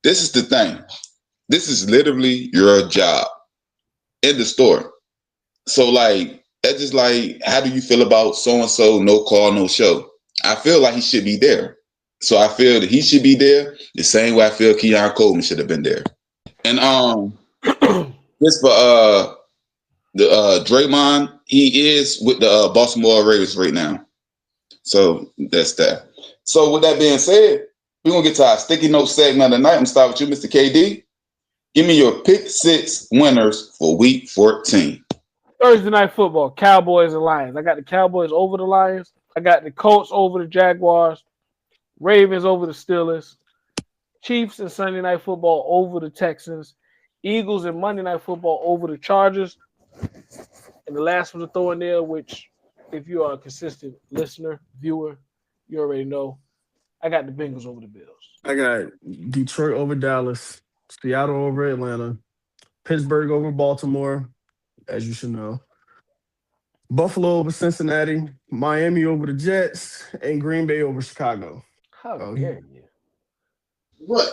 This is the thing. This is literally your job in the store. So like, that's just like, how do you feel about so-and-so, no call, no show? I feel like he should be there. So I feel that he should be there the same way I feel Keon Coleman should have been there. And this for the Draymond, he is with the Baltimore Ravens right now. So that's that. So with that being said, we're gonna get to our sticky note segment of the night. I'm gonna start with you, Mr. KD. Give me your pick 6 winners for week 14. Thursday night football, Cowboys and Lions. I got the Cowboys over the Lions. I got the Colts over the Jaguars. Ravens over the Steelers. Chiefs and Sunday night football over the Texans. Eagles and Monday night football over the Chargers. And the last one to throw in there, which if you are a consistent listener, viewer, you already know, I got the Bengals over the Bills. I got Detroit over Dallas, Seattle over Atlanta, Pittsburgh over Baltimore, as you should know, Buffalo over Cincinnati, Miami over the Jets, and Green Bay over Chicago. How dare you? What?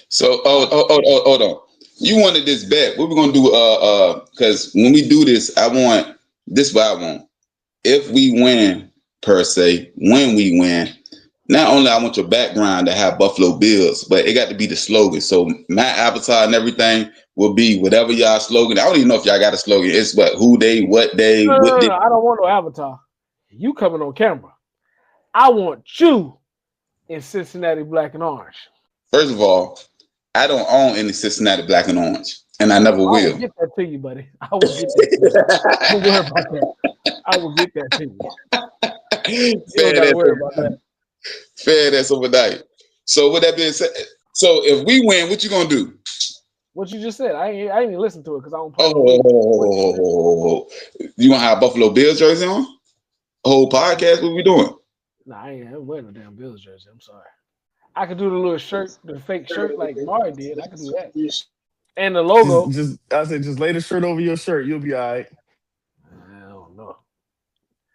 So hold on. You wanted this bet. What we're gonna do? Because when we do this, I want this. What I want. If we win, per se, when we win, not only I want your background to have Buffalo Bills, but it got to be the slogan. So my avatar and everything will be whatever y'all slogan. I don't even know if y'all got a slogan. It's what, who day, what day, No, what day. I don't want no avatar. You coming on camera. I want you in Cincinnati black and orange. First of all, I don't own any Cincinnati black and orange, and I never will. I will get that to you, buddy. I will get that to you. Don't worry about that. I will get that to you. You don't got to worry about that. Fair, that's overnight. So with that being said, so if we win, what you gonna do? What you just said, I ain't even listen to it because I don't play. You gonna have Buffalo Bills jersey on? Whole podcast? What we doing? Nah, I ain't wearing no damn Bills jersey. I'm sorry. I could do the little shirt, the fake shirt like Mari did. I could do that. And the logo. I said, just lay the shirt over your shirt. You'll be all right. I don't know.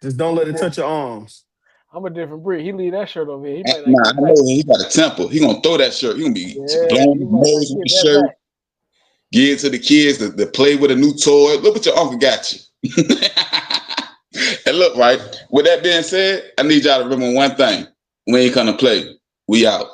Just don't let it touch your arms. I'm a different breed. He leave that shirt over here. He might I know he got a temple. He gonna throw that shirt. He gonna be blowing his nose with the shirt. Back. Give it to the kids to play with a new toy. Look what your uncle got you. And look, right. With that being said, I need y'all to remember one thing. We ain't gonna play. We out.